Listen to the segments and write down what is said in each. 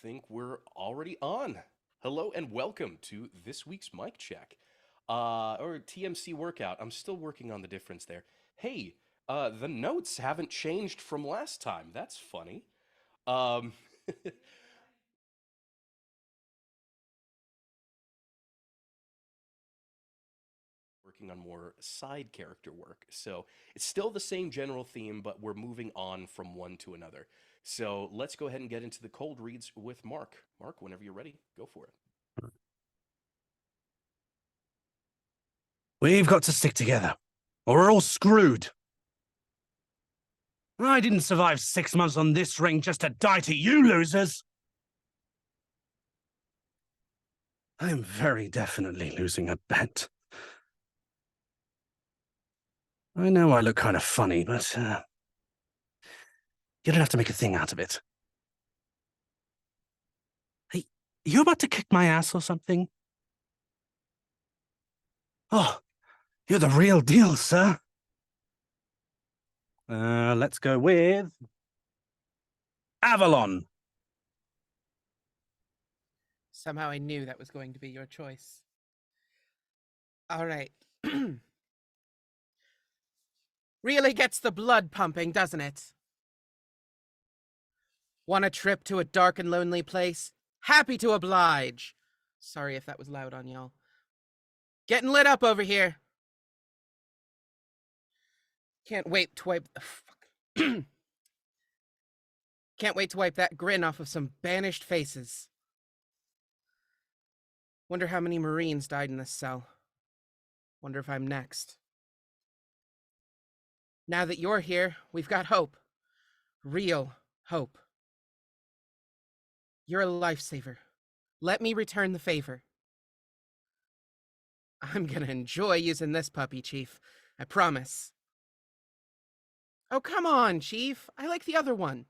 think we're already on. Hello and welcome to this week's mic check, or TMC workout. I'm still working on the difference there. Hey, the notes haven't changed from last time. That's funny. Um, working on more side character work. So it's still the same general theme, but we're moving on from one to another. So let's go ahead and get into the cold reads with Mark. Mark, whenever you're ready, go for it. We've got to stick together, or we're all screwed. I didn't survive 6 months on this ring just to die to you losers. I'm very definitely losing a bet. I know I look kind of funny, but you don't have to make a thing out of it. Hey, you about to kick my ass or something? Oh, you're the real deal, sir. Let's go with Avalon. Somehow I knew that was going to be your choice. All right. Really gets the blood pumping, doesn't it? Want a trip to a dark and lonely place? Happy to oblige. Sorry if that was loud on y'all. Getting lit up over here. Can't wait to wipe... Fuck. Can't wait to wipe that grin off of some banished faces. Wonder how many Marines died in this cell. Wonder if I'm next. Now that you're here, we've got hope. Real hope. You're a lifesaver. Let me return the favor. I'm gonna enjoy using this puppy, Chief. I promise. Oh, come on, Chief. I like the other one.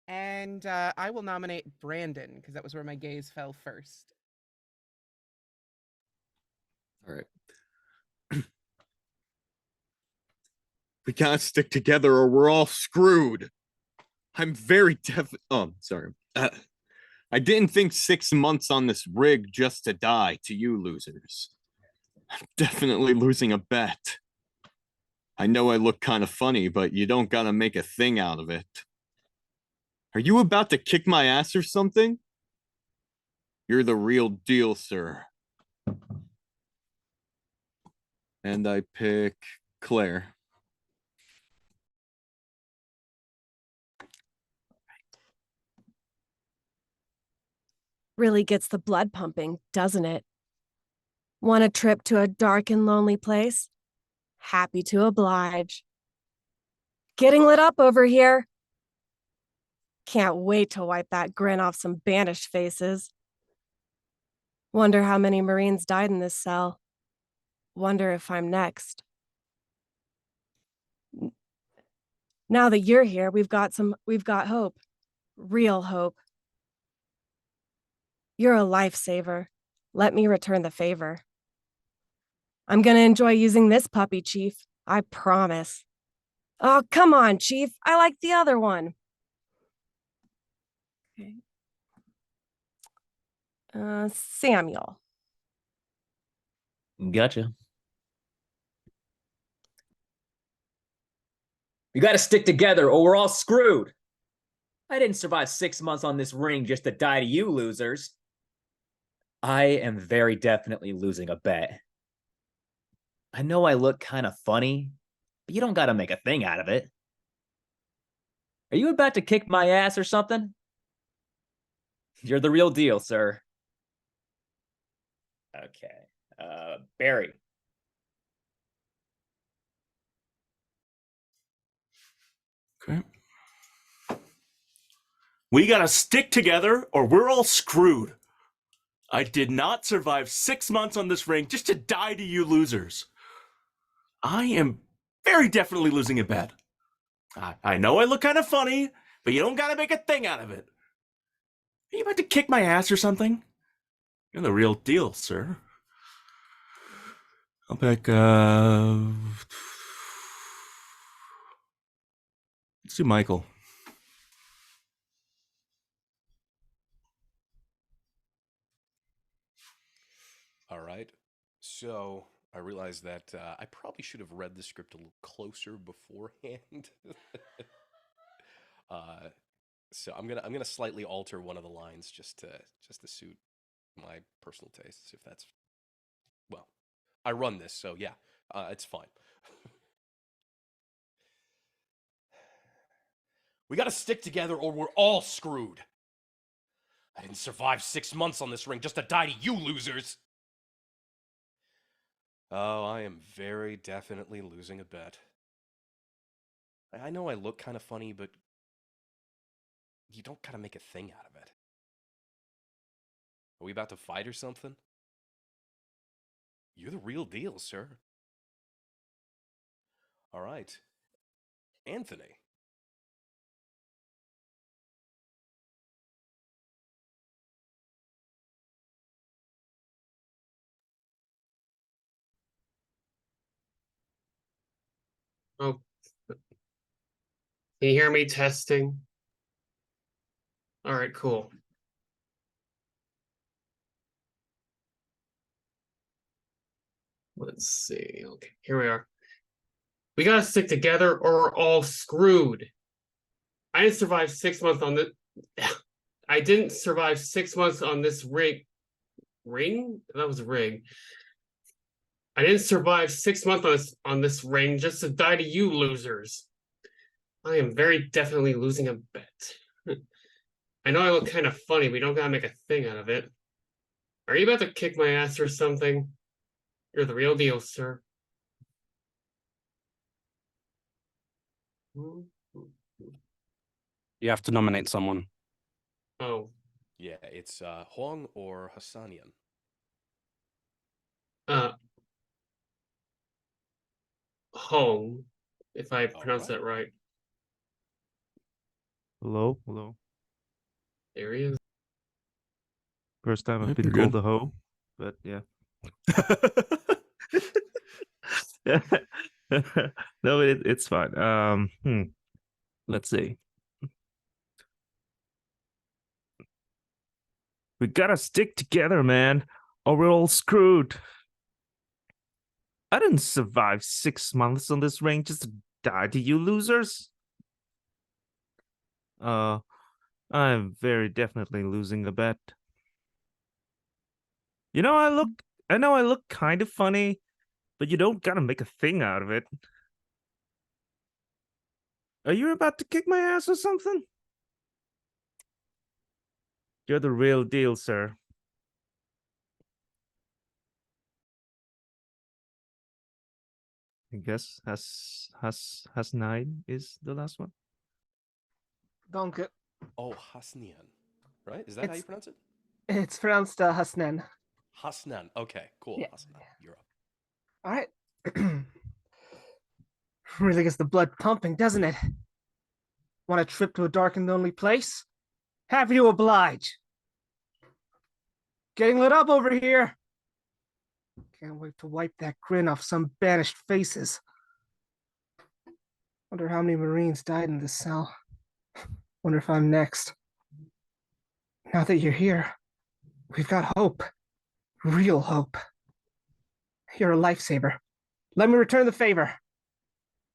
And I will nominate Brandon, because that was where my gaze fell first. All right. We gotta stick together or we're all screwed. I'm very sorry. I didn't think 6 months on this rig just to die to you losers. I'm definitely losing a bet. I know I look kind of funny, but you don't gotta make a thing out of it. Are you about to kick my ass or something? You're the real deal, sir. And I pick Claire. Really gets the blood pumping, doesn't it? Want a trip to a dark and lonely place? Happy to oblige. Getting lit up over here. Can't wait to wipe that grin off some banished faces. Wonder how many Marines died in this cell. Wonder if I'm next. Now that you're here, we've got hope. Real hope. You're a lifesaver. Let me return the favor. I'm gonna enjoy using this puppy, Chief. I promise. Oh, come on, Chief. I like the other one. Okay. Samuel. Gotcha. We got to stick together or we're all screwed. I didn't survive 6 months on this ring just to die to you losers. I am very definitely losing a bet. I know I look kind of funny, but you don't got to make a thing out of it. Are you about to kick my ass or something? You're the real deal, sir. Okay. Barry. Okay. We gotta stick together or we're all screwed. I did not survive 6 months on this ring just to die to you losers. I am very definitely losing a bet. I know I look kind of funny, but you don't gotta make a thing out of it. Are you about to kick my ass or something? You're the real deal, sir. I'll pick, let's do Michael. All right. So I realized that I probably should have read the script a little closer beforehand. uh, so I'm gonna slightly alter one of the lines just to suit my personal tastes. If that's well, I run this, so yeah, it's fine. We gotta stick together, or we're all screwed. I didn't survive 6 months on this ring just to die to you losers. Oh, I am very definitely losing a bet. I know I look kind of funny, but you don't gotta make a thing out of it. Are we about to fight or something? You're the real deal, sir. All right. Anthony. Oh, can you hear me testing? All right, cool. Let's see. Okay, here we are. We gotta stick together or we're all screwed. I didn't survive 6 months on the I didn't survive 6 months on this ring? That was a ring. I didn't survive 6 months on this ring just to die to you losers. I am very definitely losing a bet. I know I look kind of funny, we don't gotta make a thing out of it. Are you about to kick my ass or something? You're the real deal, sir. You have to nominate someone. Oh, Yeah, it's Huang or Hassanian. Hong, if I pronounce that right. Hello, hello. There he is. First time I've Yep, been you're called good. a hoe, but yeah. No, it's fine. Let's see. We gotta stick together, man, or we're all screwed. I didn't survive 6 months on this ring just to die to you losers. I'm very definitely losing a bet. You know, I know I look kind of funny, but you don't gotta make a thing out of it. Are you about to kick my ass or something? You're the real deal, sir. I guess has 9 is the last one. Danke. Oh, Hasnian. Right? Is that how you pronounce it? It's pronounced Hasnan. Hasnan. Okay, cool. Yeah. Hasnan. You're up. All right. Really gets the blood pumping, doesn't it? Want a trip to a dark and lonely place? Happy to oblige. Getting lit up over here. Can't wait to wipe that grin off some banished faces. Wonder how many Marines died in this cell. Wonder if I'm next. Now that you're here, we've got hope. Real hope. You're a lifesaver. Let me return the favor.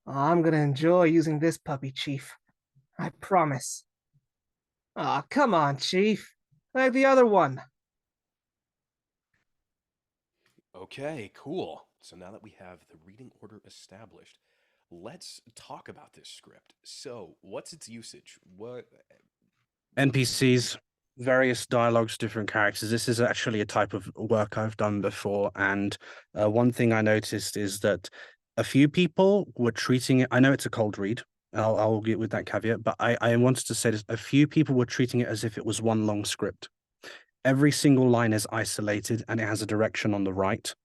I'm gonna enjoy using this puppy, Chief. I promise. Aw, come on, Chief. Like the other one. Okay, cool. So now that we have the reading order established, let's talk about this script. So, what's its usage? What NPCs, various dialogues, different characters. This is actually a type of work I've done before. And one thing I noticed is that a few people were treating it, I know it's a cold read, I'll get with that caveat, but I wanted to say this, a few people were treating it as if it was one long script. Every single line is isolated and it has a direction on the right.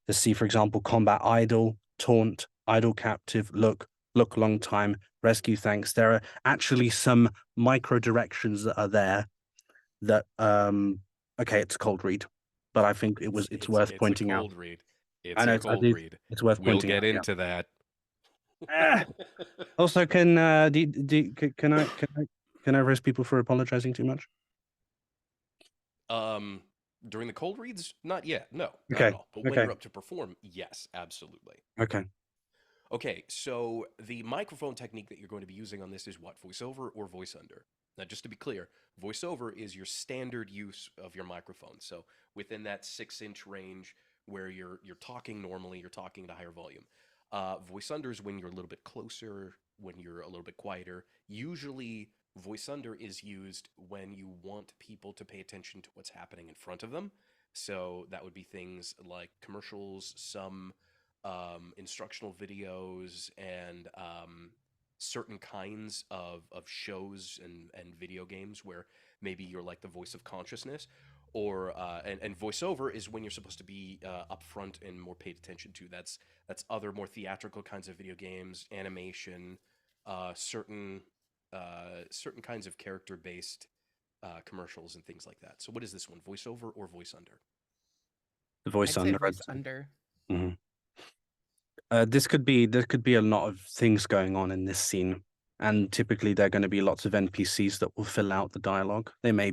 To see, for example, combat idle, taunt, idle captive, look long time, rescue thanks. There are actually some micro directions that are there that okay, it's a cold read, but I think it's worth pointing out. It's a cold read. It's I know a cold read. it's worth We'll pointing get out. Yeah. into that. Also, can I roast people for apologizing too much? During the cold reads, not yet. No, not Okay, at all. But when okay. you're up to perform, yes, absolutely. Okay. Okay, so the microphone technique that you're going to be using on this is what? Voiceover or voice under? Now, just to be clear, voiceover is your standard use of your microphone. So within that 6-inch range where you're talking normally, you're talking at a higher volume. Voice under is when you're a little bit closer, when you're a little bit quieter. Usually, voice under is used when you want people to pay attention to what's happening in front of them. So that would be things like commercials, some instructional videos, and certain kinds of shows and video games where maybe you're like the voice of consciousness, or and voiceover is when you're supposed to be upfront and more paid attention to. That's other more theatrical kinds of video games, animation, certain kinds of character-based commercials and things like that. So what is this one, voiceover or voice under? The voice I'd say under. voice under. Mhm. There could be a lot of things going on in this scene, and typically there are going to be lots of NPCs that will fill out the dialogue. They may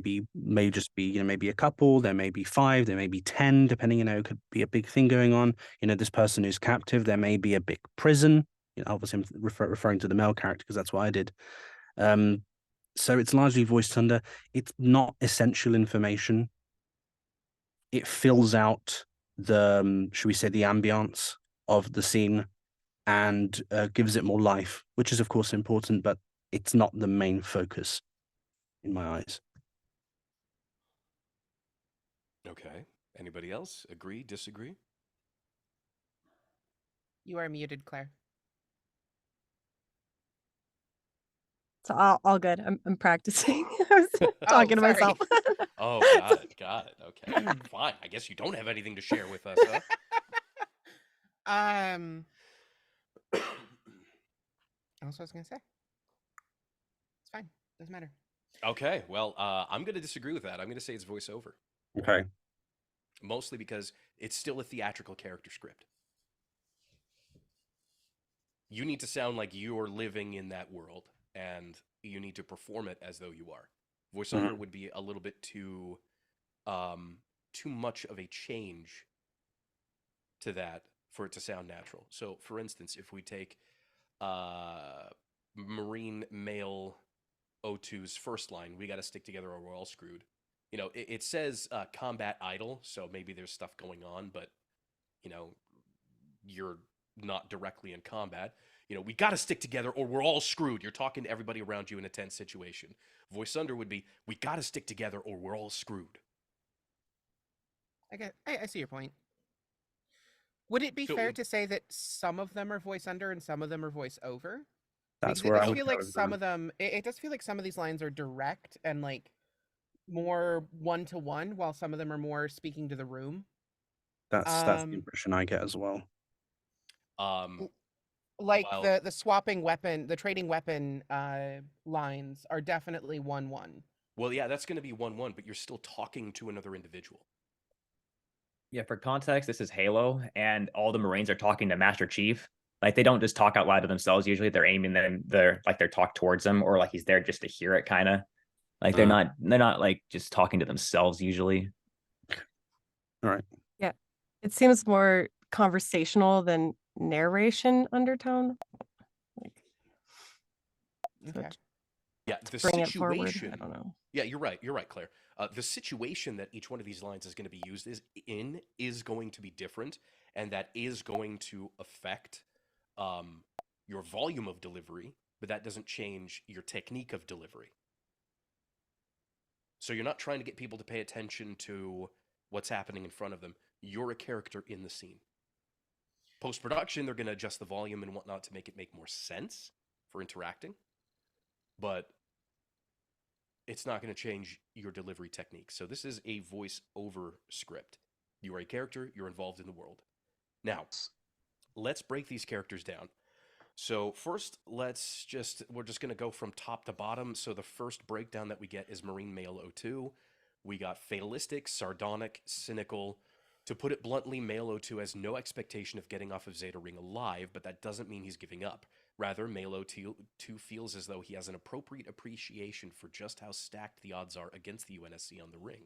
just be maybe a couple, there may be 5, there may be 10, depending. Could be a big thing going on. This person who's captive, there may be a big prison. Obviously I'm referring to the male character because that's what I did. So it's largely voiced under. It's not essential information. It fills out the should we say the ambiance of the scene, and gives it more life, which is of course important, but it's not the main focus in my eyes. Okay. Anybody else? Agree, disagree? You are muted, Claire. So all good. I'm practicing. I was talking to sorry. myself. Oh, got it. Okay, fine. I guess you don't have anything to share with us, huh? That's what I was gonna say. It's fine. Doesn't matter. Okay, well, I'm going to disagree with that. I'm going to say it's voiceover. Okay. Mostly because it's still a theatrical character script. You need to sound like you're living in that world, and you need to perform it as though you are. Voiceover would be a little bit too much of a change to that for it to sound natural. So, for instance, if we take Marine Male O2's first line, "We got to stick together or we're all screwed." It says combat idle, so maybe there's stuff going on, but you're not directly in combat. We got to stick together or we're all screwed. You're talking to everybody around you in a tense situation. Voice under would be, "We got to stick together or we're all screwed." I see your point. Would it be So- fair to say that some of them are voice under and some of them are voice over? That's Because where it I does would feel go like with some that. of them. It does feel like some of these lines are direct and like more one-to-one, while some of them are more speaking to the room. That's the Um, impression I get as well. Like Well- the swapping weapon, the trading weapon lines are definitely 1-1. Well, yeah, that's going to be 1-1, but you're still talking to another individual. Yeah, for context, this is Halo, and all the Marines are talking to Master Chief. Like, they don't just talk out loud to themselves. Usually, they're aiming their talk towards him, or like he's there just to hear it, kind of. Like they're not like just talking to themselves usually. All right. Yeah. It seems more conversational than narration undertone. Okay. Yeah, the Bring it forward. situation. I don't know. Yeah, you're right. You're right, Claire. The situation that each one of these lines is going to be used is going to be different, and that is going to affect your volume of delivery, but that doesn't change your technique of delivery. So you're not trying to get people to pay attention to what's happening in front of them. You're a character in the scene. Post-production, they're going to adjust the volume and whatnot to make it make more sense for interacting, but it's not going to change your delivery technique. So this is a voice-over script. You are a character, you're involved in the world. Now, let's break these characters down. So first, we're just going to go from top to bottom. So the first breakdown that we get is Marine Male O2. We got fatalistic, sardonic, cynical. To put it bluntly, Male O2 has no expectation of getting off of Zeta Ring alive, but that doesn't mean he's giving up. Rather, Male O2 feels as though he has an appropriate appreciation for just how stacked the odds are against the UNSC on the ring.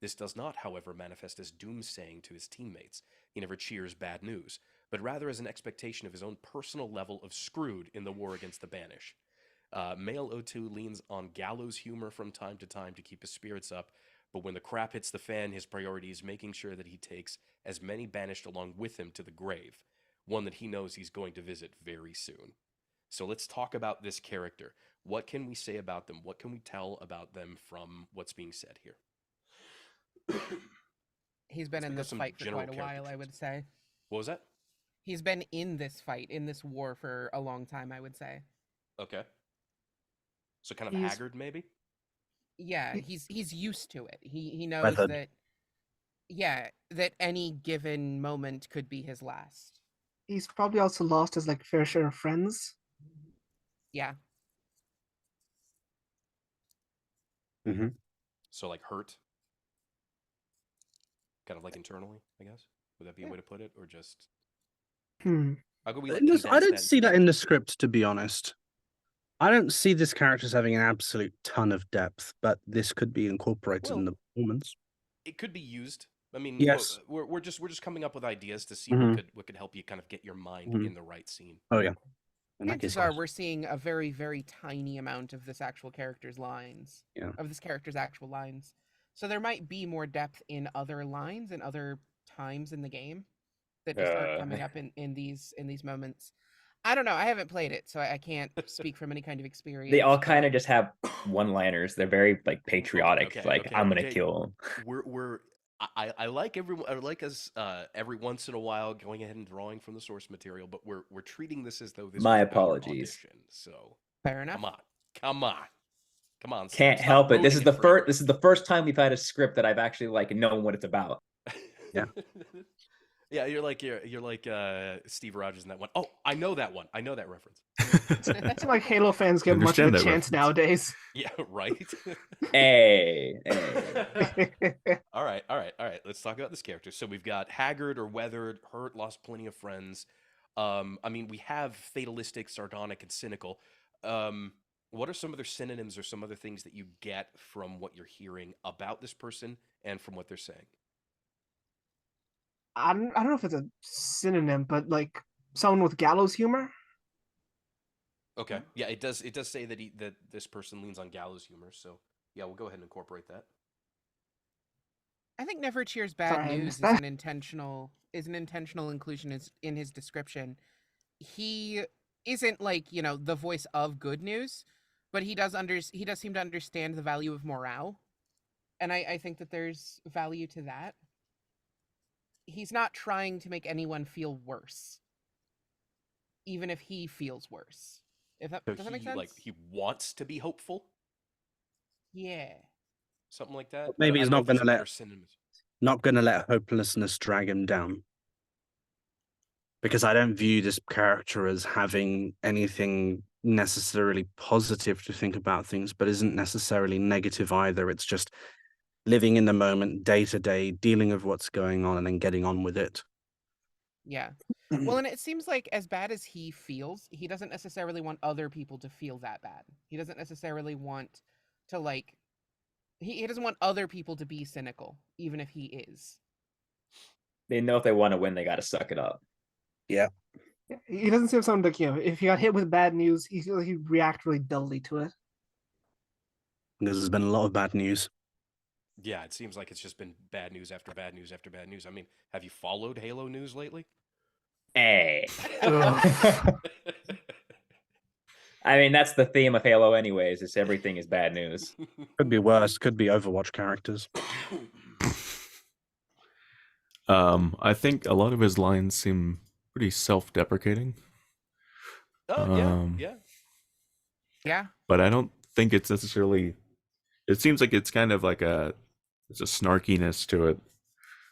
This does not, however, manifest as doomsaying to his teammates. He never cheers bad news, but rather as an expectation of his own personal level of screwed in the war against the Banish. Male O2 leans on gallows humor from time to time to keep his spirits up, but when the crap hits the fan, his priority is making sure that he takes as many Banished along with him to the grave, one that he knows he's going to visit very soon. So let's talk about this character. What can we say about them? What can we tell about them from what's being said here? He's been Let's in pick up this some fight for general quite a while, character I would say. What was that? He's been in this fight, in this war for a long time, I would say. Okay. So kind of He's- haggard, maybe? Yeah, he's used to it. He knows Weathered. that that any given moment could be his last. He's probably also lost his like fair share of friends. Yeah. Hmm. So like hurt? Kind of like internally, I guess? Would that be a Yeah. way to put it? Or just... Hmm. How could we like I don't condense see that into- in the script, to be honest. I don't see this character as having an absolute ton of depth, but this could be incorporated in the performance. It could be used. I mean, Yes. we're just coming up with ideas to see Mhm. what could help you kind of get your mind Mhm. in the right scene. Oh yeah. In that Chances case, are yes. we're seeing a very, very tiny amount of this actual character's lines. Yeah. Of this character's actual lines. So there might be more depth in other lines and other times in the game that just aren't coming up in these moments. I don't know. I haven't played it, so I can't speak from any kind of experience. They all but- kind of just have one-liners. They're very like patriotic. okay, like okay, I'm gonna okay. kill him. I like everyone. I like us every once in a while going ahead and drawing from the source material, but we're treating this as though this My was our apologies. audition. So Fair enough. come on. Can't stop help it. This is ruining the for first. This is the first time we've had a script that I've actually like known what it's about. Yeah. Yeah, you're like Steve Rogers in that one. Oh, I know that one. I know that reference. It's like Halo fans get much of Understand a that chance reference. nowadays. Yeah, right. Hey, All right. Let's talk about this character. So we've got haggard or weathered, hurt, lost plenty of friends. I mean, we have fatalistic, sardonic, and cynical. What are some other synonyms or some other things that you get from what you're hearing about this person and from what they're saying? I don't know if it's a synonym, but like someone with gallows humor. Okay. Yeah, it does say that this person leans on gallows humor. So yeah, we'll go ahead and incorporate that. I think Never Cheers Bad Sorry, I News missed is that. an intentional inclusion in his description. He isn't like, the voice of good news, but he does seem to understand the value of morale. And I think that there's value to that. He's not trying to make anyone feel worse, even if he feels worse. Does that make sense? Like he wants to be hopeful, Yeah. something like that. Maybe I he's don't know not if there's gonna a let- better synonyms. Not going to let hopelessness drag him down. Because I don't view this character as having anything necessarily positive to think about things, but isn't necessarily negative either. It's just living in the moment, day to day, dealing with what's going on, and then getting on with it. Yeah. Well, and it seems like as bad as he feels, he doesn't necessarily want other people to feel that bad. He doesn't necessarily want to he doesn't want other people to be cynical, even if he is. they know if they want to win, they got to suck it up. Yeah, he doesn't seem someone like if he got hit with bad news, he feels like he'd react really dully to it. Because there's been a lot of bad news. Yeah, it seems like it's just been bad news after bad news after bad news. I mean, have you followed Halo news lately? Hey. Ugh. I mean, that's the theme of Halo, anyways. Is everything is bad news. Could be worse. Could be Overwatch characters. I think a lot of his lines seem pretty self-deprecating, Oh yeah, Um, yeah. Yeah. but I don't think it's necessarily. It seems like it's kind of like there's a snarkiness to it,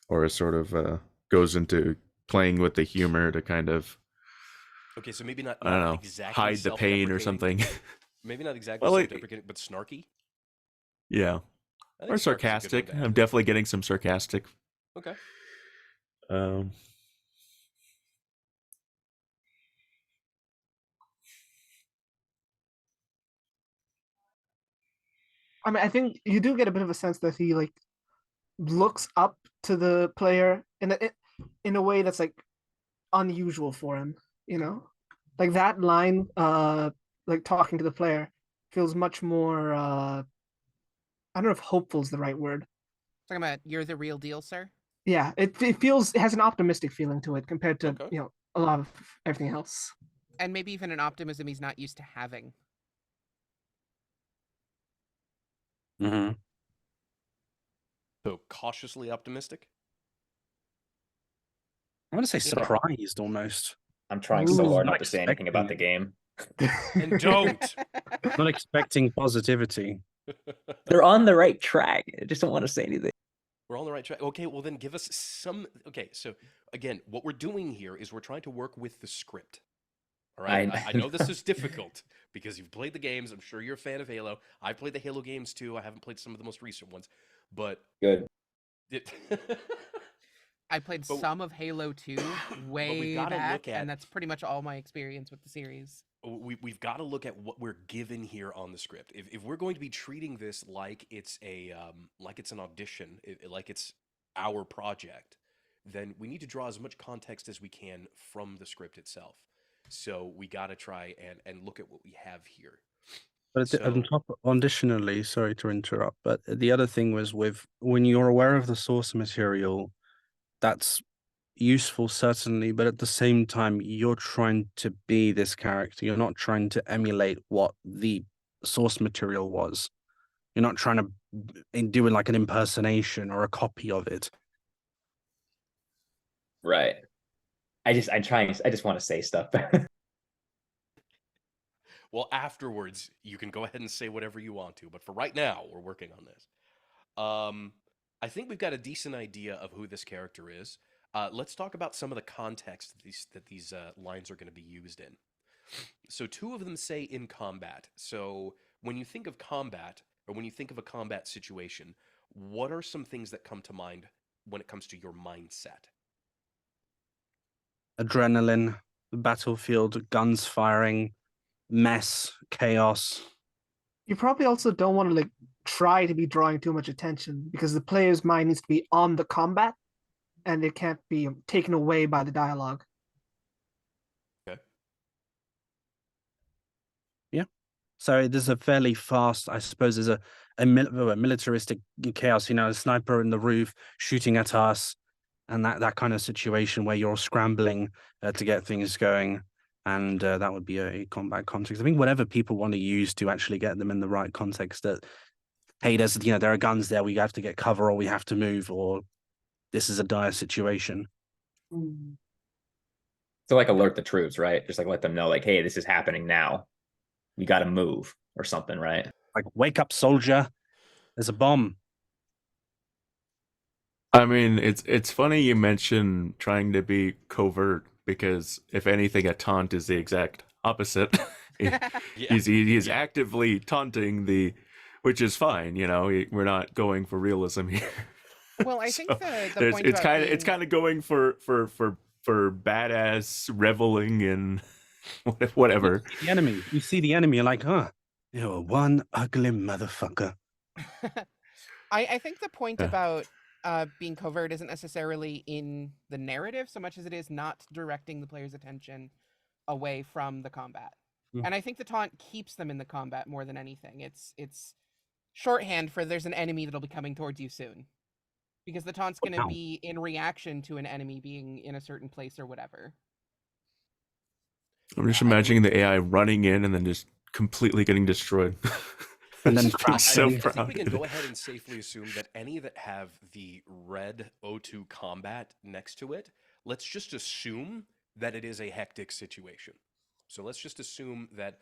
or a sort of goes into playing with the humor to kind of, Okay, so maybe not I don't know, exactly hide the pain or self-deprecating. something. Maybe not exactly Well, like- self-deprecating, but snarky. Yeah, I think snarky's a or good sarcastic. one to I'm add. definitely getting some sarcastic. Okay. I mean, I think you do get a bit of a sense that he like looks up to the player in a way that's like unusual for him, you know? Like that line, like talking to the player feels much more I don't know if hopeful is the right word. Talking about you're the real deal, sir. Yeah, it feels, it has an optimistic feeling to it compared to, Okay. you know, a lot of everything else. And maybe even an optimism he's not used to having. Mm-hmm. So cautiously optimistic. I want to say Yeah. surprised almost. I'm trying so Ooh. hard Not not to say anything about the expecting game. And don't. Not expecting positivity. They're on the right track. I just don't want to say anything. We're on the right track. Okay, well then give us some. Okay, so again, what we're doing here is we're trying to work with the script. All right, I know this is difficult because you've played the games. I'm sure you're a fan of Halo. I've played the Halo games too. I haven't played some of the most recent ones, but Good. I played But- some of Halo 2 way gotta back, look at- and that's pretty much all my experience with the series. we've got to look at what we're given here on the script. If we're going to be treating this like it's an audition, like it's our project, then we need to draw as much context as we can from the script itself. So we got to try and look at what we have here. But on So- top, additionally, sorry to interrupt, but the other thing was with when you're aware of the source material, that's useful certainly, but at the same time, you're trying to be this character. You're not trying to emulate what the source material was. You're not trying to do like an impersonation or a copy of it. Right. I just want to say stuff. Well, afterwards, you can go ahead and say whatever you want to, but for right now, we're working on this. I think we've got a decent idea of who this character is. Let's talk about some of the context that these lines are going to be used in. So 2 of them say in combat. So when you think of combat, or when you think of a combat situation, what are some things that come to mind when it comes to your mindset? Adrenaline, the battlefield, guns firing, mess, chaos. You probably also don't want to like try to be drawing too much attention because the player's mind needs to be on the combat and it can't be taken away by the dialogue. Okay. So there's a fairly fast, I suppose, there's a militaristic chaos, you know, a sniper in the roof shooting at us, and that kind of situation where you're scrambling to get things going, and that would be a combat context. I think whatever people want to use to actually get them in the right context. That hey, there are guns there, we have to get cover, or we have to move, or this is a dire situation. So like alert the troops, right? Just like let them know, like, hey, this is happening now. You got to move or something, right? Like, wake up, soldier! There's a bomb. I mean, it's funny you mention trying to be covert because if anything, a taunt is the exact opposite. Yeah. He's actively taunting which is fine. You know, we're not going for realism here. Well, I think So the point about it's kind of going for badass reveling in whatever. The enemy. You see the enemy, you're like, huh, you're one ugly motherfucker. I think the point Yeah. about being covert isn't necessarily in the narrative so much as it is not directing the player's attention away from the combat. Mm. And I think the taunt keeps them in the combat more than anything. It's shorthand for there's an enemy that'll be coming towards you soon. Because the taunt's going to Wow. be in reaction to an enemy being in a certain place or whatever. I'm just imagining the AI running in and then just completely getting destroyed. And then Just being so crashing. I think proud. we can go ahead and safely assume that any that have the red O2 combat next to it, let's just assume that it is a hectic situation. So let's just assume that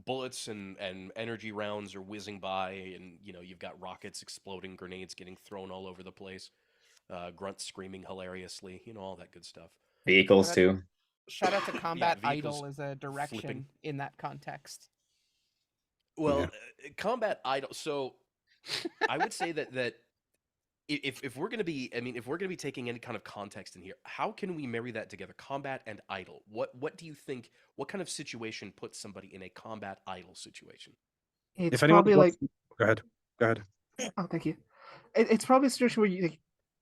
bullets and energy rounds are whizzing by, and you know you've got rockets exploding, grenades getting thrown all over the place, grunts screaming hilariously, you know, all that good stuff. Vehicles But- too. Shout out to Combat vehicles Idle as a direction flipping. in that context. Well, Yeah. combat idle. So I would say that if we're gonna be, I mean, if we're gonna be taking any kind of context in here, how can we marry that together? Combat and idle. What do you think? What kind of situation puts somebody in a combat idle situation? It's If anyone probably wants- like, Go ahead. oh, thank you. it's probably a situation where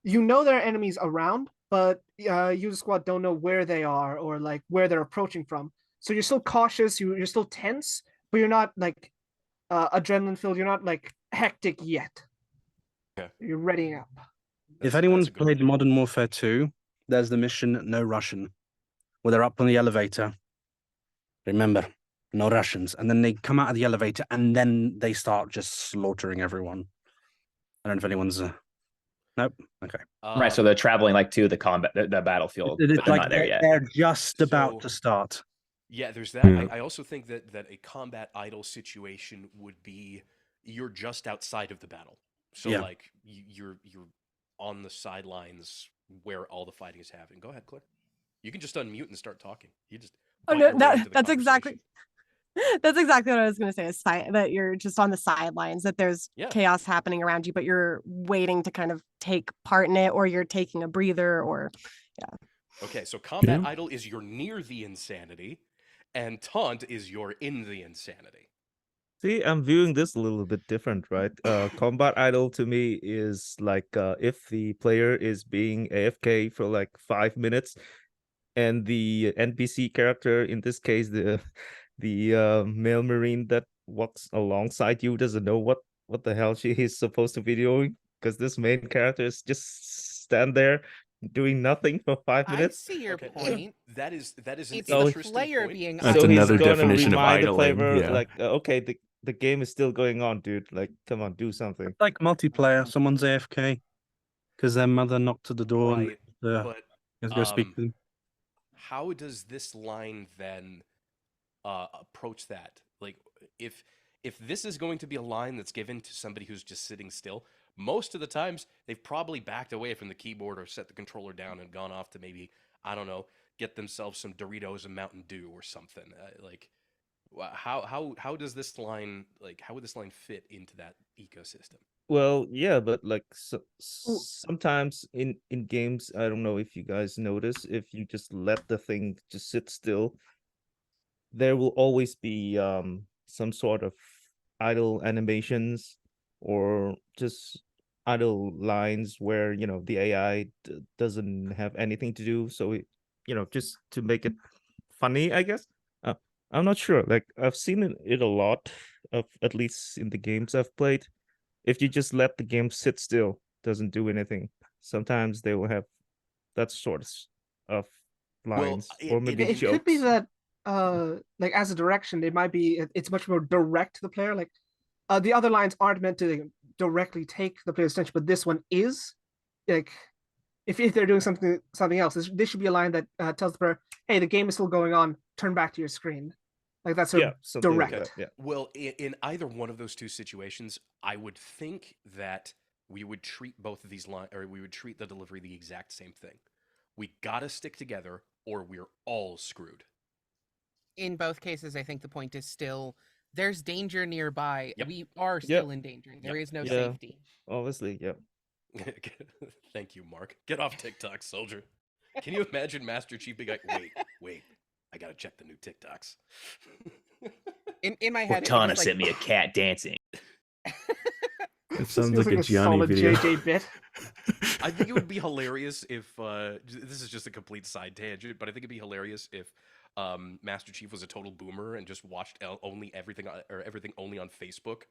you know there are enemies around, but user squad don't know where they are or like where they're approaching from. So you're still cautious, you're still tense, but you're not like adrenaline filled. You're not like hectic yet. Okay. You're readying up. If That's anyone's a good played way. Modern Warfare 2, there's the mission No Russian, where they're up on the elevator. Remember, no Russians. And then they come out of the elevator and then they start just slaughtering everyone. I don't know if anyone's. Nope. Okay. Right, so they're traveling like to the combat, the battlefield, It's but they're like not there yet. They're just So- about to start. Yeah, there's that. Yeah. I also think that a combat idle situation would be you're just outside of the battle. So Yeah. like you're on the sidelines where all the fighting is happening. Go ahead, Claire. You can just unmute and start talking. You just Oh butt no, your way into the that's exactly conversation. that's exactly what I was going to say. Is that you're just on the sidelines, that there's Yeah. chaos happening around you, but you're waiting to kind of take part in it, or you're taking a breather, or Okay, so combat Yeah. idle is you're near the insanity, and taunt is you're in the insanity. See, I'm viewing this a little bit different, right? Combat idle to me is like if the player is being AFK for like 5 minutes, and the NPC character, in this case, the male marine that walks alongside you doesn't know what the hell she is supposed to be doing, because this main character is just stand there doing nothing for 5 I minutes. see your Okay, point. that is an It's the interesting player point. being That's So he's another gonna definition of remind the idling, player, yeah. like, okay, the game is still going on, dude. Like, come on, do something. Like multiplayer, someone's AFK because their mother knocked at the door Right, and but let's go speak to them. how does this line then approach that? Like, if this is going to be a line that's given to somebody who's just sitting still, most of the times they've probably backed away from the keyboard or set the controller down and gone off to maybe, I don't know, get themselves some Doritos and Mountain Dew or something. Like, how does this line, like, how would this line fit into that ecosystem? Well, yeah, but like sometimes in games, I don't know if you guys notice, if you just let the thing just sit still, there will always be some sort of idle animations or just idle lines where, you know, the AI doesn't have anything to do, so it, you know, just to make it funny, I guess. I'm not sure. Like, I've seen it a lot, of at least in the games I've played. If you just let the game sit still, doesn't do anything. Sometimes they will have that sort of lines, or maybe It could be jokes. that like as a direction, it might be it's much more direct to the player. Like the other lines aren't meant to directly take the player's attention, but this one is. Like if they're doing something else, this should be a line that tells the player, "Hey, the game is still going on. Turn back to your screen." Like that's sort Yeah, of something like direct. that, yeah. Well, in either one of those two situations, I would think that we would treat both of these lines, or we would treat the delivery the exact same thing. We gotta stick together, or we're all screwed. In both cases, I think the point is still there's danger nearby. Yep. We are still in danger. There is no Yeah. safety. Obviously, yeah. Thank you, Mark. Get off TikTok, soldier. Can you imagine Master Chief being like, wait, I gotta check the new TikToks. In my head, it Cortana was like, sent me a cat dancing. It sounds Feels like a Gianni solid video. JJ bit. I think it would be hilarious if this is just a complete side tangent, but I think it'd be hilarious if Master Chief was a total boomer and just watched only everything only on Facebook.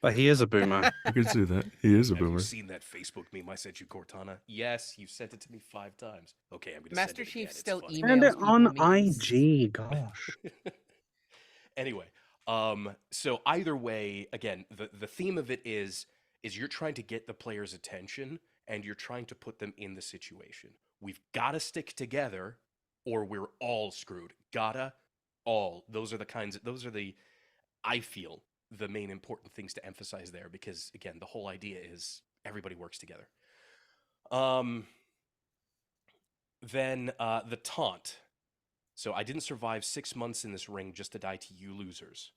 But he is a boomer. I can see that. He is a Have boomer. you seen that Facebook meme I sent you, Cortana? Yes, you sent it to me 5 times. Okay, I'm gonna Master send it Chief again. still It's funny. And it emails on people memes. IG. Gosh. Anyway, so either way, again, the theme of it is you're trying to get the player's attention and you're trying to put them in the situation. We've got to stick together or we're all screwed. Those are the I feel the main important things to emphasize there, because again, the whole idea is everybody works together. Then the taunt. So I didn't survive 6 months in this ring just to die to you losers.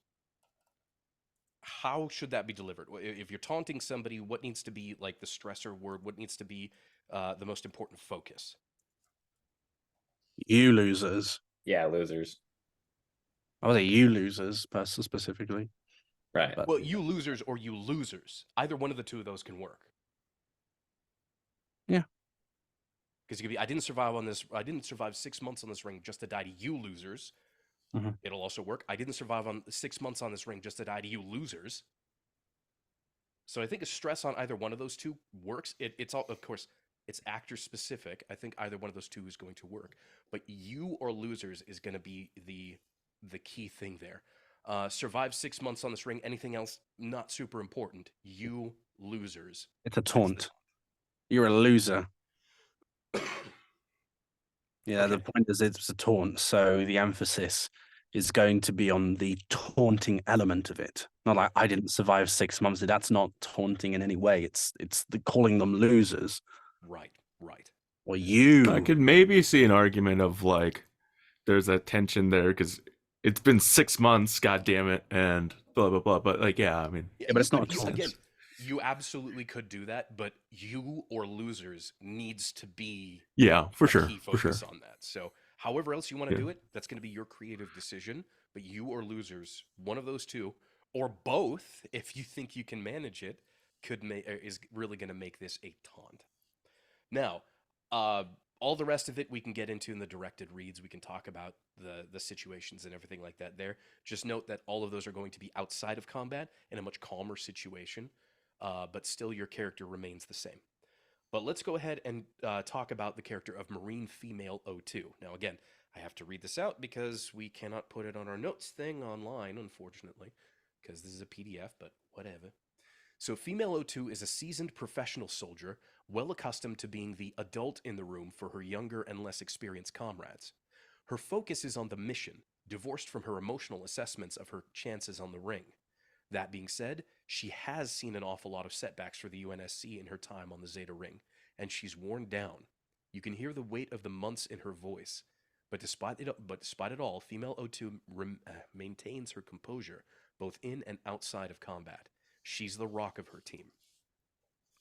How should that be delivered? If you're taunting somebody, what needs to be like the stressor word? What needs to be the most important focus? You losers. Yeah, losers. I was you losers, specifically. Right. But Well, you losers or you losers. Either one of the two of those can work. Yeah. Because you could be, I didn't survive 6 months on this ring just to die to you losers. Mhm. It'll also work. I didn't survive on 6 months on this ring just to die to you losers. So I think a stress on either one of those two works. It's all, of course, it's actor specific. I think either one of those two is going to work. But you or losers is going to be the key thing there. Survive 6 months on this ring. Anything else, not super important. You losers. it's a That's taunt. You're a loser. the- Yeah, the Okay. point is it's a taunt, so the emphasis is going to be on the taunting element of it. Not like I didn't survive 6 months. That's not taunting in any way. It's the calling them losers Right. or you. I could maybe see an argument of like there's a tension there because it's been 6 months, god damn it, and blah blah blah. But like, yeah, I mean, Yeah, but it's not a you, taunt. again. You absolutely could do that, but you or losers needs to be yeah, for a sure, key for sure. focus on that. So, however else you want to Yeah. do it, that's going to be your creative decision. But you or losers, one of those two, or both, if you think you can manage it, is really going to make this a taunt. Now, all the rest of it we can get into in the directed reads. We can talk about the situations and everything like that there. Just note that all of those are going to be outside of combat in a much calmer situation, but still your character remains the same. But let's go ahead and talk about the character of Marine Female 02. Now, again, I have to read this out because we cannot put it on our notes thing online, unfortunately, because this is a PDF, but whatever. So, Female 02 is a seasoned professional soldier, well accustomed to being the adult in the room for her younger and less experienced comrades. Her focus is on the mission, divorced from her emotional assessments of her chances on the ring. That being said, she has seen an awful lot of setbacks for the UNSC in her time on the Zeta Ring, and she's worn down. You can hear the weight of the months in her voice. But despite it all, Female 02 maintains her composure, both in and outside of combat. She's the rock of her team.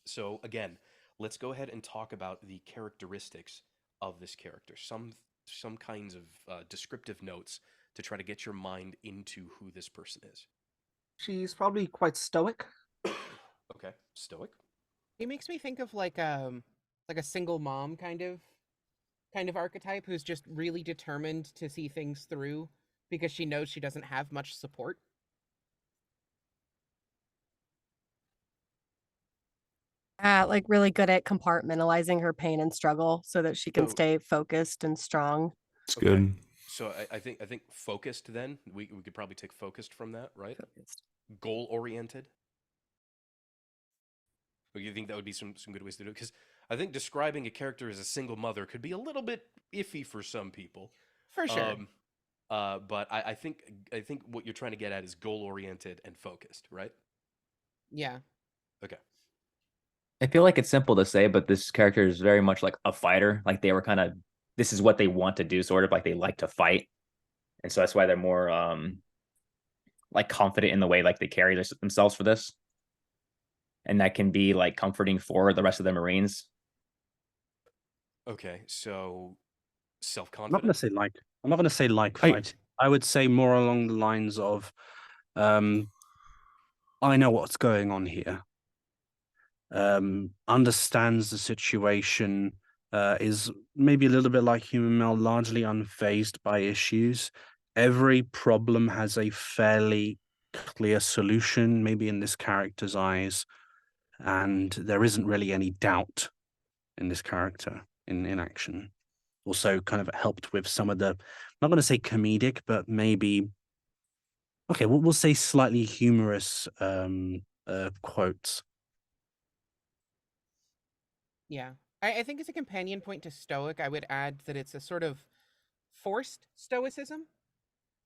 So again, let's go ahead and talk about the characteristics of this character. Some kinds of descriptive notes to try to get your mind into who this person is. She's probably quite stoic. Okay, stoic. He makes me think of like a single mom kind of archetype who's just really determined to see things through because she knows she doesn't have much support. Like really good at compartmentalizing her pain and struggle so that she can So- stay focused and strong. It's Okay. good. So I think focused. Then we could probably take focused from that, right? Goal oriented. You think that would be some good ways to do it? Because I think describing a character as a single mother could be a little bit iffy for some people. For sure. But I think what you're trying to get at is goal oriented and focused, right? Yeah. Okay. I feel like it's simple to say, but this character is very much like a fighter. Like they were kind of, this is what they want to do, sort of like they like to fight. And so that's why they're more like confident in the way like they carry themselves for this. And that can be like comforting for the rest of the Marines. Okay. So I'm not going to self-confident. say like. I'm not going to say like I- fighting. I would say more along the lines of, I know what's going on here. Understands the situation. Is maybe a little bit like Human Male, largely unfazed by issues. Every problem has a fairly clear solution, maybe in this character's eyes, and there isn't really any doubt in this character in action. Also kind of helped with some of the, I'm not going to say comedic, but maybe, okay, we'll say slightly humorous quotes. Yeah. I think as a companion point to stoic, I would add that it's a sort of forced stoicism.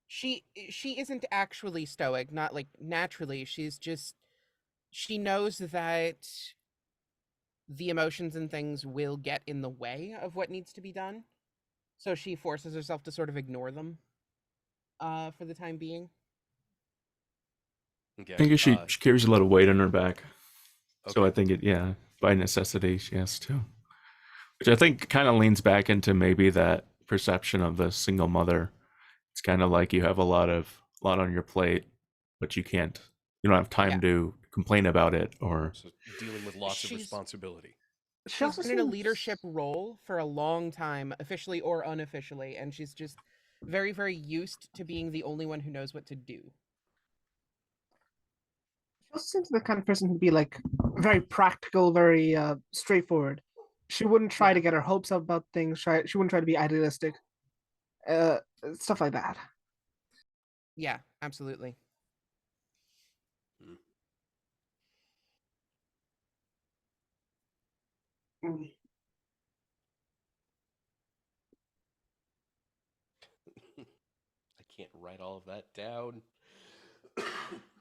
She isn't actually stoic, not like naturally. She's just, she knows that the emotions and things will get in the way of what needs to be done. So she forces herself to sort of ignore them for the time being. Okay. I think she carries a lot of weight on her back. So okay. I think by necessity she has to. Which I think kind of leans back into maybe that perception of the single mother. It's kind of like you have a lot on your plate, but you can't You don't have time Yeah. to complain about it or. So dealing with lots of She's- responsibility. She She's also been in a seems- leadership role for a long time, officially or unofficially, and she's just very, very used to being the only one who knows what to do. She also seems the kind of person who'd be like very practical, very straightforward. She wouldn't try Yeah. to get her hopes up about things. She wouldn't try to be idealistic. Stuff like that. Yeah, absolutely. Mm. I can't write all of that down.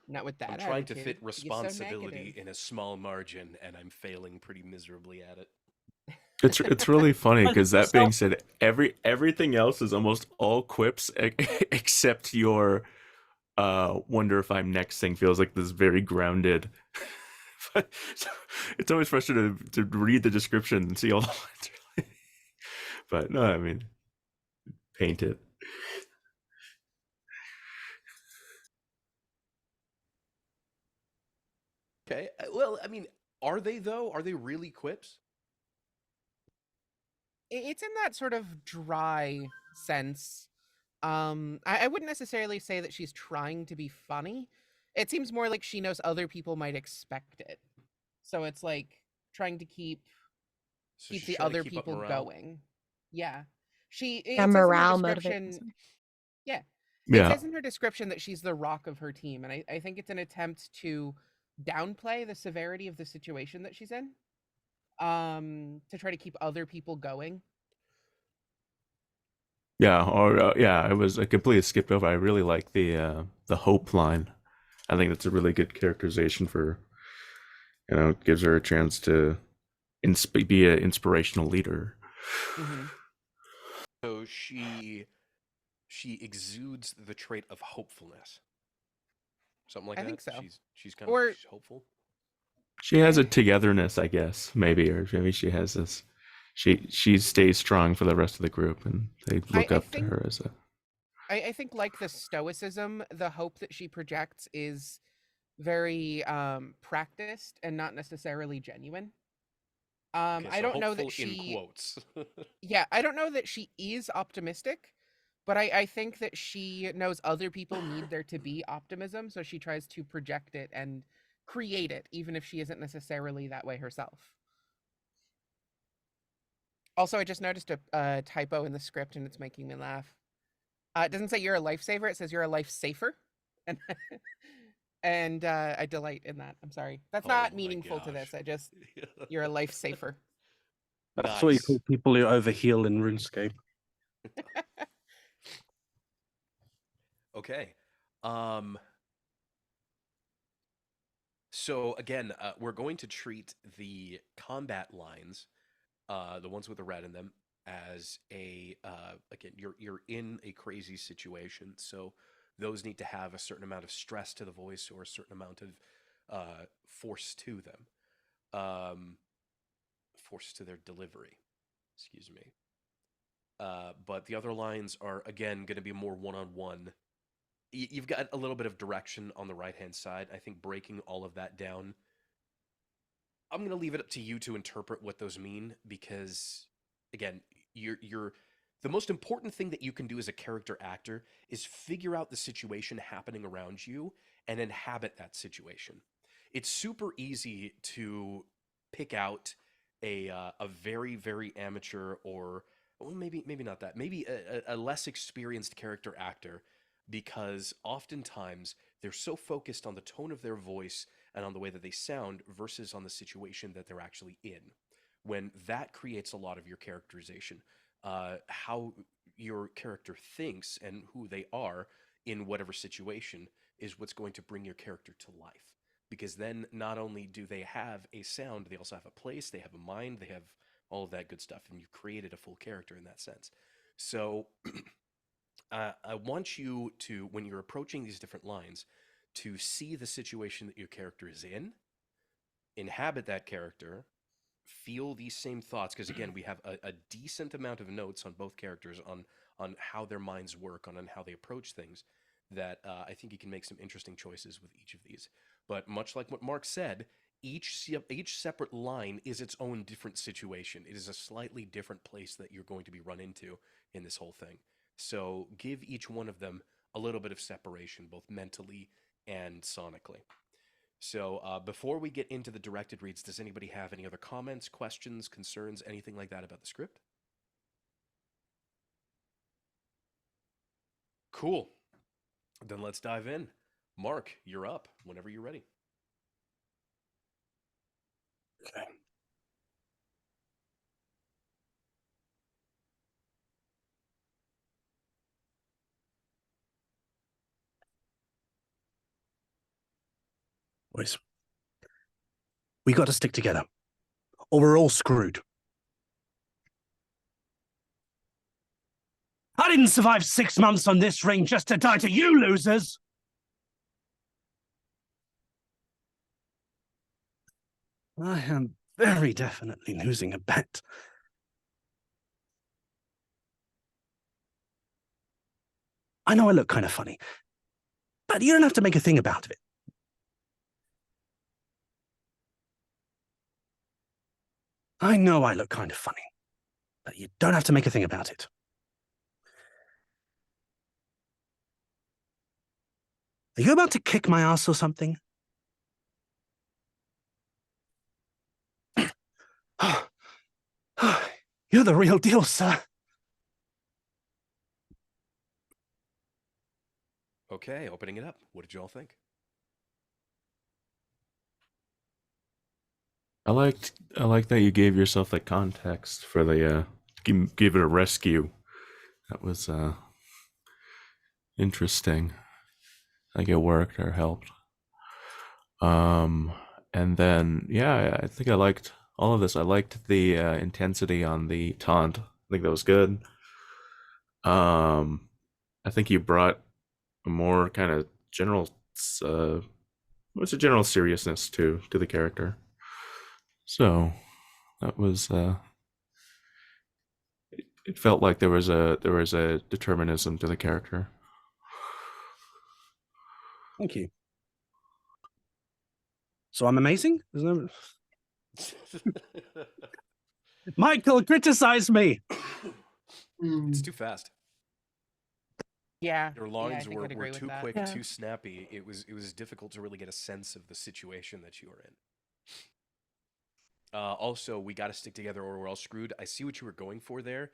Not with that I'm trying to attitude. fit You're so responsibility negative. in a small margin, and I'm failing pretty miserably at it. It's really funny because that being So- said, everything else is almost all quips except your wonder if I'm next thing feels like this very grounded. But it's always frustrating to read the description and see all the lines. But no, I mean, paint it. Okay. Well, I mean, are they though? Are they really quips? It's in that sort of dry sense. I wouldn't necessarily say that she's trying to be funny. It seems more like she knows other people might expect it. So it's like trying to keep So keep she's the trying to other keep up people morale? going. Yeah. It Yeah, says in her morale description- motivates. Yeah. It Yeah. says in her description that she's the rock of her team, and I think it's an attempt to downplay the severity of the situation that she's in. To try to keep other people going. Yeah, or I completely skipped over. I really like the hope line. I think that's a really good characterization for, it gives her a chance to be an inspirational leader. Mhm. So she exudes the trait of hopefulness. Something like I that. think so. She's kind Or- of she's hopeful. She has a togetherness, I guess, maybe, or maybe she has this. She stays strong for the rest of the group, and they look I up to think- her as a. I think like the stoicism, the hope that she projects is very practiced and not necessarily genuine. Okay, I so don't know that hopeful in she quotes. Yeah, I don't know that she is optimistic, but I think that she knows other people need there to be optimism, so she tries to project it and create it, even if she isn't necessarily that way herself. Also, I just noticed a typo in the script, and it's making me laugh. It doesn't say you're a lifesaver; it says you're a life safer, and and I delight in that. I'm sorry, that's Oh not my meaningful to this. gosh. I just you're a life safer. That's what you Nice. call people who overheal in RuneScape. Okay. So again, we're going to treat the combat lines, the ones with the red in them, as again, you're in a crazy situation, so those need to have a certain amount of stress to the voice or a certain amount of force to them, force to their delivery. Excuse me. But the other lines are again going to be more one-on-one. You've got a little bit of direction on the right-hand side. I think breaking all of that down, I'm going to leave it up to you to interpret what those mean, because again, you're the most important thing that you can do as a character actor is figure out the situation happening around you and inhabit that situation. It's super easy to pick out a very, very amateur, or well, maybe not that, maybe a less experienced character actor, because oftentimes they're so focused on the tone of their voice and on the way that they sound versus on the situation that they're actually in. When that creates a lot of your characterization, how your character thinks and who they are in whatever situation is what's going to bring your character to life. Because then not only do they have a sound, they also have a place, they have a mind, they have all of that good stuff, and you've created a full character in that sense. So I want you to, when you're approaching these different lines, to see the situation that your character is in, inhabit that character, feel these same thoughts, because again, we have a decent amount of notes on both characters on how their minds work, on how they approach things, that I think you can make some interesting choices with each of these. But much like what Mark said, each separate line is its own different situation. It is a slightly different place that you're going to be run into in this whole thing. So give each one of them a little bit of separation, both mentally and sonically. So before we get into the directed reads, does anybody have any other comments, questions, concerns, anything like that about the script? Cool. Then let's dive in. Mark, you're up whenever you're ready. Okay. Boys, we got to stick together, or we're all screwed. I didn't survive 6 months on this ring just to die to you losers! I am very definitely losing a bet. I know I look kind of funny, but you don't have to make a thing about it. I know I look kind of funny, but you don't have to make a thing about it. Are you about to kick my ass or something? You're the real deal, sir. Okay, opening it up. What did you all think? I like that you gave yourself the context for the give it a rescue. That was interesting. I think it worked or helped. And then yeah, I think I liked all of this. I liked the intensity on the taunt. I think that was good. I think you brought a more kind of general what's a general seriousness to the character. So that was it felt like there was a determinism to the character. Thank you. So I'm amazing? Michael, criticize me! It's too fast. Yeah. Your I lines think were I'd agree with too that. quick, Yeah. too snappy. It was difficult to really get a sense of the situation that you were in. Also, we got to stick together or we're all screwed. I see what you were going for there.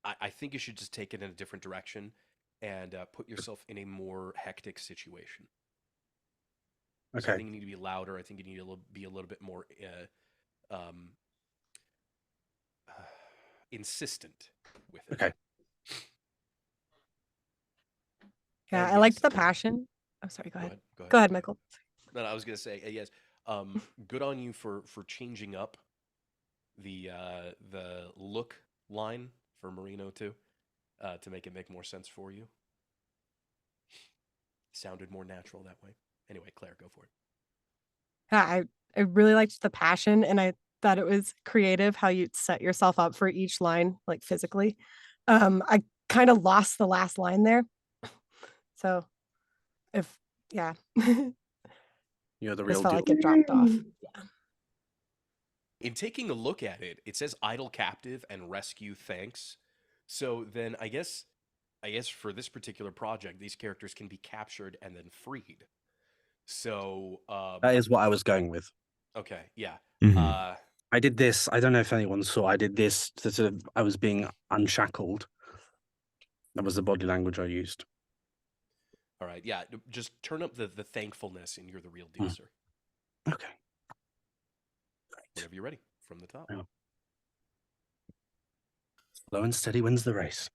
I think you should just take it in a different direction and put yourself in a more hectic situation. So I Okay. think you need to be louder. I think you need to be a little bit more insistent with it. Okay. Yeah, And I liked yes, the passion. Oh, sorry. Go Go ahead. ahead. Go ahead, Michael. No, I was gonna say yes. Good on you for changing up the look line for Marino too, to make it make more sense for you. Sounded more natural that way. Anyway, Claire, go for it. Yeah, I really liked the passion, and I thought it was creative how you set yourself up for each line, like physically. I kind of lost the last line there. So yeah. You're the Just real felt deal. like it dropped off. Yeah. In taking a look at it, it says idle captive and rescue thanks. So then I guess for this particular project, these characters can be captured and then freed. So That is what I was going with. okay, yeah. Mhm. I did this. I don't know if anyone saw. I did this to sort of. I was being unshackled. That was the body language I used. All right, yeah. Just turn up the thankfulness, and you're the real deal, sir. Okay. Great. Whenever you're ready, from the top. Yeah. Slow and steady wins the race.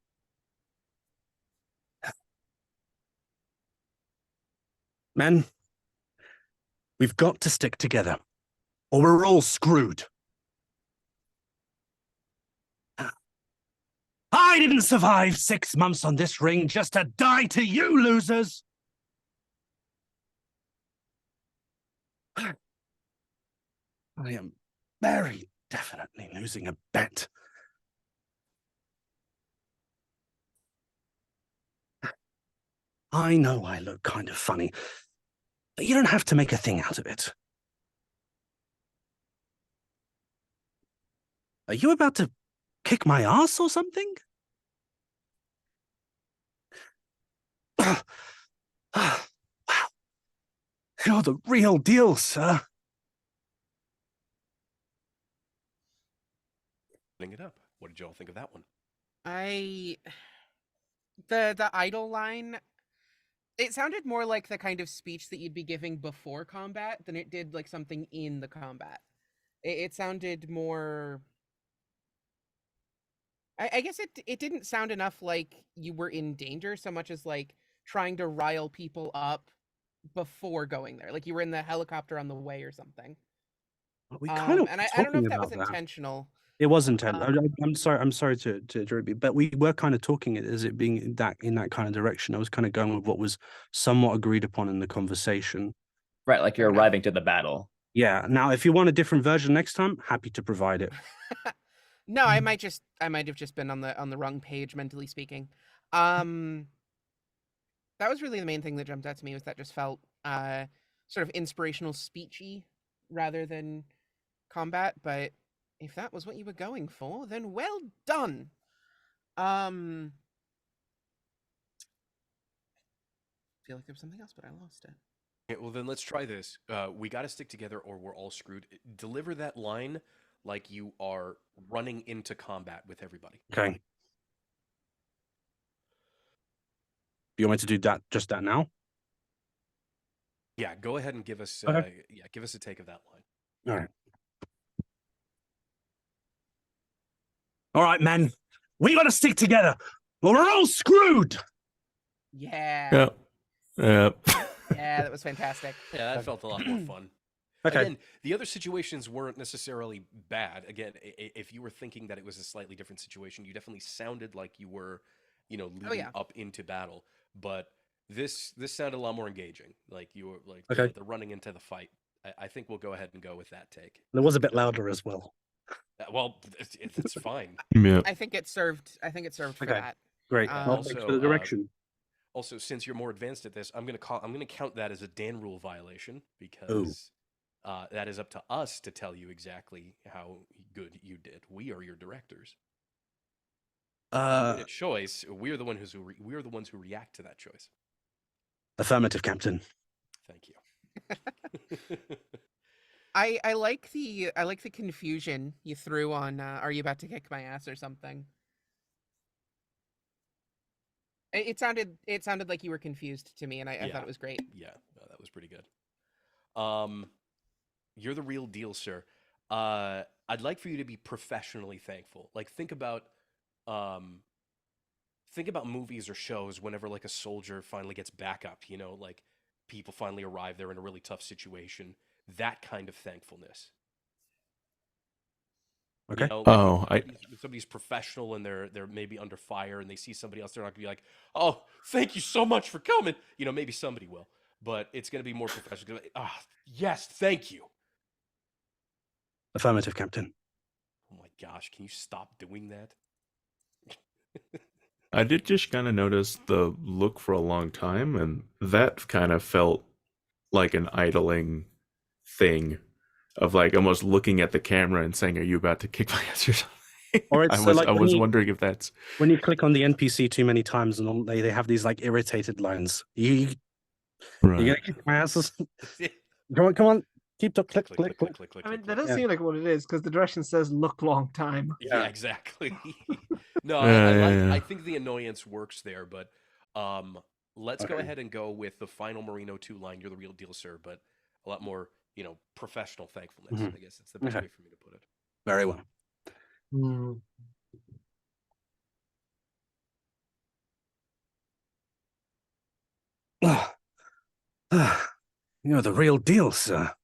Men, we've got to stick together, or we're all screwed. I didn't survive 6 months on this ring just to die to you losers! I am very definitely losing a bet. I know I look kind of funny, But you don't have to make a thing out of it. Are you about to kick my ass or something? Wow. You're the real deal, sir. Putting it up. What did you all think of that one? The idle line, it sounded more like the kind of speech that you'd be giving before combat than it did like something in the combat. It sounded more. I guess it didn't sound enough like you were in danger so much as like trying to rile people up before going there, like you were in the helicopter on the way or something. We kind of And I don't know talking if that was about that. intentional. It was intent. Um, I'm sorry. I'm sorry to interrupt you, but we were kind of talking it as it being in that kind of direction. I was kind of going with what was somewhat agreed upon in the conversation. Right, like you're Fair enough. arriving to the battle. Yeah. Now, if you want a different version next time, happy to provide it. No, I might have just been on the wrong page, mentally speaking. That was really the main thing that jumped out to me, was that just felt sort of inspirational speechy rather than combat. But if that was what you were going for, then well done. Feel like there was something else, but I lost it. Okay, well, then let's try this. We got to stick together or we're all screwed. Deliver that line like you are running into combat with everybody. Okay. Do you want me to do that? Just that now? Yeah, go ahead and give us Okay. give us a take of that line. All right. All right, men. We got to stick together, or we're all screwed. Yeah. Yeah. Yeah, that was fantastic. Yeah, that felt a lot more fun. Okay. Again, the other situations weren't necessarily bad. Again, if you were thinking that it was a slightly different situation, you definitely sounded like you were, leading yeah. up into battle. But this sounded a lot more engaging. Like you were like Okay. the running into the fight. I think we'll go ahead and go with that take. It was a bit louder as well. Well, it's fine. Yeah. I think it served for Okay. that. Great. Um, Well, thanks for the also, direction. Also, since you're more advanced at this, I'm gonna count that as a Dan rule violation because that is up to us to tell you exactly how good you did. We are your directors. You made a choice. We're the ones who react to that choice. Affirmative, Captain. Thank you. I like the confusion you threw on are you about to kick my ass or something. It sounded like you were confused to me, and I thought it was great. Yeah, no, that was pretty good. You're the real deal, sir. I'd like for you to be professionally thankful. Like think about movies or shows whenever like a soldier finally gets backup, like people finally arrive, they're in a really tough situation. That kind of thankfulness. Okay. When somebody's professional and they're maybe under fire and they see somebody else, they're not gonna be like, "Oh, thank you so much for coming." Maybe somebody will, but it's gonna be more professional. Yes, thank you. Affirmative, Captain. Oh my gosh, can you stop doing that? I did just kind of notice the look for a long time, and that kind of felt like an idling thing of like almost looking at the camera and saying, "Are you about to kick my ass or something?" Or it's I was wondering if that's when you click on the NPC too many times and they have these like irritated lines. You right. gonna kick my ass? Come on. Keep the click. I mean, that doesn't seem like what it is because the direction says "look long time." Yeah, exactly. No, I think the annoyance works there, but let's go ahead and go with the final Marino 2 line. You're the real deal, sir, but a lot more, professional thankfulness. I guess that's the best way for me to put it. Very well. You're the real deal, sir.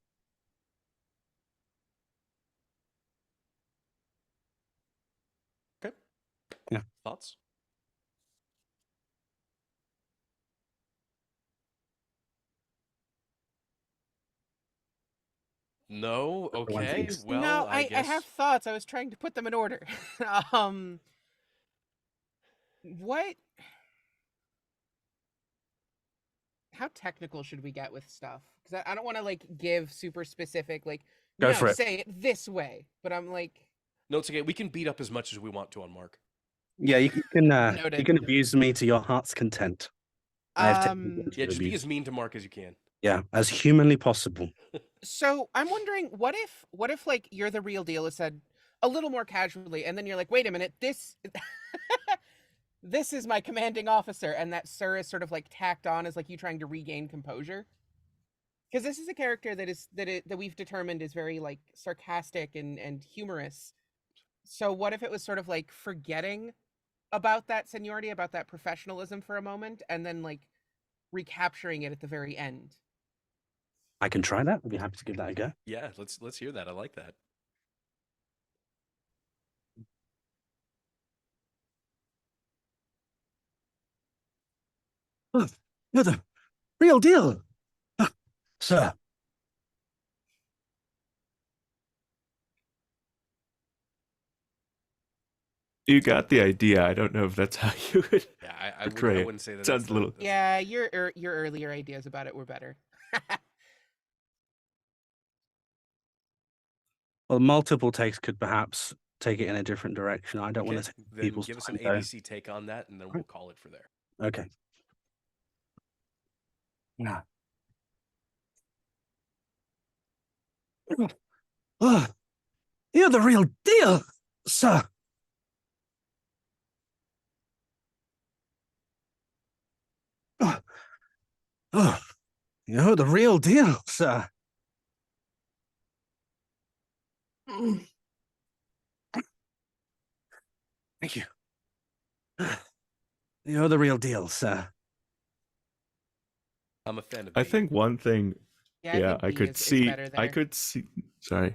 Okay. Yeah. Thoughts? No? Okay. Well, No, I I guess have thoughts. I was trying to put them in order. What? how technical should we get with stuff? Because I don't want to like give super specific like Go no, for it. say it this way. But I'm like No, it's okay. We can beat up as much as we want to on Mark. Yeah, you you Noted. can abuse me to your heart's content. I have taken um plenty Yeah, of just be abuse. as mean to Mark as you can. Yeah, as humanly possible. so I'm wondering what if like you're the real deal is said a little more casually, and then you're like, wait a minute, this this is my commanding officer, and that sir is sort of like tacked on as like you trying to regain composure. Because this is a character that we've determined is very like sarcastic and humorous. So what if it was sort of like forgetting about that seniority, about that professionalism for a moment, and then like recapturing it at the very end? I can try that. I'd be happy to give that a go. Yeah, let's hear that. I like that. Oh, you're the real deal, sir. You got the idea. I don't know if that's how you would. Yeah, I portray it. wouldn't say that. Sounds that's a little. that's- Yeah, your earlier ideas about it were better. Well, multiple takes could perhaps take it in a different direction. I don't want Okay, to take then people's give us an time, though. ABC take on that, and then we'll call it for there. Okay. Yeah. Oh, you're the real deal, sir. Oh, you're the real deal, sir. Thank you. You're the real deal, sir. I'm a fan of. I B. think one thing. Yeah, Yeah, I B could is see. better I there. could see. Sorry.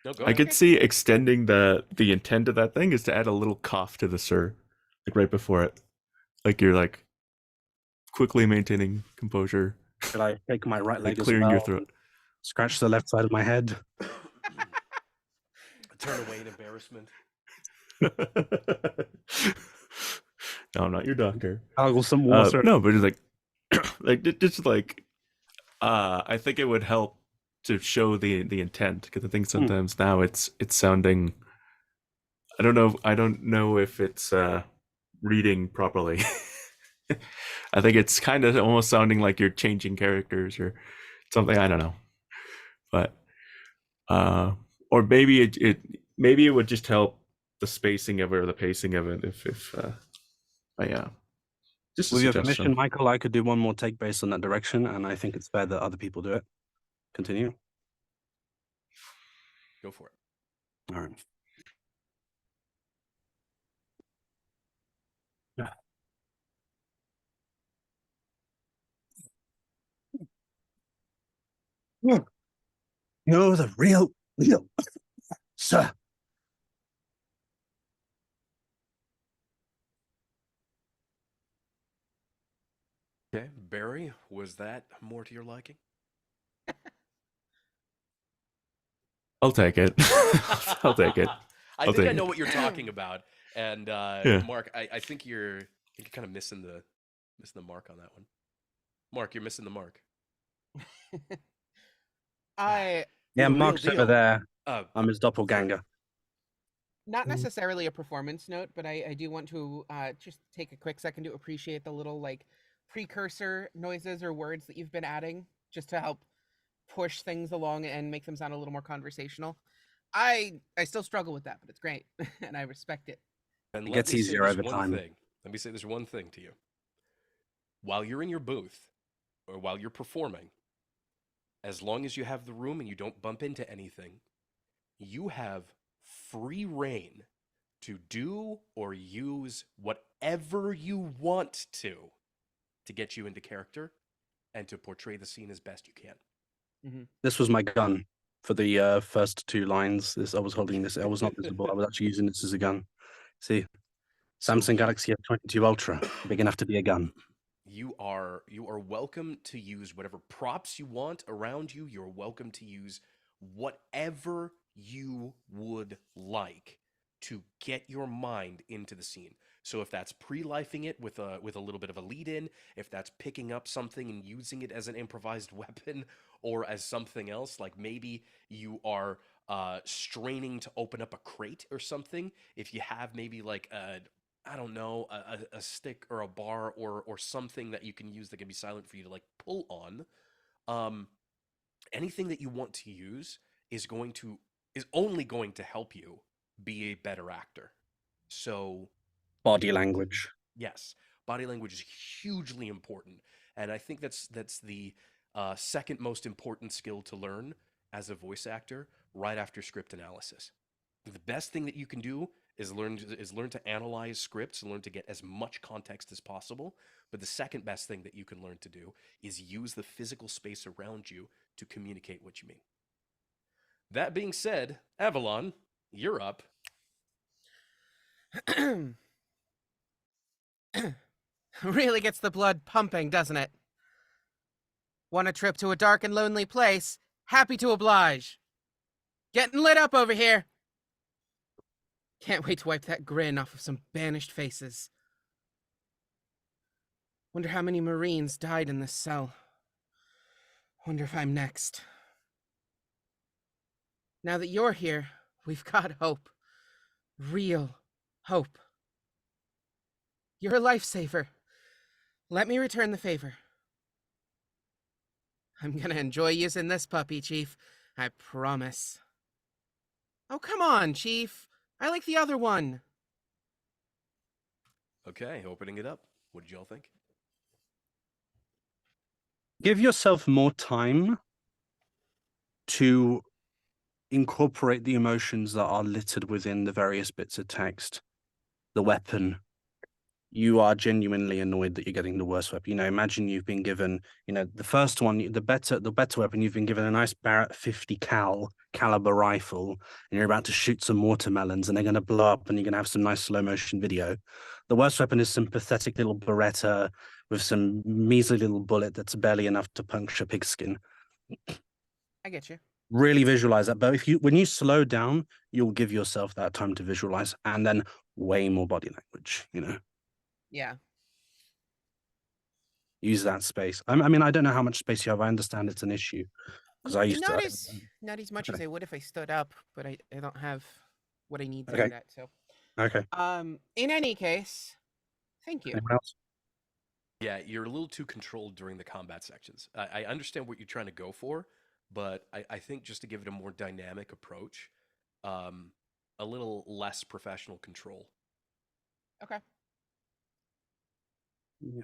No, go I ahead. could see extending the intent of that thing is to add a little cough to the sir, like right before it, like you're like quickly maintaining composure, Should I take my right like leg as clearing well? your throat. Scratch the left side of my head. Turn away in embarrassment. No, I'm not your doctor. Gargle some water. No, but it's like, just like, I think it would help to show the intent because I think sometimes now it's sounding. I don't know if it's reading properly. I think it's kind of almost sounding like you're changing characters or something. I don't know, but or maybe it would just help the spacing of it or the pacing of it if yeah. Just a With your suggestion. permission, Michael, I could do one more take based on that direction, and I think it's fair that other people do it. Continue. Go for it. All right. You're the real deal, sir. Okay, Barry, was that more to your liking? I'll take it. I'll take it. I I'll think I take know it. what you're talking about, and Yeah. Mark, I think you're kind of missing the mark on that one. Mark, you're missing the mark. I Yeah, You're the real Mark's over deal. there. Uh, I'm his doppelganger. not necessarily a performance note, but I do want to just take a quick second to appreciate the little like precursor noises or words that you've been adding just to help push things along and make them sound a little more conversational. I still struggle with that, but it's great and I respect it. And It let gets me say easier this over one time. thing. Let me say this one thing to you. While you're in your booth, or while you're performing, as long as you have the room and you don't bump into anything, you have free reign to do or use whatever you want to get you into character and to portray the scene as best you can. This was my gun for the first two lines. I was holding this. I was not visible. I was actually using this as a gun. See, Samsung Galaxy S22 Ultra, big enough to be a gun. You are welcome to use whatever props you want around you. You're welcome to use whatever you would like. to get your mind into the scene. So if that's pre-lifing it with a little bit of a lead in, if that's picking up something and using it as an improvised weapon or as something else, like maybe you are straining to open up a crate or something. If you have maybe like I don't know, a stick or a bar or something that you can use that can be silent for you to like pull on. Anything that you want to use is only going to help you be a better actor. So Body language. yes, body language is hugely important, and I think that's the second most important skill to learn as a voice actor, right after script analysis. The best thing that you can do is learn to analyze scripts, learn to get as much context as possible. But the second best thing that you can learn to do is use the physical space around you to communicate what you mean. That being said, Avalon, you're up. Really gets the blood pumping, doesn't it? Want a trip to a dark and lonely place? Happy to oblige. Getting lit up over here. Can't wait to wipe that grin off of some banished faces. Wonder how many Marines died in this cell. Wonder if I'm next. Now that you're here, we've got hope. Real hope. You're a lifesaver. Let me return the favor. I'm gonna enjoy using this puppy, Chief. I promise. Oh, come on, Chief. I like the other one. Okay, opening it up. What did y'all think? Give yourself more time to incorporate the emotions that are littered within the various bits of text. The weapon. You are genuinely annoyed that you're getting the worst weapon. You know, imagine you've been given, you know, the first one, the better weapon, you've been given a nice Barrett 50 caliber rifle, and you're about to shoot some watermelons, and they're going to blow up, and you're going to have some nice slow motion video. The worst weapon is some pathetic little Beretta with some measly little bullet that's barely enough to puncture pigskin. I get you. Really visualize that. But when you slow down, you'll give yourself that time to visualize, and then way more body language, you know. Yeah. Use that space. I mean, I don't know how much space you have. I understand it's an issue because I used not to. not as much as Okay. I would if I stood up, but I don't have what I need to Okay. do that. So, Okay. in any case, thank you. Anyone else? Yeah, you're a little too controlled during the combat sections. I understand what you're trying to go for, but I think just to give it a more dynamic approach, a little less professional control. Okay. Yeah.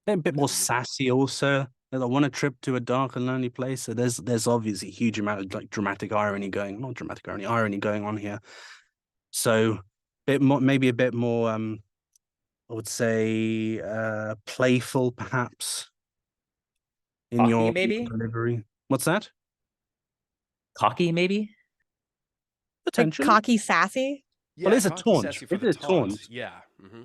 A bit more sassy also. I want a trip to a dark and lonely place. So there's obviously a huge amount of like irony going on here. So maybe a bit more I would say playful perhaps in Cocky, your maybe? delivery. What's that? Cocky, maybe? Like Potentially. cocky sassy? Yeah, Well, it's a cocky, taunt. sassy for It the is taunt. taunt. Yeah. Mm-hmm.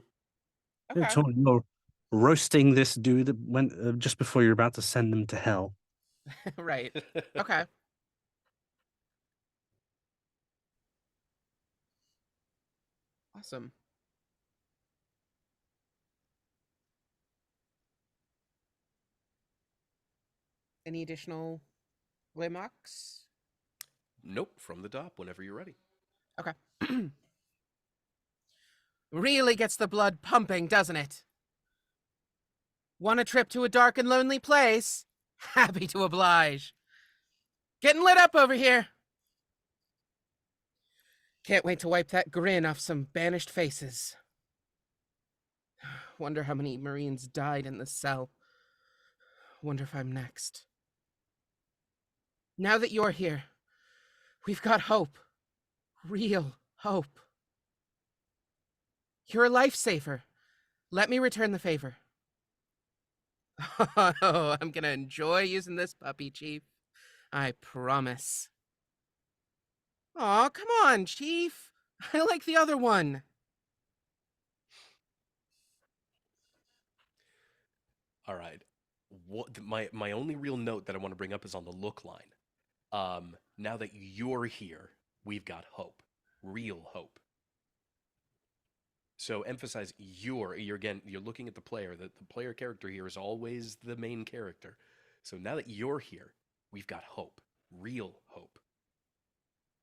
It's a Okay. taunt. You're roasting this dude when just before you're about to send them to hell. Right. Okay. Awesome. Any additional remarks? Nope, from the top whenever you're ready. Okay. Really gets the blood pumping, doesn't it? Want a trip to a dark and lonely place? Happy to oblige. Getting lit up over here. Can't wait to wipe that grin off some banished faces. Wonder how many Marines died in this cell. Wonder if I'm next. Now that you're here, we've got hope. Real hope. You're a lifesaver. Let me return the favor. Oh, I'm gonna enjoy using this puppy, Chief. I promise. Aw, come on, Chief. I like the other one. All right. My only real note that I want to bring up is on the look line. Now that you're here, we've got hope. real hope. So emphasize you're looking at the player. The player character here is always the main character. So now that you're here, we've got hope, real hope.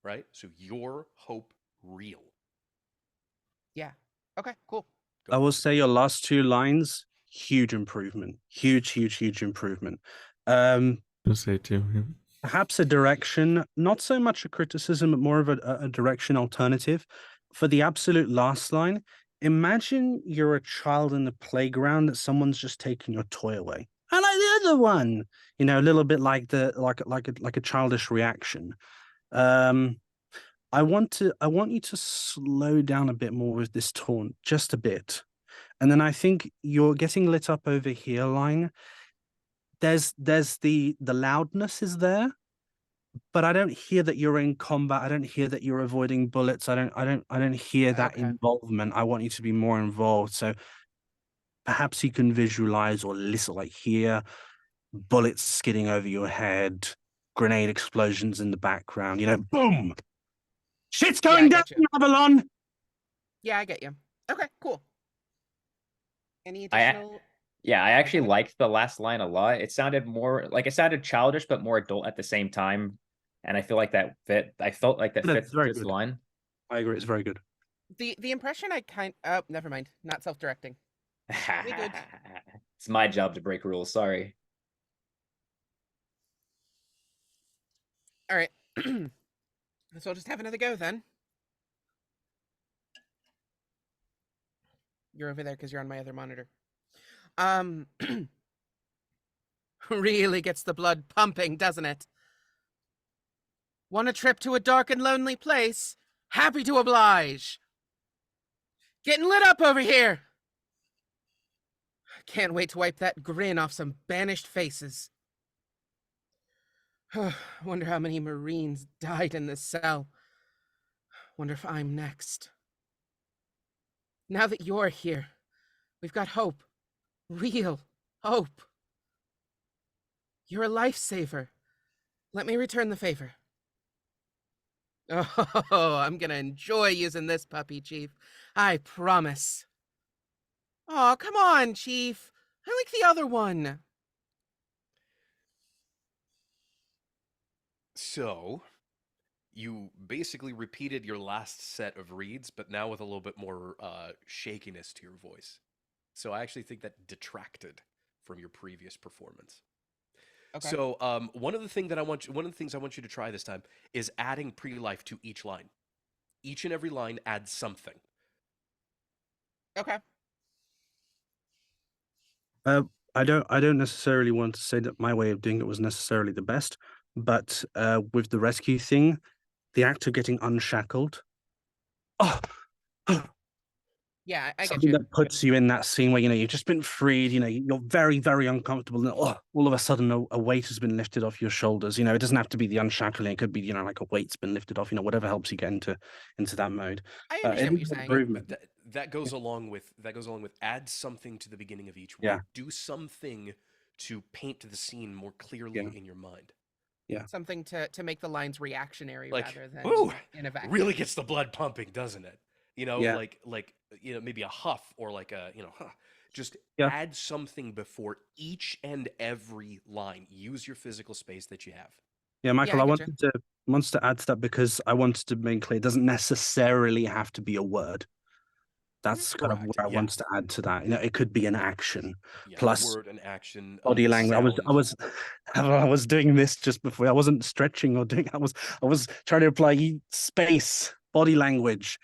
Right? So your hope real. Yeah. Okay, cool. I will say your last two lines, huge improvement. Huge improvement. I'll say too. Yeah. Perhaps a direction, not so much a criticism, but more of a direction alternative. For the absolute last line, imagine you're a child in the playground that someone's just taken your toy away. I like the other one. You know, a little bit like a childish reaction. I want you to slow down a bit more with this taunt, just a bit. And then I think you're getting lit up over here line. There's the loudness is there, but I don't hear that you're in combat. I don't hear that you're avoiding bullets. I don't hear that Okay. involvement. I want you to be more involved. So perhaps you can visualize or listen, like hear bullets skidding over your head, grenade explosions in the background, you know, boom. Shit's Yeah, I going down, get you. Avalon. Yeah, I get you. Okay, cool. Any I- additional? Yeah, I actually liked the last line a lot. It sounded childish, but more adult at the same time. And I feel like that fit. I felt like that No, fits it's very this good. line. I agree, it's very good. The impression never mind. Not self-directing. good. It's my job to break rules. Sorry. All right. So I'll just have another go then. You're over there because you're on my other monitor. Really gets the blood pumping, doesn't it? Want a trip to a dark and lonely place? Happy to oblige. Getting lit up over here. Can't wait to wipe that grin off some banished faces. Wonder how many Marines died in this cell. Wonder if I'm next. Now that you're here, we've got hope. Real hope. You're a lifesaver. Let me return the favor. Oh, I'm gonna enjoy using this puppy, Chief. I promise. Oh, come on, Chief. I like the other one. So, you basically repeated your last set of reads, but now with a little bit more shakiness to your voice. So I actually think that detracted from your previous performance. Okay. So, one of the things I want you to try this time is adding pre-life to each line. Each and every line adds something. Okay. I don't necessarily want to say that my way of doing it was necessarily the best, but with the rescue thing, the actor getting unshackled. Oh, Yeah, I get something you. that puts you in that scene where, you know, you've just been freed, you know, you're very, very uncomfortable, and all of a sudden a weight has been lifted off your shoulders. You know, it doesn't have to be the unshackling, it could be, you know, like a weight's been lifted off, you know, whatever helps you get into that mode. I understand It what is you're an saying. improvement. That goes along with add something to the beginning of each one. Yeah. Do something to paint the scene more clearly Yeah. in your mind. Something to make the lines reactionary Like, rather than ooh, in a vacuum. really gets the blood pumping, doesn't it? You know, Yeah. like you know, maybe a huff or like a, you know, just Yeah. add something before each and every line. Use your physical space that you have. Yeah, Michael, I I getcha. wanted to add to that because I wanted to make clear it doesn't necessarily have to be a word. That's kind of Correct, what I yeah. wanted to add to that. You know, it could be an action Yeah, plus a word, an action, body language. sound. I was doing this just before. I wasn't stretching or doing. I was trying to apply space, body language,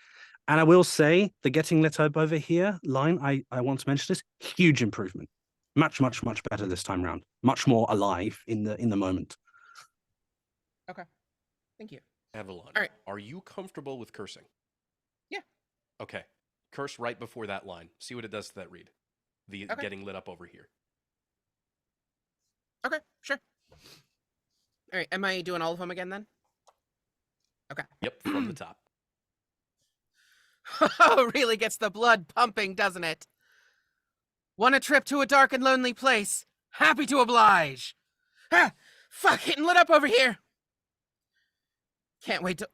and I will say the getting lit up over here line. I want to mention this huge improvement, much better this time round. Much more alive in the moment. Thank you. Avalon, All right. are you comfortable with cursing? Yeah. Okay. Curse right before that line. See what it does to that read. The Okay. getting lit up over here. Okay, sure. All right, am I doing all of them again then? Okay. Yep, from the top. Oh, really gets the blood pumping, doesn't it? Want a trip to a dark and lonely place? Happy to oblige. Ah, fuck, getting lit up over here. Can't wait to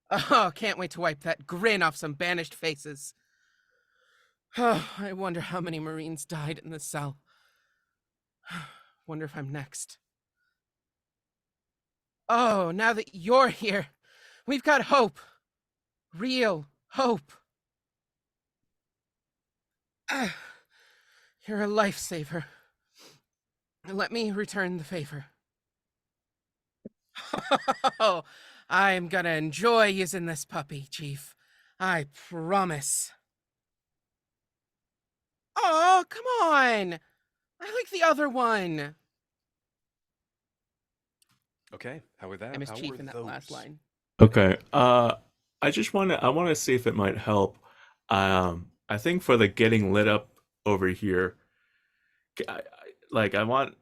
Oh, can't wait to wipe that grin off some banished faces. Oh, I wonder how many Marines died in this cell. Wonder if I'm next. Oh, now that you're here, we've got hope. Real hope. You're a lifesaver. Let me return the favor. Oh, I'm gonna enjoy using this puppy, Chief. I promise. Oh, come on! I like the other one. Okay, how are that? I miss How Chief were in that last those? line. Okay. I want to see if it might help. I think for the getting lit up over here, I want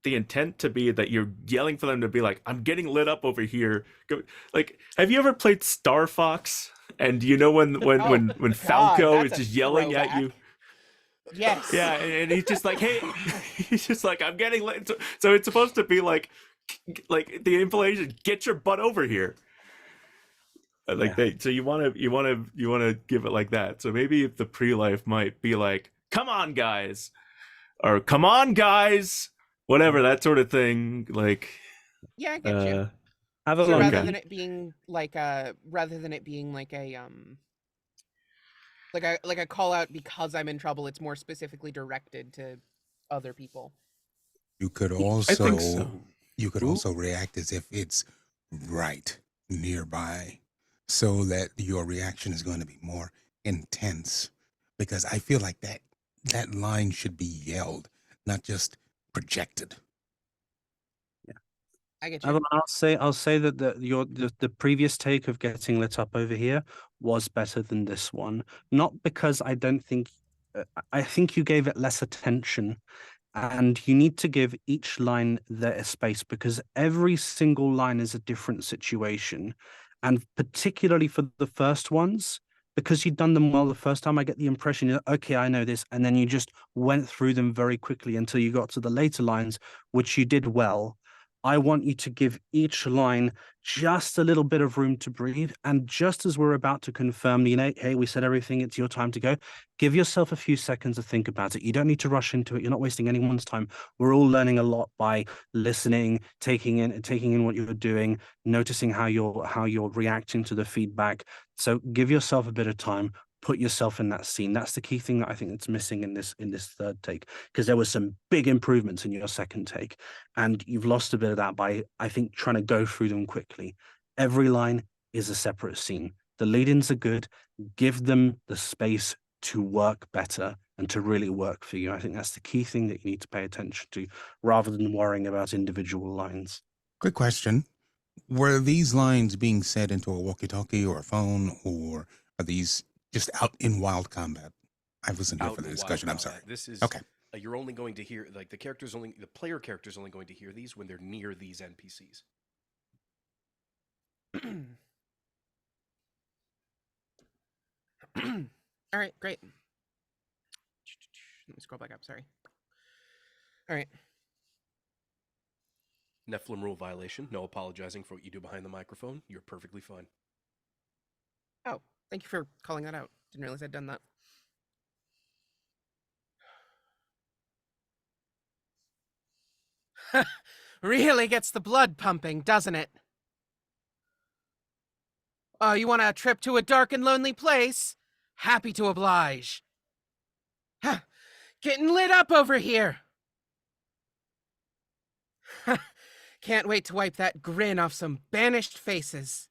the intent to be that you're yelling for them to be like, "I'm getting lit up over here." Like, have you ever played Star Fox? And you know when God, Falco is that's a just yelling at you. throwback. Yes. Yeah, and he's just like, "Hey," he's just like, "I'm getting lit." So it's supposed to be like the inflation, "Get your butt over here." Like Yeah. so you want to give it like that. So maybe if the pre-life might be like, "Come on, guys," or "Come on, guys," whatever, that sort of thing. Like, Yeah, I get you. Have a So long rather Okay. than it being like a like a call out because I'm in trouble, it's more specifically directed to other people. You could I think so. also you could also react as if it's right nearby, so that your reaction is going to be more intense. Because I feel like that line should be yelled, not just projected. I get I'll you. I'll say that the previous take of getting lit up over here was better than this one. Not because I don't think I think you gave it less attention, and you need to give each line their space because every single line is a different situation, and particularly for the first ones. Because you'd done them well the first time, I get the impression, okay, I know this, and then you just went through them very quickly until you got to the later lines, which you did well. I want you to give each line just a little bit of room to breathe. And just as we're about to confirm, hey, we said everything, it's your time to go, give yourself a few seconds to think about it. You don't need to rush into it. You're not wasting anyone's time. We're all learning a lot by listening, taking in what you're doing, noticing how you're reacting to the feedback. So give yourself a bit of time. Put yourself in that scene. That's the key thing that I think that's missing in this third take, because there was some big improvements in your second take. And you've lost a bit of that by, I think, trying to go through them quickly. Every line is a separate scene. The lead-ins are good. Give them the space to work better and to really work for you. I think that's the key thing that you need to pay attention to, rather than worrying about individual lines. Quick question. Were these lines being said into a walkie-talkie or a phone, or are these just out in wild combat? I wasn't here Out for the in wild discussion. I'm sorry. combat. This is Okay. You're only going to hear the player character's only going to hear these when they're near these NPCs. All right, great. Let me scroll back up. Sorry. All right. Nephilim rule violation. No apologizing for what you do behind the microphone. You're perfectly fine. Oh, thank you for calling that out. Didn't realize I'd done that. Really gets the blood pumping, doesn't it? Oh, you want a trip to a dark and lonely place? Happy to oblige. Getting lit up over here. Can't wait to wipe that grin off some banished faces.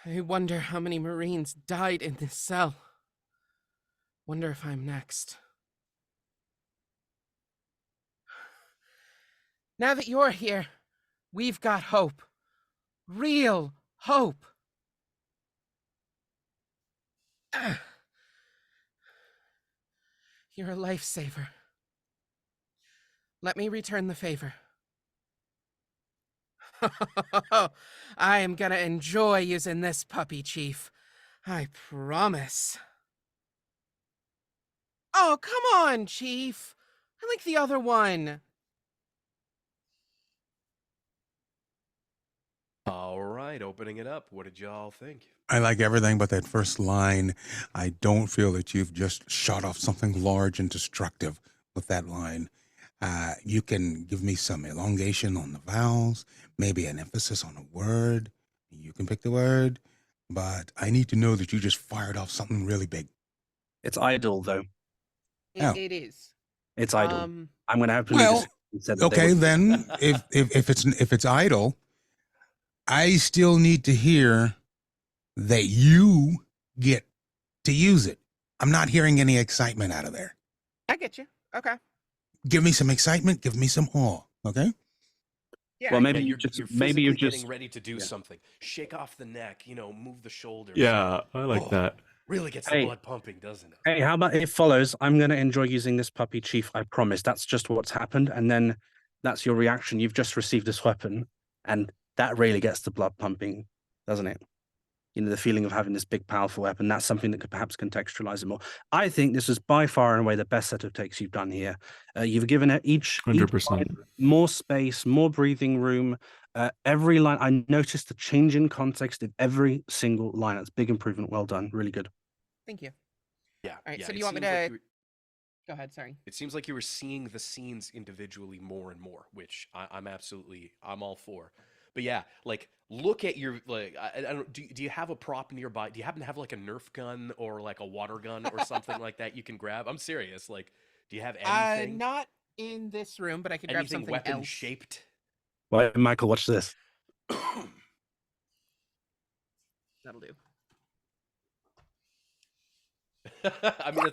I wonder how many Marines died in this cell. Wonder if I'm next. Now that you're here, we've got hope. Real hope. You're a lifesaver. Let me return the favor. I am gonna enjoy using this puppy, Chief. I promise. Oh, come on, Chief. I like the other one. All right, opening it up. What did y'all think? I like everything but that first line. I don't feel that you've just shot off something large and destructive with that line. You can give me some elongation on the vowels, maybe an emphasis on a word. You can pick the word, but I need to know that you just fired off something really big. It's idle though. Oh. It is. It's idle. I'm gonna have to. Well, okay, then if it's idle, I still need to hear that you get to use it. I'm not hearing any excitement out of there. I get you. Okay. Give me some excitement. Give me some awe. Okay. Yeah. Well, maybe Yeah, you you're just physically you're just getting ready to do something. Shake off the neck, move the shoulders. Yeah, I like Oh, that. Really gets Hey. the blood pumping, doesn't it? Hey, how about it follows? I'm going to enjoy using this puppy, Chief. I promise. That's just what's happened. And then that's your reaction. You've just received this weapon. And that really gets the blood pumping, doesn't it? The feeling of having this big, powerful weapon. That's something that could perhaps contextualize it more. I think this is by far and away the best set of takes you've done here. You've given it each 100%. line more space, more breathing room. Every line, I noticed the change in context in every single line. That's big improvement. Well done. Really good. Thank you. Yeah. All right. yeah, So do it you want me seems like to? you were- Go ahead. Sorry. It seems like you were seeing the scenes individually more and more, which I'm all for. But yeah, like look at your I don't do you have a prop nearby? Do you happen to have like a Nerf gun or like a water gun or something like that you can grab? I'm serious. Like, do you have anything? Not in this room, but I could grab Anything something weapon else. shaped? Well, Michael, watch this. That'll do. I mean,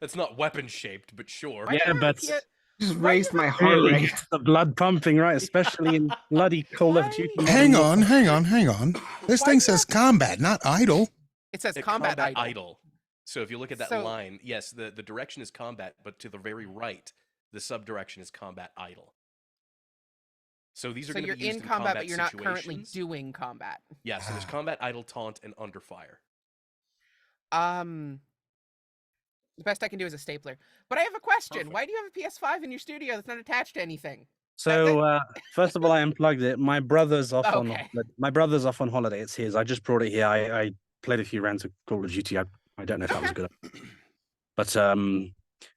that's not weapon shaped, but sure. Why do Yeah, you have a but P- Just Why raised do you my have heart really rate. gets the blood pumping, right? Especially in bloody Call of Duty. Why? Hang Modern on. This Why thing do you says combat, not idle. It says A combat idle. So if you look at that So- line, yes, the direction is combat, but to the very right, the subdirection is combat idle. So these are So going to you're be used in combat, but you're not situations. currently doing combat. Yeah, so there's combat idle, taunt, and under fire. The best I can do is a stapler. But I have a question. Perfect. Why do you have a PS5 in your studio that's not attached to anything? So first of all, I unplugged it. My brother's off on Okay. my brother's off on holiday. It's his. I just brought it here. I played a few rounds of Call of Duty. I don't know if that was good, but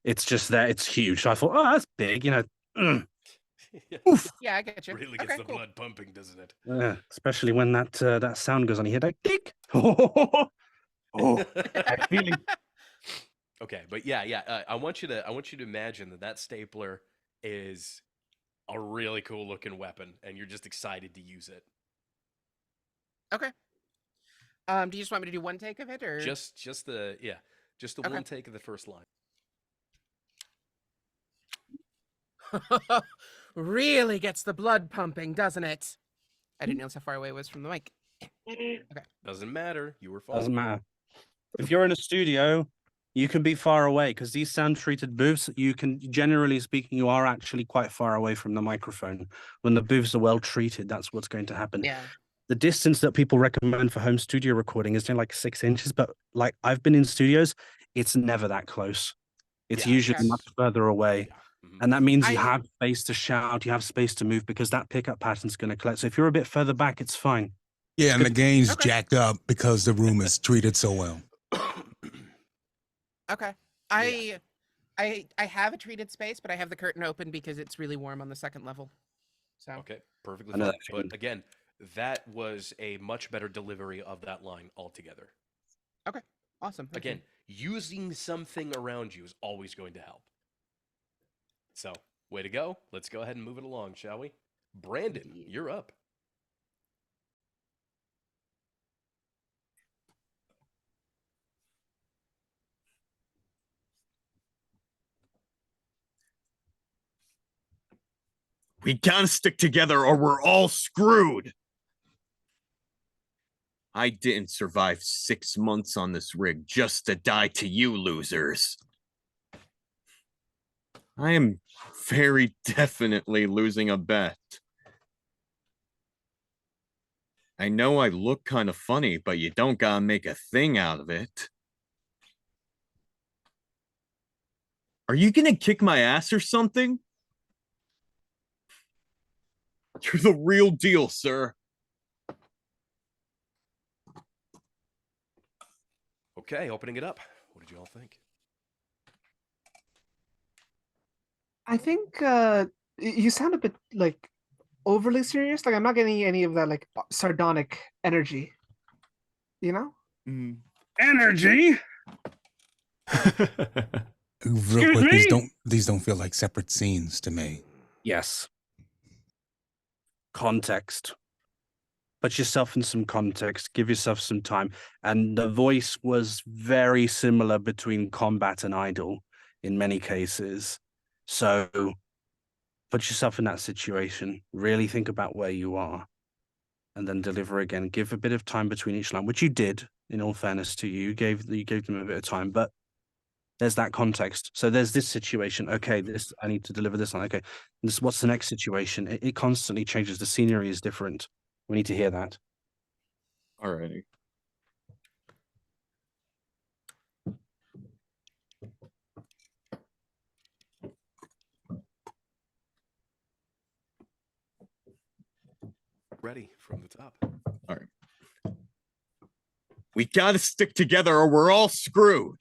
it's just there. It's huge. So I thought, oh, that's big. Oof. Yeah, I get you. Really gets Okay, the cool. blood pumping, doesn't it? Especially when that sound goes on. You hear that tick. Oh, I'm feeling. Okay, but yeah. I want you to imagine that stapler is a really cool looking weapon, and you're just excited to use it. Okay. Do you just want me to do one take of it, or Just the Okay. one take of the first line. really gets the blood pumping, doesn't it? I didn't notice how far away it was from the mic. Doesn't matter. You were fine. Doesn't matter. If you're in a studio, you can be far away because these sound treated booths, you can, generally speaking, you are actually quite far away from the microphone. When the booths are well treated, that's what's going to happen. Yeah. The distance that people recommend for home studio recording is like 6 inches, but like I've been in studios, it's never that close. It's Yeah, usually okay. much further away. Yeah. Mhm. And that means you I- have space to shout, you have space to move because that pickup pattern's going to collect. So if you're a bit further back, it's fine. Yeah, and the gain's Okay. jacked up because the room is treated so well. Okay. I have a treated space, but I have the curtain open because it's really warm on the second level. So Okay, perfectly I know fine. that feeling. But again, that was a much better delivery of that line altogether. awesome. Thank you. Again, using something around you is always going to help. So, way to go. Let's go ahead and move it along, shall we? Brandon, Indeed. you're up. We gotta stick together or we're all screwed. I didn't survive 6 months on this rig just to die to you losers. I am very definitely losing a bet. I know I look kind of funny, but you don't gotta make a thing out of it. Are you gonna kick my ass or something? You're the real deal, sir. Okay, opening it up. What did you all think? I think you sound a bit like overly serious. Like I'm not getting any of that like sardonic energy. You know? Mm. Energy. Real quick, these don't feel like separate scenes to me. Yes. Context. Put yourself in some context, give yourself some time. And the voice was very similar between combat and idle in many cases. So put yourself in that situation. Really think about where you are and then deliver again. Give a bit of time between each line, which you did, in all fairness to you. You gave them a bit of time, but there's that context. So there's this situation. Okay, this I need to deliver this line. Okay, what's the next situation? It constantly changes. The scenery is different. We need to hear that. Alrighty. Ready from the top. All right. We gotta stick together or we're all screwed.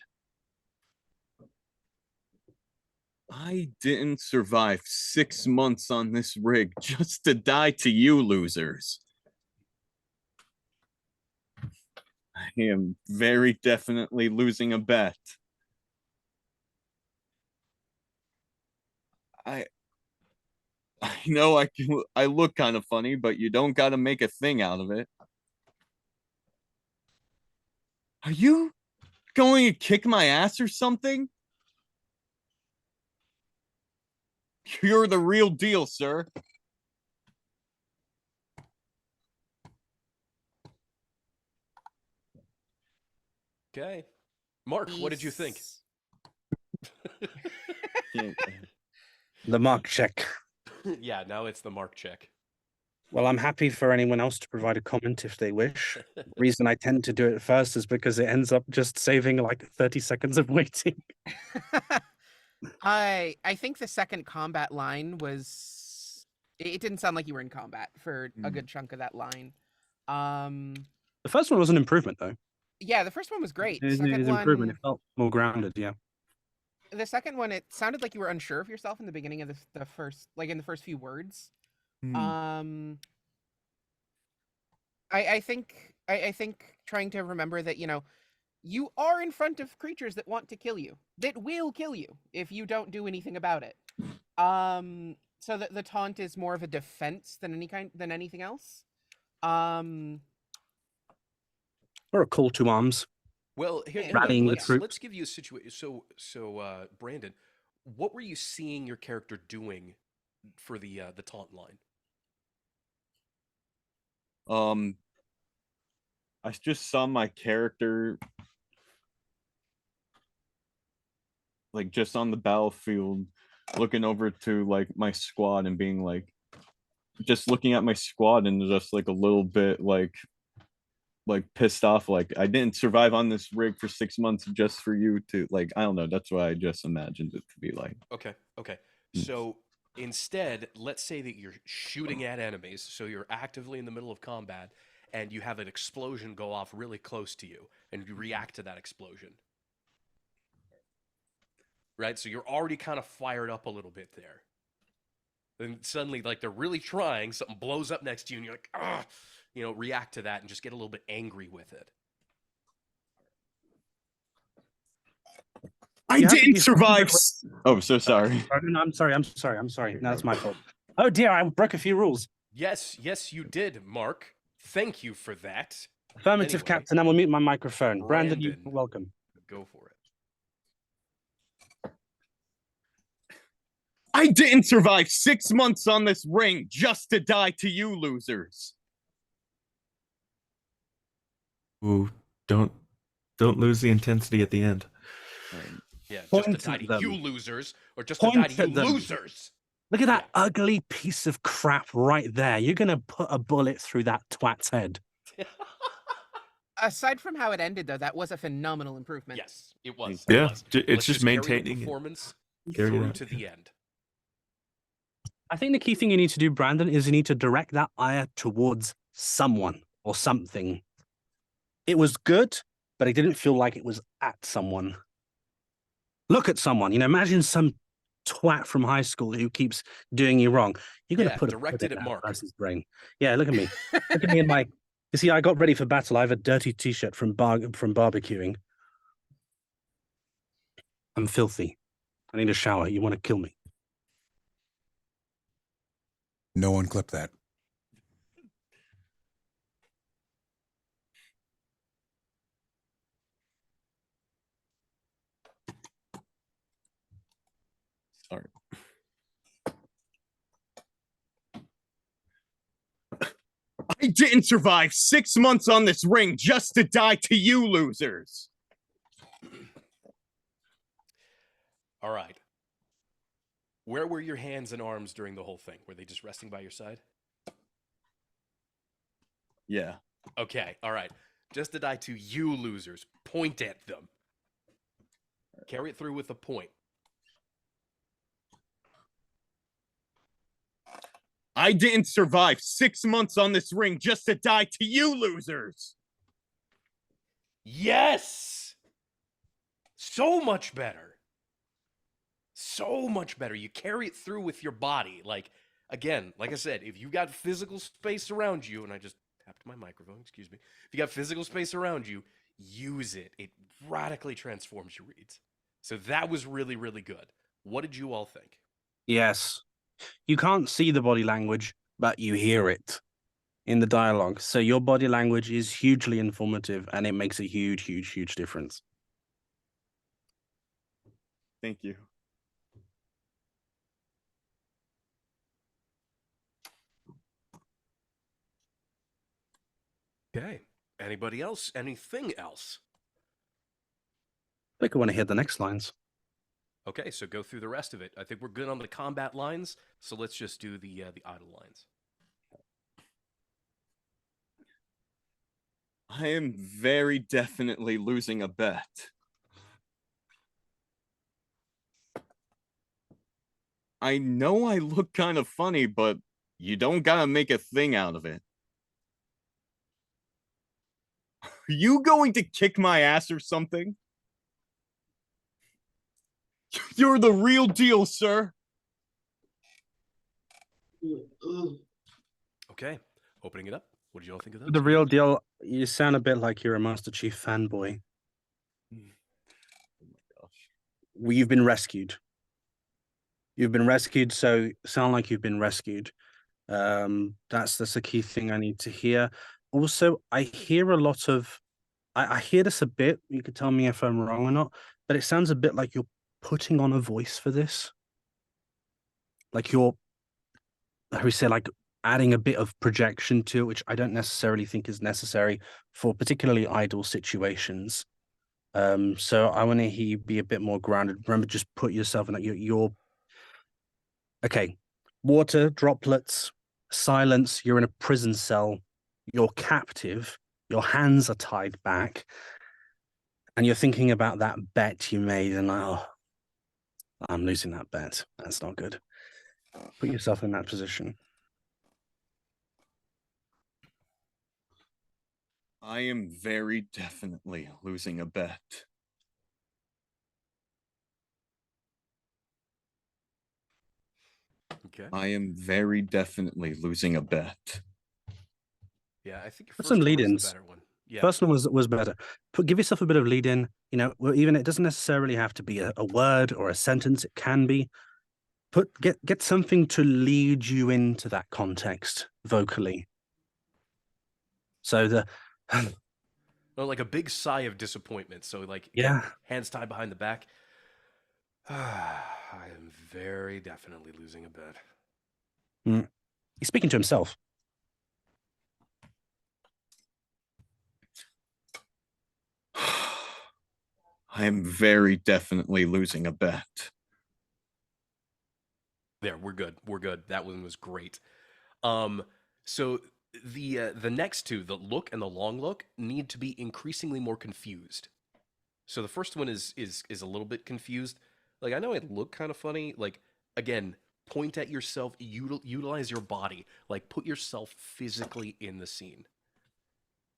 I didn't survive 6 months on this rig just to die to you losers. I am very definitely losing a bet. I know I look kind of funny, but you don't gotta make a thing out of it. Are you going to kick my ass or something? You're the real deal, sir. Okay. Mark, what did you think? The mark check. Yeah, now it's the mark check. Well, I'm happy for anyone else to provide a comment if they wish. Reason I tend to do it first is because it ends up just saving like 30 seconds of waiting. I think the second combat line was it didn't sound like you were in combat for a good chunk of that line. The first one was an improvement, though. Yeah, the first one was great. It was an improvement. It felt more grounded, yeah. The second one, it sounded like you were unsure of yourself in the beginning of the first, like in the first few words. I think trying to remember that, you know, you are in front of creatures that want to kill you, that will kill you if you don't do anything about it. So the taunt is more of a defense than anything else. Or a call to arms. Well, here, Rallying the let's troops. give you a situation. So, Brandon, what were you seeing your character doing for the taunt line? I just saw my character like just on the battlefield, looking over to like my squad and being like, just looking at my squad and just like a little bit like pissed off. Like I didn't survive on this rig for 6 months just for you to like. I don't know. That's what I just imagined it to be like. Okay. So instead, let's say that you're shooting at enemies, so you're actively in the middle of combat, and you have an explosion go off really close to you, and you react to that explosion. Right? So you're already kind of fired up a little bit there. Then suddenly, like, they're really trying, something blows up next to you, and you're like, ah, you know, react to that and just get a little bit angry with it. I didn't survive. Oh, so sorry. No, I'm sorry. No, that's my fault. Oh dear, I broke a few rules. Yes, you did, Mark. Thank you for that. Affirmative, Anyway, Captain. I will mute my microphone. Brandon, you're Brandon. welcome. Go for it. I didn't survive 6 months on this ring just to die to you losers. Ooh, don't lose the intensity at the end. Yeah, Point just to die at to them. you losers, or just Point to die to you at them. losers. Look at that ugly piece of crap right there. You're going to put a bullet through that twat's head. Aside from how it ended, though, that was a phenomenal improvement. Yes, it was. Yeah, it was. it's Let's just carry the maintaining it. performance Carry through that. to the end. I think the key thing you need to do, Brandon, is you need to direct that ire towards someone or something. It was good, but it didn't feel like it was at someone. Look at someone. Imagine some twat from high school who keeps doing you wrong. You're gonna Yeah, put directed in at that Mark. person's brain. Yeah, look at me. Look at me in my. You see, I got ready for battle. I have a dirty T-shirt from barbecuing. I'm filthy. I need a shower. You want to kill me? No one clip that. Sorry. I didn't survive 6 months on this ring just to die to you losers. All right. Where were your hands and arms during the whole thing? Were they just resting by your side? Yeah. Okay, all right. Just to die to you losers. Point at them. Carry it through with a point. I didn't survive 6 months on this ring just to die to you losers. Yes! So much better. So much better. You carry it through with your body. Like, again, like I said, if you got physical space around you, and I just tapped my microphone, excuse me. If you got physical space around you, use it. It radically transforms your reads. So that was really, really good. What did you all think? Yes. You can't see the body language, but you hear it in the dialogue. So your body language is hugely informative, and it makes a huge, huge, huge difference. Thank you. Okay. Anybody else? Anything else? I think I want to hear the next lines. Okay, so go through the rest of it. I think we're good on the combat lines, so let's just do the idle lines. I am very definitely losing a bet. I know I look kind of funny, but you don't gotta make a thing out of it. Are you going to kick my ass or something? You're the real deal, sir. Okay, opening it up. What did you all think of those? The real deal, you sound a bit like you're a Master Chief fanboy. Oh my gosh. Well, you've been rescued. You've been rescued, so sound like you've been rescued. That's a key thing I need to hear. Also, I hear a lot of, I hear this a bit. You could tell me if I'm wrong or not, but it sounds a bit like you're putting on a voice for this. Like you're, how do we say, like adding a bit of projection to it, which I don't necessarily think is necessary for particularly idle situations. So I want to hear you be a bit more grounded. Remember, just put yourself in that. You're okay. Water, droplets, silence. You're in a prison cell. You're captive. Your hands are tied back. And you're thinking about that bet you made, and oh, I'm losing that bet. That's not good. Put yourself in that position. I am very definitely losing a bet. Okay. I am very definitely losing a bet. Yeah, I think your Put first some one was lead-ins. the better one. Yeah. First one was better. Give yourself a bit of lead in. Even it doesn't necessarily have to be a word or a sentence. It can be. Get something to lead you into that context vocally. So the Well, like a big sigh of disappointment. So like, Yeah. hands tied behind the back. I am very definitely losing a bet. he's speaking to himself. I am very definitely losing a bet. There, we're good. We're good. That one was great. So the next two, the look and the long look, need to be increasingly more confused. So the first one is a little bit confused. Like, I know it looked kind of funny. Like, again, point at yourself, utilize your body. Like, put yourself physically in the scene.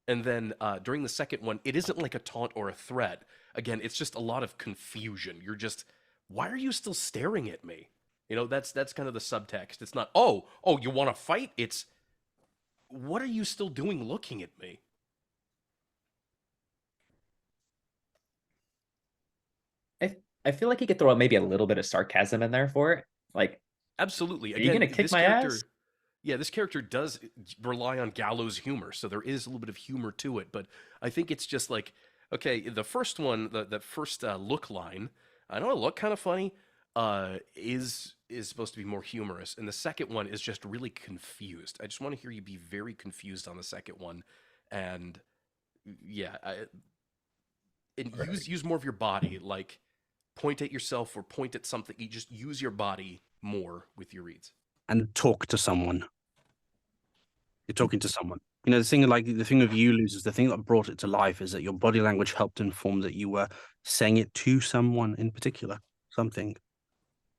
And then during the second one, it isn't like a taunt or a threat. Again, it's just a lot of confusion. You're just, why are you still staring at me? You know, that's kind of the subtext. It's not, oh, you want to fight? It's, what are you still doing looking at me? I feel like you could throw maybe a little bit of sarcasm in there for it. Like, absolutely. Again, are you gonna kick this my character, ass? Yeah, this character does rely on gallows humor, so there is a little bit of humor to it. But I think it's just like, okay, the first one, the first look line, I know I look kind of funny, is supposed to be more humorous, and the second one is just really confused. I just want to hear you be very confused on the second one, and yeah, use more of your body, like point at yourself or point at something. You just use your body more with your reads and talk to someone. You're talking to someone. You know, the thing of you losers, the thing that brought it to life is that your body language helped inform that you were saying it to someone in particular. Something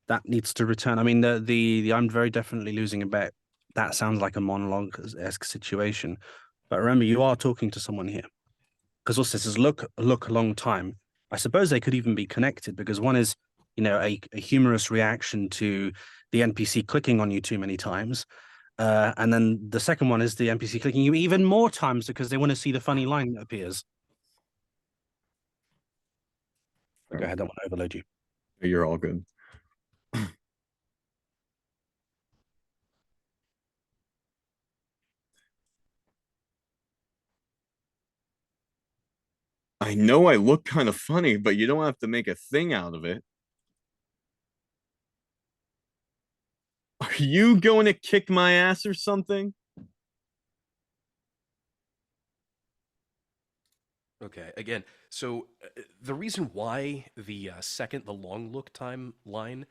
that needs to return. I mean, the I'm very definitely losing a bet. That sounds like a monologue-esque situation, but remember, you are talking to someone here. Because also, this is look a long time. I suppose they could even be connected, because one is, you know, a humorous reaction to the NPC clicking on you too many times. And then the second one is the NPC clicking you even more times because they want to see the funny line that appears. Go ahead, I don't want to overload you. You're all good. I know I look kind of funny, but you don't have to make a thing out of it. Are you going to kick my ass or something? Okay, again, so the reason why the the long look time line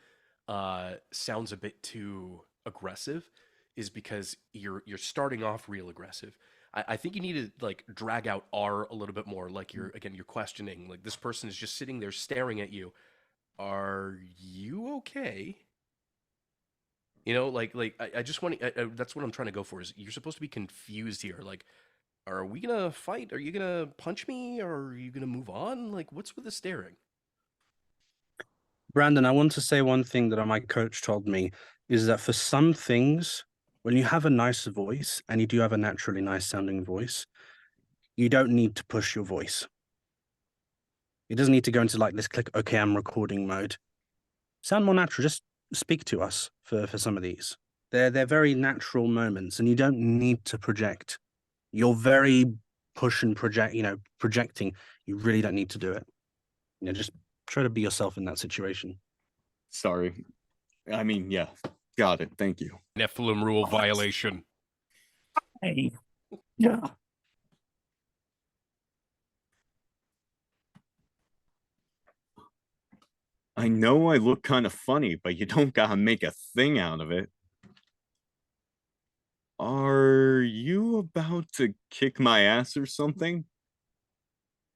sounds a bit too aggressive is because you're starting off real aggressive. I think you need to like drag out R a little bit more, like you're questioning, like this person is just sitting there staring at you. Are you okay? You know, I just want to, that's what I'm trying to go for, is you're supposed to be confused here. Like, are we gonna fight? Are you gonna punch me? Or are you gonna move on? Like, what's with the staring? Brandon, I want to say one thing that my coach told me is that for some things, when you have a nice voice and you do have a naturally nice sounding voice, you don't need to push your voice. It doesn't need to go into like this click, okay, I'm recording mode. Sound more natural. Just speak to us for some of these. They're very natural moments, and you don't need to project. You're very push and project, you know, projecting. You really don't need to do it. You know, just try to be yourself in that situation. Sorry. I mean, yeah. Got it. Thank you. Nephilim rule violation. Hey. Yeah. I know I look kind of funny, but you don't gotta make a thing out of it. Are you about to kick my ass or something?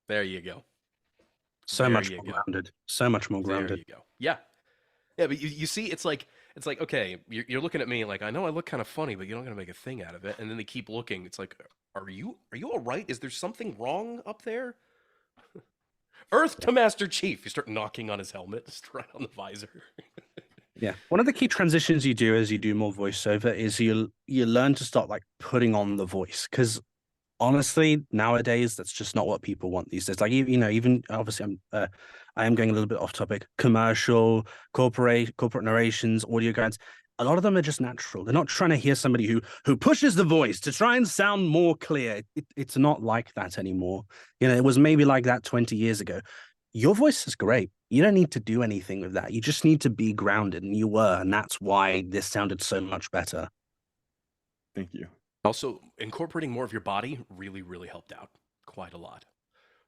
There you go. So There much you more go. grounded. So much more There grounded. you go. Yeah. Yeah, but you see, it's like, okay, you're looking at me like, I know I look kind of funny, but you're not gonna make a thing out of it. And then they keep looking. It's like, are you all right? Is there something wrong up there? Earth to Master Chief. You start knocking on his helmet, just right on the visor. Yeah. One of the key transitions you do as you do more voiceover is you learn to start like putting on the voice, because honestly, nowadays that's just not what people want these days. Like, you know, even obviously I am going a little bit off topic. Commercial, corporate narrations, audio guides, a lot of them are just natural. They're not trying to hear somebody who pushes the voice to try and sound more clear. It's not like that anymore. You know, it was maybe like that 20 years ago. Your voice is great. You don't need to do anything with that. You just need to be grounded, and you were, and that's why this sounded so much better. Thank you. Also, incorporating more of your body really, really helped out quite a lot.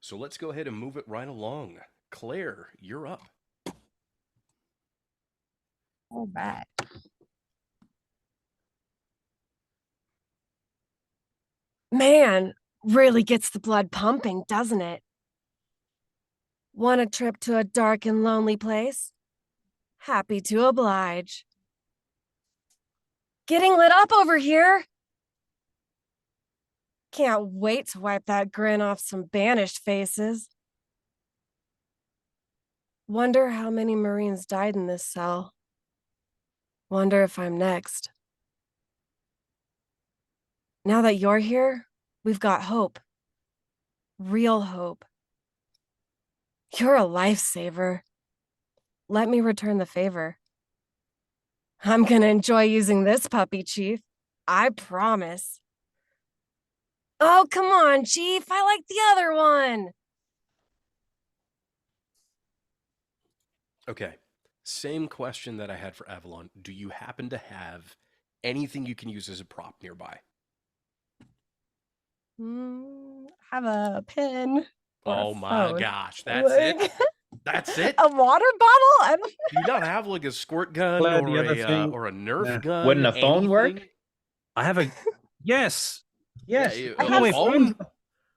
So let's go ahead and move it right along. Claire, you're up. All right. Man, really gets the blood pumping, doesn't it? Want a trip to a dark and lonely place? Happy to oblige. Getting lit up over here. Can't wait to wipe that grin off some banished faces. Wonder how many Marines died in this cell. Wonder if I'm next. Now that you're here, we've got hope. Real hope. You're a lifesaver. Let me return the favor. I'm gonna enjoy using this puppy, Chief. I promise. Oh, come on, Chief. I like the other one. Okay. Same question that I had for Avalon. Do you happen to have anything you can use as a prop nearby? Have a pen. Or Oh a my phone. gosh, that's it? Like, That's it? a water bottle? I don't Do you not have like a squirt gun Claire, or the other thing- or a Nerf Yeah. gun? Wouldn't a phone work? anything? I have a yes. Yes. Yeah, By a the way, phone? phones,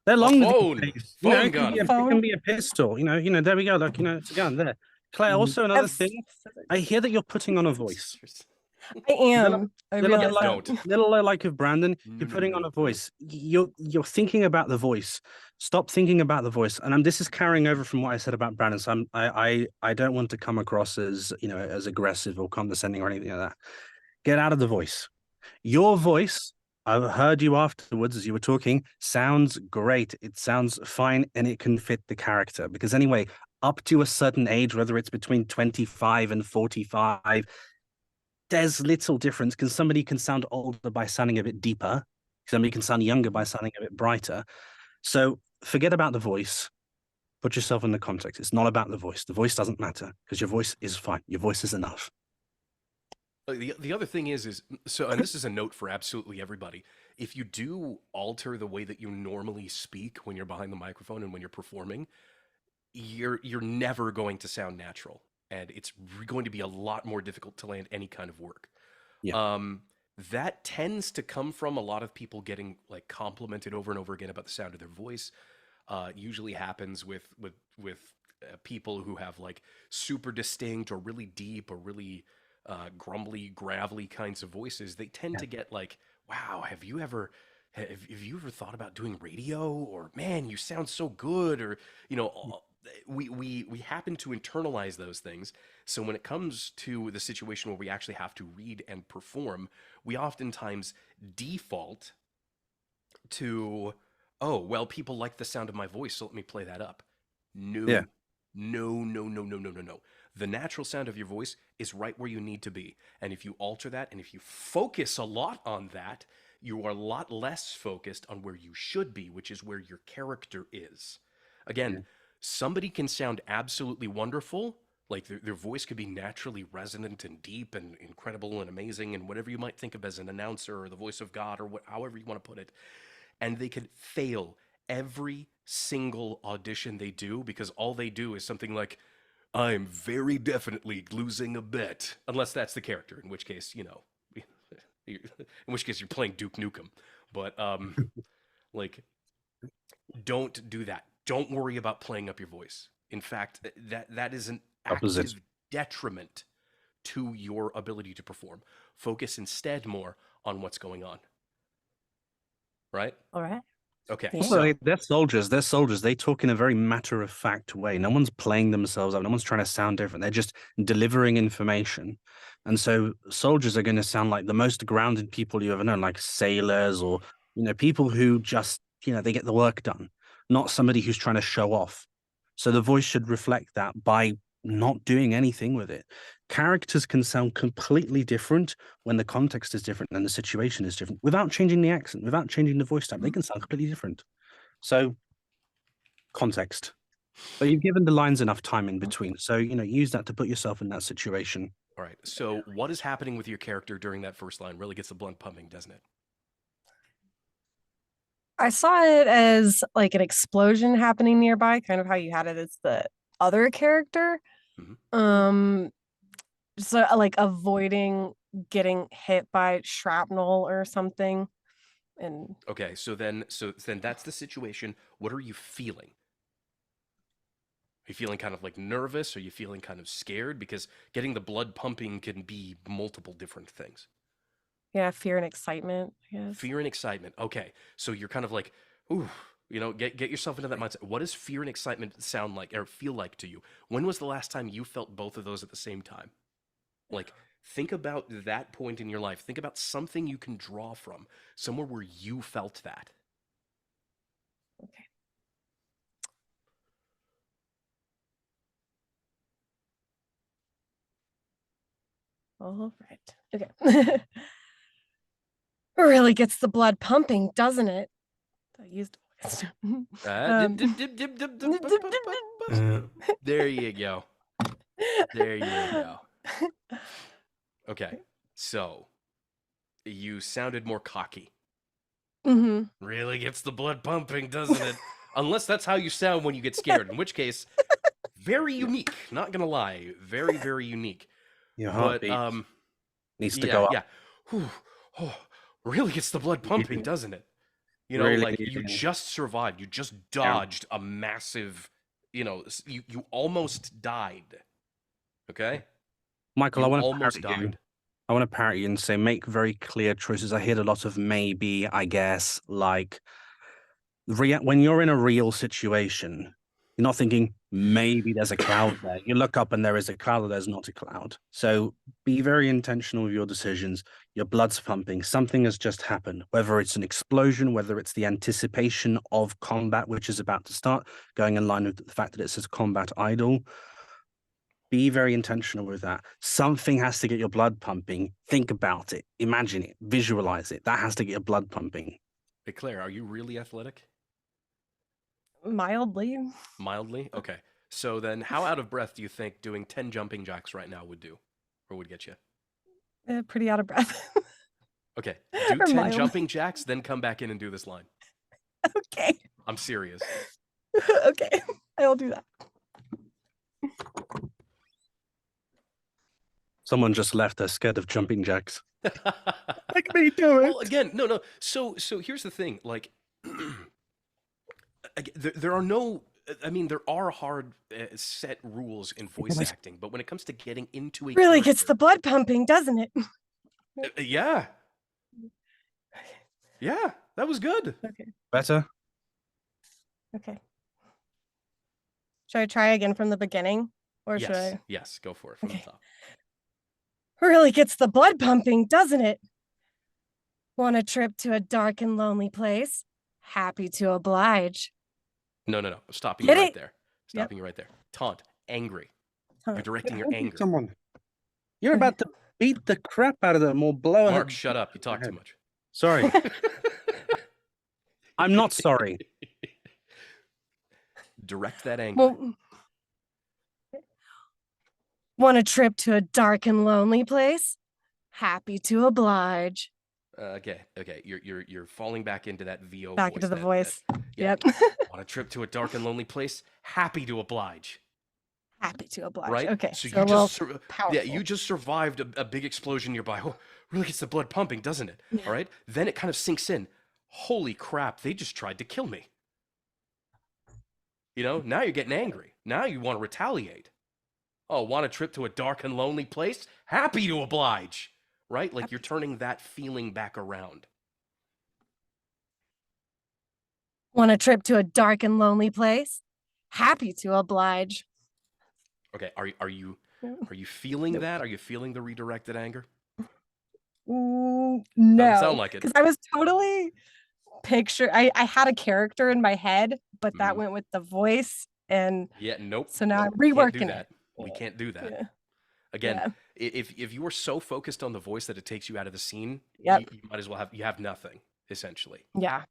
they're long phone. days. Phone it can be gun. it can be a pistol. There we go. Like, it's a gun there. Claire, also another have thing. I hear that you're putting on a voice. I am. I Little realize bit like, Don't. little like of Brandon, No, you're no, putting no, on no. a voice. You're thinking about the voice. Stop thinking about the voice. And this is carrying over from what I said about Brandon. So I don't want to come across as as aggressive or condescending or anything like that. Get out of the voice. Your voice, I heard you afterwards as you were talking, sounds great. It sounds fine and it can fit the character. Because anyway, up to a certain age, whether it's between 25 and 45, there's little difference because somebody can sound older by sounding a bit deeper. Somebody can sound younger by sounding a bit brighter. So forget about the voice. Put yourself in the context. It's not about the voice. The voice doesn't matter because your voice is fine. Your voice is enough. The other thing is so, and this is a note for absolutely everybody. If you do alter the way that you normally speak when you're behind the microphone and when you're performing, you're never going to sound natural, and it's going to be a lot more difficult to land any kind of work. Yeah. That tends to come from a lot of people getting like complimented over and over again about the sound of their voice. It usually happens with people who have like super distinct or really deep or really grumbly, gravelly kinds of voices. They tend to get like, wow, have you ever thought about doing radio? Or man, you sound so good. Or we happen to internalize those things. So when it comes to the situation where we actually have to read and perform, we oftentimes default to, oh, well, people like the sound of my voice, so let me play that up. No. Yeah. No. The natural sound of your voice is right where you need to be. And if you alter that, and if you focus a lot on that, you are a lot less focused on where you should be, which is where your character is. Again, somebody can sound absolutely wonderful, like their voice could be naturally resonant and deep and incredible and amazing and whatever you might think of as an announcer or the voice of God or however you want to put it. And they could fail every single audition they do because all they do is something like, I'm very definitely losing a bet. Unless that's the character, in which case, in which case you're playing Duke Nukem. But, like, don't do that. Don't worry about playing up your voice. In fact, that is an Opposite. active detriment to your ability to perform. Focus instead more on what's going on. Right? All right. Okay. Yeah. Also, they're soldiers. They're soldiers. They talk in a very matter-of-fact way. No one's playing themselves up. No one's trying to sound different. They're just delivering information. And so soldiers are going to sound like the most grounded people you ever know, like sailors or, people who just, they get the work done, not somebody who's trying to show off. So the voice should reflect that by not doing anything with it. Characters can sound completely different when the context is different and the situation is different without changing the accent, without changing the voice type. They can sound completely different. So context. But you've given the lines enough time in between. So, use that to put yourself in that situation. All right. So what is happening with your character during that first line really gets the blood pumping, doesn't it? I saw it as like an explosion happening nearby, kind of how you had it as the other character. So like avoiding getting hit by shrapnel or something. And Okay. So then that's the situation. What are you feeling? Are you feeling kind of like nervous? Are you feeling kind of scared? Because getting the blood pumping can be multiple different things. Yeah, fear and excitement, I guess. Fear and excitement. Okay, so you're kind of like, ooh, get yourself into that mindset. What does fear and excitement sound like or feel like to you? When was the last time you felt both of those at the same time? Like, think about that point in your life. Think about something you can draw from, somewhere where you felt that. Okay. All right. Okay. Really gets the blood pumping, doesn't it? I used voice. There you go. There you go. Okay, so you sounded more cocky. Mm-hmm. Really gets the blood pumping, doesn't it? Unless that's how you sound when you get scared, in which case, very unique. Not gonna lie, very, very unique. Your But heartbeat needs to yeah, go up. yeah. Whew. Oh, really gets the blood pumping, doesn't it? You know, Really like you is. just survived. You just dodged a massive. You almost died. Okay. Michael, I You want to almost parry you. died. I want to parry you and say, make very clear choices. I hear a lot of maybe, I guess, like when you're in a real situation, you're not thinking maybe there's a cloud there. You look up and there is a cloud, or there's not a cloud. So be very intentional with your decisions. Your blood's pumping. Something has just happened, whether it's an explosion, whether it's the anticipation of combat, which is about to start, going in line with the fact that it says combat idle. Be very intentional with that. Something has to get your blood pumping. Think about it. Imagine it. Visualize it. That has to get your blood pumping. Hey, Claire, are you really athletic? Mildly. Mildly? Okay. So then, how out of breath do you think doing 10 jumping jacks right now would do, or would get you? Pretty out of breath. Okay. Do Or 10 mildly. jumping jacks, then come back in and do this line. Okay. I'm serious. Okay. I'll do that. Someone just left. They're scared of jumping jacks. Make me do it. Well, again, no. So here's the thing. Like, there are no. I mean, there are hard set rules in voice acting, but when it comes to getting into a Really gets character- the blood pumping, doesn't it? Yeah. Yeah, that was good. Okay. Better? Okay. Should I try again from the beginning? Or should Yes, I? yes, go for it from the top. Really gets the blood pumping, doesn't it? Want a trip to a dark and lonely place? Happy to oblige. No. Stopping Get you right it? there. Stopping you right there. Taunt. Angry. You're Taunt. directing your anger. Someone. You're about to beat the crap out of them or blow Mark, her. shut up. You talk too much. Sorry. I'm not sorry. Direct that anger. Well, want a trip to a dark and lonely place? Happy to oblige. Okay. You're falling back into that VO Back voice. into the voice. yeah. Yep. On a trip to a dark and lonely place, happy to oblige. Happy to oblige. Right? Okay. So So, you well, just yeah, powerful. you just survived a big explosion nearby. Oh, really gets the blood pumping, doesn't it? Yeah. All right. Then it kind of sinks in. Holy crap! They just tried to kill me. Now you're getting angry. Now you want to retaliate. Oh, want a trip to a dark and lonely place? Happy to oblige. Right? Like you're turning that feeling back around. Want a trip to a dark and lonely place? Happy to oblige. Okay. Are you Yeah. feeling that? Are you feeling the redirected anger? No. Doesn't sound like it. Because I was totally I had a character in my head, but that went with the voice. And Yeah, nope. so now nope, I'm we can't do reworking that. it. We can't do that. Yeah. Again, Yeah. if you are so focused on the voice that it takes you out of the scene, Yep. you might as well have nothing, essentially. Yeah.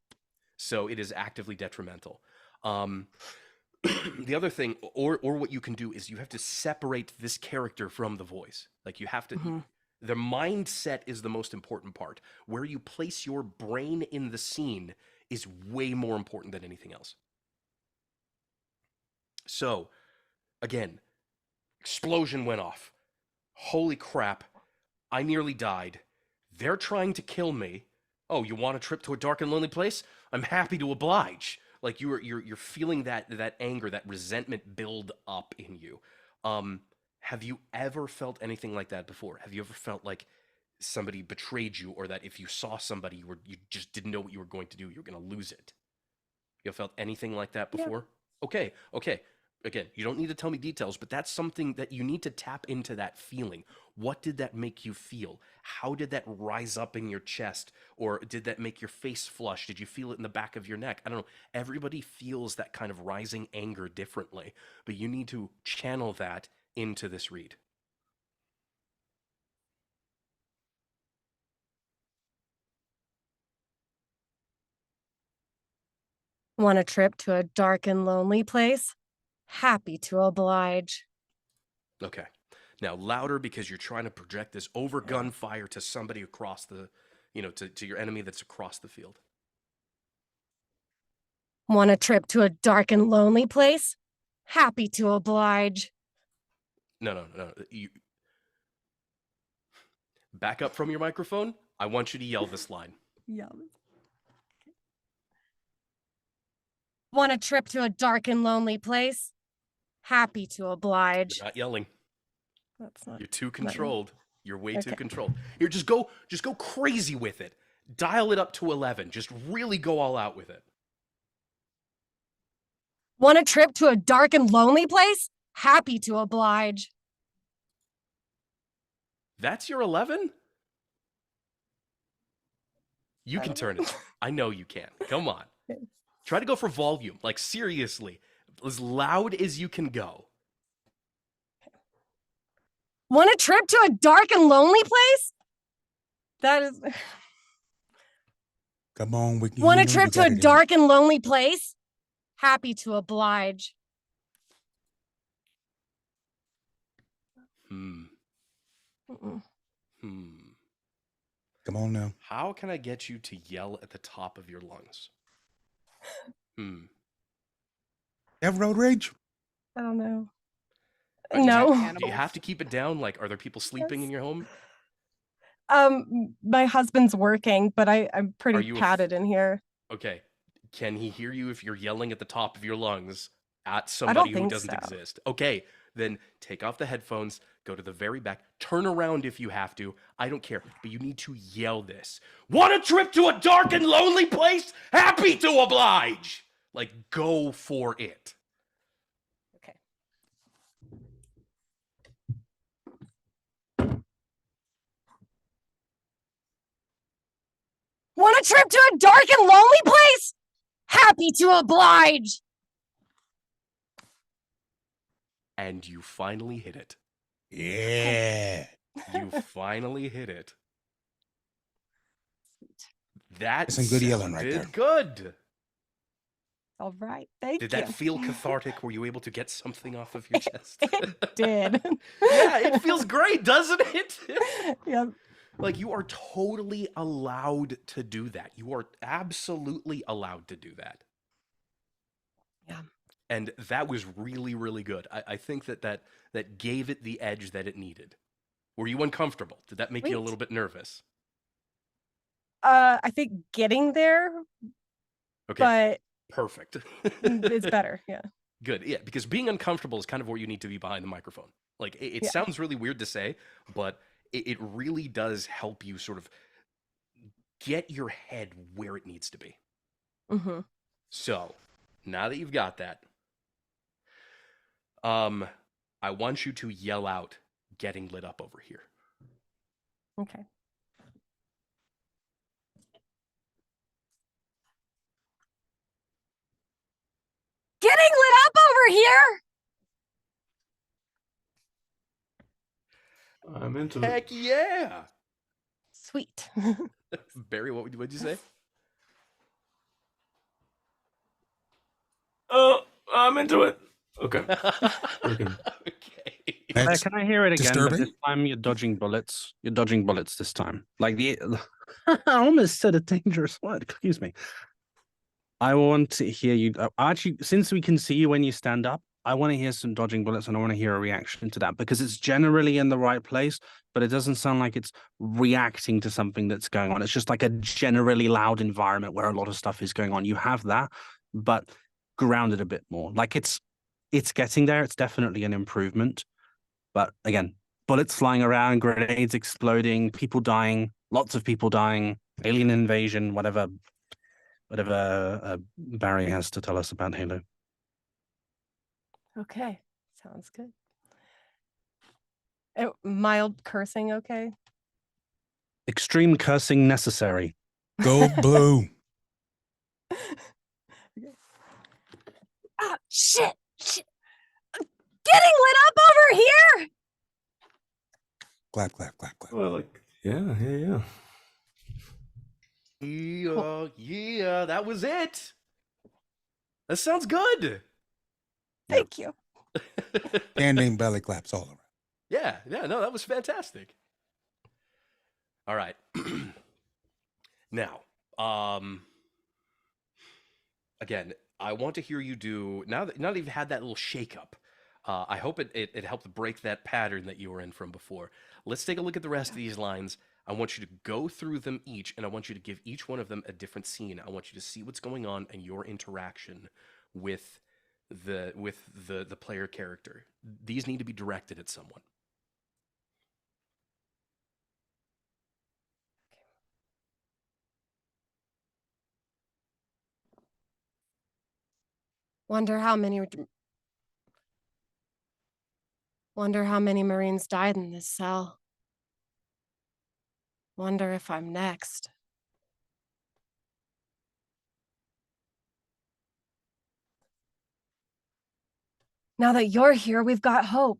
So it is actively detrimental. The other thing, or what you can do is you have to separate this character from the voice. Like you have to, the mindset is the most important part. Where you place your brain in the scene is way more important than anything else. So, again, explosion went off. Holy crap, I nearly died. They're trying to kill me. Oh, you want a trip to a dark and lonely place? I'm happy to oblige. Like you're feeling that anger, that resentment build up in you. Have you ever felt anything like that before? Have you ever felt like somebody betrayed you, or that if you saw somebody you just didn't know what you were going to do, you're going to lose it. You felt anything like that before? Okay. Again, you don't need to tell me details, but that's something that you need to tap into, that feeling. What did that make you feel? How did that rise up in your chest? Or did that make your face flush? Did you feel it in the back of your neck? I don't know. Everybody feels that kind of rising anger differently, but you need to channel that into this read. Want a trip to a dark and lonely place? Happy to oblige. Okay. Now louder, because you're trying to project this over gunfire to somebody across the, to your enemy that's across the field. Want a trip to a dark and lonely place? Happy to oblige. No. You back up from your microphone. I want you to yell this line. Yeah. Want a trip to a dark and lonely place? Happy to oblige. You're not yelling. That's not. You're too controlled. You're way too Okay. controlled. Here, just go crazy with it. Dial it up to 11. Just really go all out with it. Want a trip to a dark and lonely place? Happy to oblige. That's your 11? You can turn it. I know you can. Come on. Try to go for volume. Like, seriously. As loud as you can go. Want a trip to a dark and lonely place? That is. Come on, we Want a you know trip you to got a it in. dark and lonely place? Happy to oblige. Hmm. Come on now. How can I get you to yell at the top of your lungs? Have road rage? I don't know. Do you No. have- Do you have to keep it down? Like, are there people sleeping in your home? My husband's working, but I'm pretty you padded in here. Okay. Can he hear you if you're yelling at the top of your lungs at don't somebody who think doesn't so. exist? Okay. Then take off the headphones, go to the very back, turn around if you have to. I don't care, but you need to yell this. Want a trip to a dark and lonely place? Happy to oblige. Like, go for it. Okay. Want a trip to a dark and lonely place? Happy to oblige. And you finally hit it. Yeah. You finally hit it. That That's some good yelling right sounded there. good. All right. Thank Did you. that feel cathartic? Were you able to get something off of your chest? It did. Yeah, it feels great, doesn't it? Yep. Like, you are totally allowed to do that. You are absolutely allowed to do that. Yeah. And that was really, really good. I think that gave it the edge that it needed. Were you uncomfortable? Did that make you a Sweet. little bit nervous? I think getting there, Okay, perfect. but it's better. Yeah. Good, yeah, because being uncomfortable is kind of where you need to be behind the microphone. Like, it Yeah. sounds really weird to say, but it really does help you sort of get your head where it needs to be. Mm-hmm. So, now that you've got that, I want you to yell out, "Getting lit up over here." Okay. Getting lit up over here. I'm into Heck yeah! Sweet. Barry, what'd you say? Oh, I'm into it. Okay. Freaking- Okay. That's Can I hear it again? But disturbing. this time you're dodging bullets. You're dodging bullets this time. Like the I almost said a dangerous word. Excuse me. I want to hear you. Actually, since we can see you when you stand up, I want to hear some dodging bullets, and I want to hear a reaction to that because it's generally in the right place, but it doesn't sound like it's reacting to something that's going on. It's just like a generally loud environment where a lot of stuff is going on. You have that, but grounded a bit more. Like it's getting there. It's definitely an improvement. But again, bullets flying around, grenades exploding, people dying, lots of people dying, alien invasion, whatever Barry has to tell us about Halo. Okay, sounds good. Mild cursing, okay? Extreme cursing necessary. Go blue. Ah, shit! Getting lit up over here! Clap, clap, clap, clap. Well, like, yeah. Yeah, that was it. That sounds good. Thank you. Standing belly claps all around. Yeah, no, that was fantastic. All right. Now, again, I want to hear you do now that you've had that little shakeup. I hope it helped break that pattern that you were in from before. Let's take a look at the rest of these lines. I want you to go through them each, and I want you to give each one of them a different scene. I want you to see what's going on and your interaction with the player character. These need to be directed at someone. Wonder how many Marines died in this cell. Wonder if I'm next. Now that you're here, we've got hope.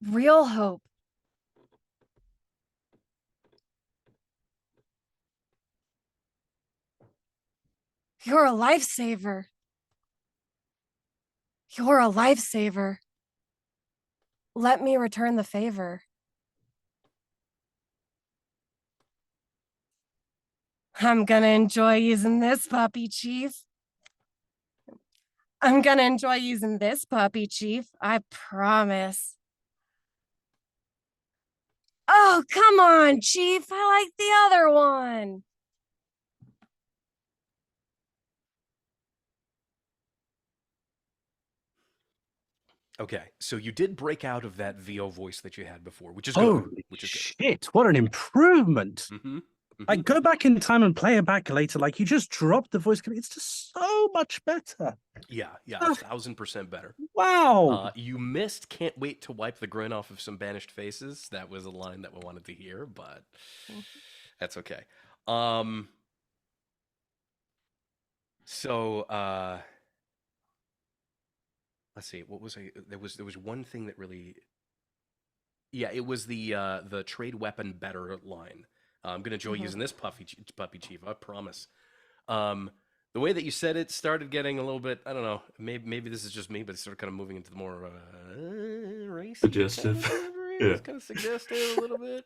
Real hope. You're a lifesaver. You're a lifesaver. Let me return the favor. I'm gonna enjoy using this puppy, Chief. I'm gonna enjoy using this puppy, Chief. I promise. Oh, come on, Chief. I like the other one. Okay, so you did break out of that VO voice that you had before, which is good. Holy Which is good. shit, what an improvement. Mm-hmm. I go back in time and play it back later. Like, you just dropped the voice. It's just so much better. Yeah, 1,000% better. Wow. You missed "Can't wait to wipe the grin off of some banished faces." That was a line that we wanted to hear, but that's okay. So let's see. What was there was one thing that really, yeah, it was the trade weapon better line. I'm gonna enjoy using this puppy chief. I promise. The way that you said it started getting a little bit, I don't know, maybe this is just me, but it started kind of moving into the more racy Suggestive. kind of delivery. Yeah. It's kind of suggestive a little bit.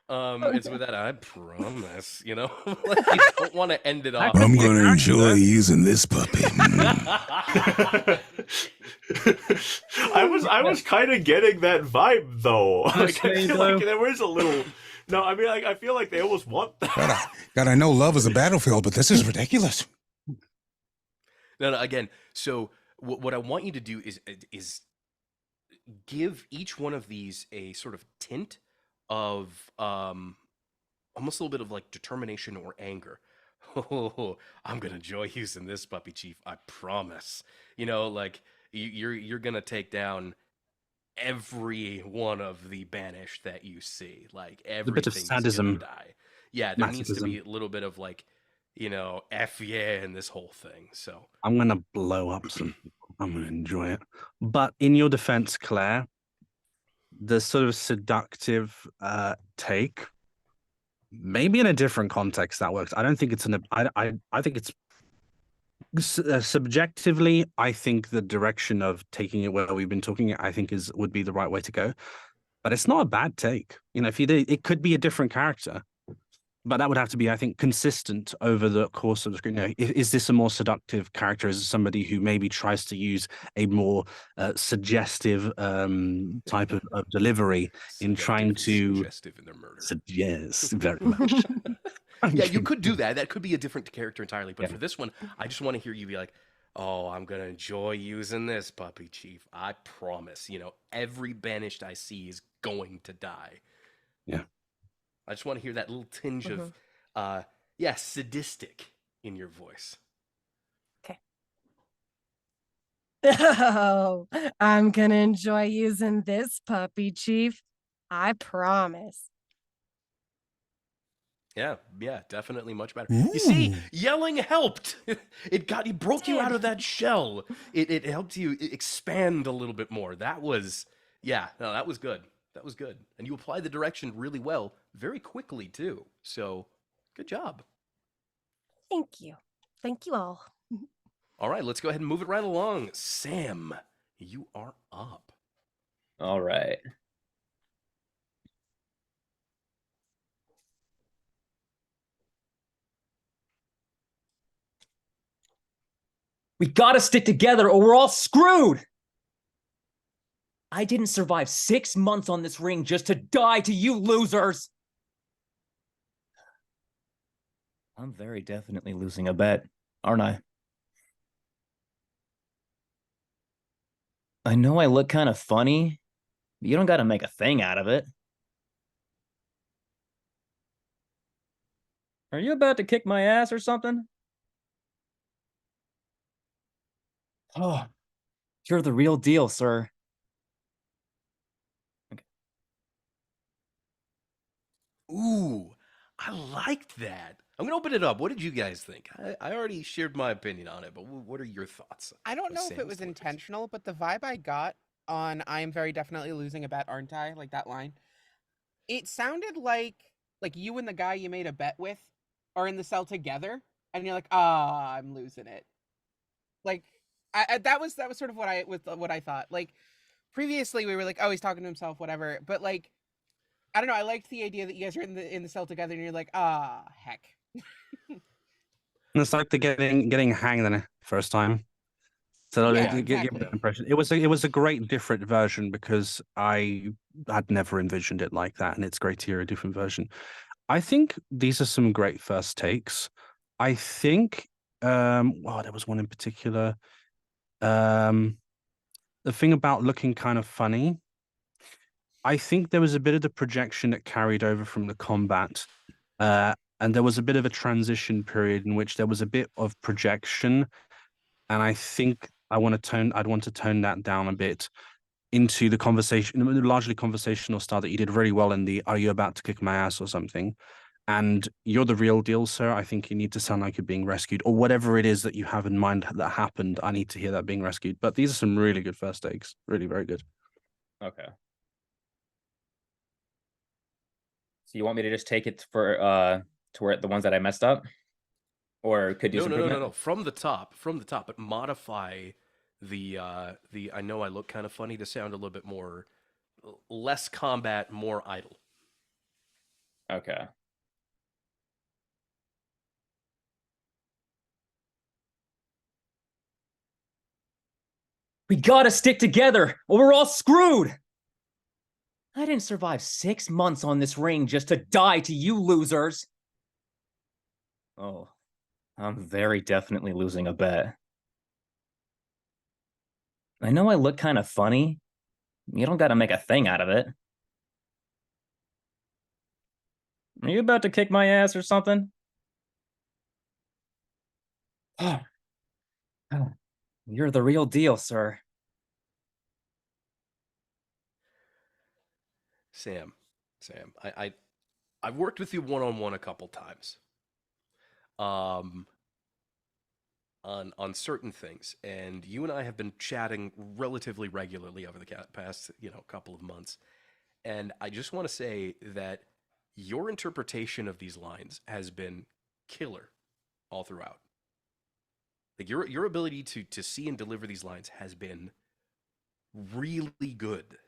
It's with that, I promise, you know, like you don't want to end it off. I'm going to enjoy using this puppy. I was kind of getting that vibe though. Like, I Honestly, feel like though. there was a little. No, I mean, like, I feel like they almost want that. God, I know love is a battlefield, but this is ridiculous. No, again, so what I want you to do is give each one of these a sort of tint of almost a little bit of like determination or anger. Oh, I'm gonna enjoy using this puppy chief, I promise. You know, like you're gonna take down every one of the banished that you see. Like A bit of everything's sadism. gonna die. Yeah, there needs to be Masochism. a little bit of like, you know, F yeah in this whole thing. So I'm going to blow up some people. I'm going to enjoy it. But in your defense, Claire, the sort of seductive take, maybe in a different context that works. I don't think it's I think it's subjectively, I think the direction of taking it where we've been talking, I think would be the right way to go. But it's not a bad take. You know, if you did, it could be a different character. But that would have to be, I think, consistent over the course of the screen. You know, is this a more seductive character? Is it somebody who maybe tries to use a more suggestive type of delivery in trying to suggestive in their murder. Yes, very much. Yeah, you could do that. That could be a different character entirely. But for this one, I just want to hear you be like, Oh, I'm gonna enjoy using this, Puppy Chief. I promise. Every banished I see is going to die. Yeah. I just want to hear that little tinge of, yeah, sadistic in your voice. Oh, I'm gonna enjoy using this, Puppy Chief. I promise. Yeah, definitely much better. You see, Ooh. yelling helped. It broke you out Did. of that shell. It helped you expand a little bit more. That was, yeah, no, that was good. That was good. And you applied the direction really well, very quickly too. So, good job. Thank you. Thank you all. All right, let's go ahead and move it right along. Sam, you are up. All right. We gotta stick together or we're all screwed! I didn't survive 6 months on this ring just to die to you losers! I'm very definitely losing a bet, aren't I? I know I look kind of funny, but you don't gotta make a thing out of it. Are you about to kick my ass or something? Oh, you're the real deal, sir. Ooh, I liked that. I'm gonna open it up. What did you guys think? I already shared my opinion on it, but what are your thoughts? I don't of know if it Sam's was deliveries? intentional, but the vibe I got on "I am very definitely losing a bet, aren't I?" like that line, it sounded like you and the guy you made a bet with are in the cell together, and you're like, "Ah, I'm losing it." Like, that was sort of what I thought. Like, previously we were like, "Oh, he's talking to himself, whatever," but like, I don't know. I liked the idea that you guys are in the cell together, and you're like, "Ah, heck." And it's like the getting hang the first time. So Yeah, give exactly. that impression. It was a great different version because I had never envisioned it like that, and it's great to hear a different version. I think these are some great first takes. I think there was one in particular. Um the thing about looking kind of funny, I think there was a bit of the projection that carried over from the combat. And there was a bit of a transition period in which there was a bit of projection. And I think I'd want to tone that down a bit into the conversation, largely conversational style that you did really well in the "Are you about to kick my ass" or something. And "You're the real deal, sir. I think you need to sound like you're being rescued," or whatever it is that you have in mind that happened. I need to hear that being rescued. But these are some really good first takes. Really, very good. Okay. So you want me to just take it for to where the ones that I messed up? Or could use No. improvement? From the top, but modify the "I know I look kind of funny" to sound a little bit more less combat, more idle. Okay. We gotta stick together or we're all screwed! I didn't survive 6 months on this ring just to die to you losers! Oh, I'm very definitely losing a bet. I know I look kind of funny. You don't gotta make a thing out of it. Are you about to kick my ass or something? Oh, you're the real deal, sir. Sam, I've worked with you one-on-one a couple times. Um, on certain things, and you and I have been chatting relatively regularly over the past couple of months. And I just want to say that your interpretation of these lines has been killer all throughout. Like your ability to see and deliver these lines has been really good.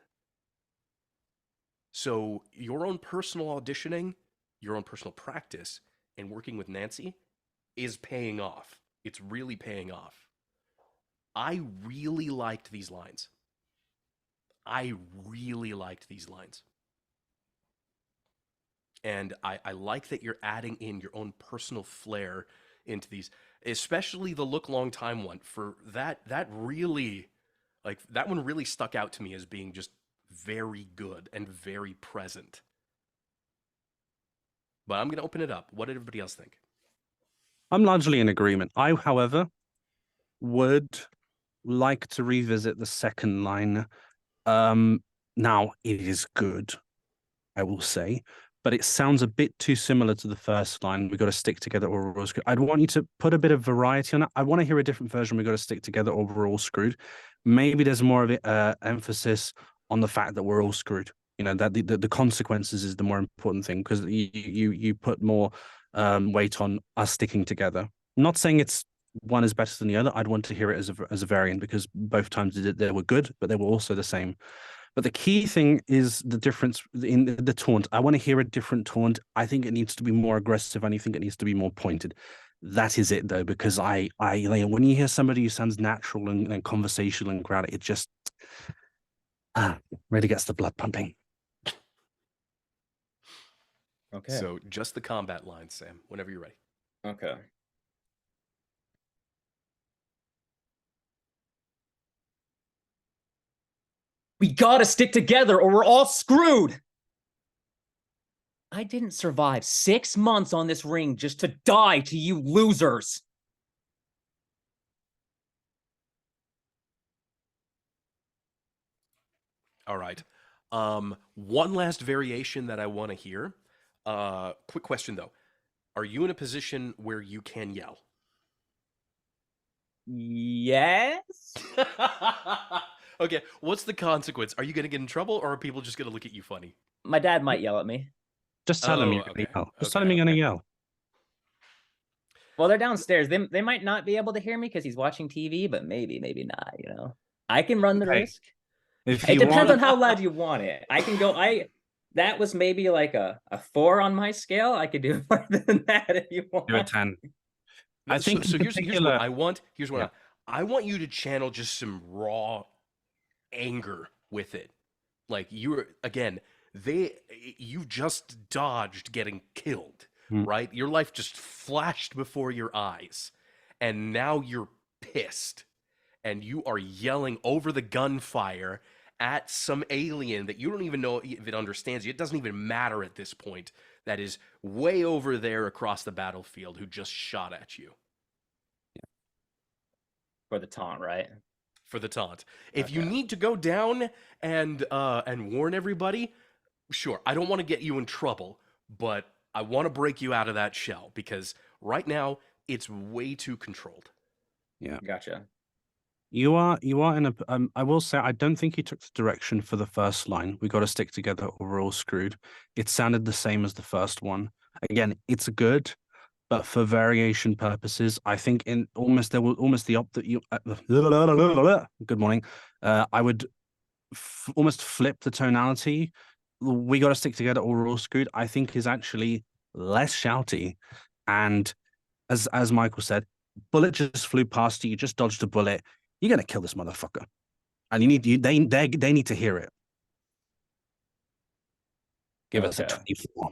So your own personal auditioning, your own personal practice, and working with Nancy is paying off. It's really paying off. I really liked these lines. I really liked these lines. And I like that you're adding in your own personal flair into these. especially the look long time one. For that really, like, that one really stuck out to me as being just very good and very present. But I'm gonna open it up. What did everybody else think? I'm largely in agreement. I, however, would like to revisit the second line. Now it is good, I will say, but it sounds a bit too similar to the first line. We got to stick together or we're all screwed. I'd want you to put a bit of variety on it. I want to hear a different version. We got to stick together or we're all screwed. Maybe there's more of it, emphasis on the fact that we're all screwed. You know, that the consequences is the more important thing, because you put more weight on us sticking together. I'm not saying it's one is better than the other. I'd want to hear it as a variant, because both times they were good, but they were also the same. But the key thing is the difference in the taunt. I want to hear a different taunt. I think it needs to be more aggressive, and I think it needs to be more pointed. That is it, though, because I when you hear somebody who sounds natural and conversational and grounded, it just really gets the blood pumping. Okay. So just the combat line, Sam, whenever you're ready. Okay. We gotta stick together or we're all screwed. I didn't survive 6 months on this ring just to die to you losers. All right. One last variation that I want to hear. Quick question, though. Are you in a position where you can yell? Yes. Okay, what's the consequence? Are you going to get in trouble, or are people just going to look at you funny? My dad might yell at me. Just tell them you're okay, going to yell. Just okay, tell them you're going to yell. Well, they're downstairs. They might not be able to hear me because he's watching TV, but maybe not, you know. I can run the Okay. risk. If It you depends on want, how loud you want it. I can go. That was maybe like a 4 on my scale. I could do more than that if you want. do a 10. I So, think so in here's particular- what I want. Here's what Yeah. I want you to channel just some raw anger with it. Like, you're, again, you just dodged getting killed, right? Your life just flashed before your eyes, and now you're pissed, and you are yelling over the gunfire at some alien that you don't even know if it understands you. It doesn't even matter at this point. That is way over there across the battlefield, who just shot at you. For the taunt, right? For the taunt. If you need to go down and warn everybody, sure. I don't want to get you in trouble, but I want to break you out of that shell, because right now it's way too controlled. Yeah. Gotcha. You are in a. I will say, I don't think you took the direction for the first line. We got to stick together or we're all screwed. It sounded the same as the first one. Again, it's good, but for variation purposes, I think in almost the opposite. Good morning. I would almost flip the tonality. We got to stick together or we're all screwed. I think is actually less shouty, and as Michael said, bullet just flew past you. You just dodged a bullet. You're gonna kill this motherfucker, and they need to hear it. Give us a 24.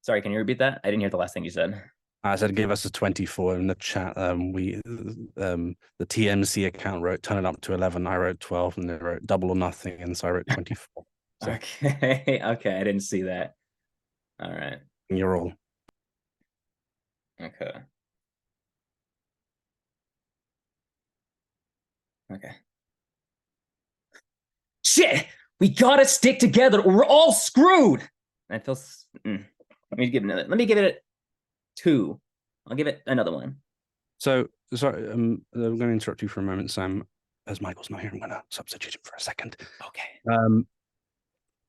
Sorry, can you repeat that? I didn't hear the last thing you said. I said give us a 24 in the chat. The TMC account wrote turn it up to 11. I wrote 12, and they wrote double or nothing, and so I wrote 24. So Okay, okay, I didn't see that. All right. you're all. Okay. Okay. Shit! We gotta stick together or we're all screwed! I feel... Let me give it a 2. I'll give it another one. So sorry, I'm going to interrupt you for a moment, Sam. As Michael's not here, I'm going to substitute him for a second. Okay. I can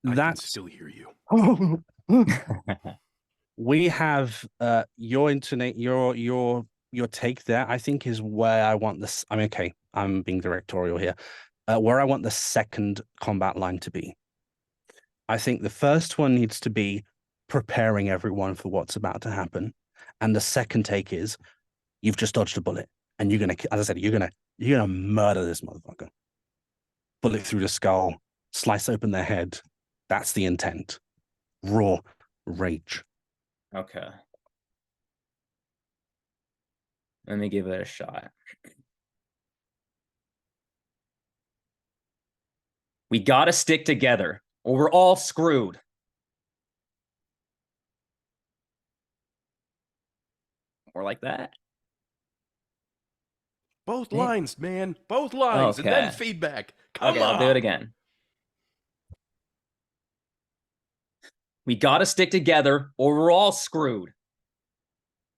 That's still hear you. we have your take there. I think is where I want this. I mean, okay, I'm being directorial here. Where I want the second combat line to be. I think the first one needs to be preparing everyone for what's about to happen, and the second take is you've just dodged a bullet, and you're gonna, as I said, you're gonna murder this motherfucker. Bullet through the skull, slice open their head. That's the intent. Raw rage. Okay. Let me give it a shot. We gotta stick together, or we're all screwed. Or like that. Both Yeah. lines, man. Both lines, and then Okay. feedback. Come Okay, on. I'll do it again. We gotta stick together, or we're all screwed.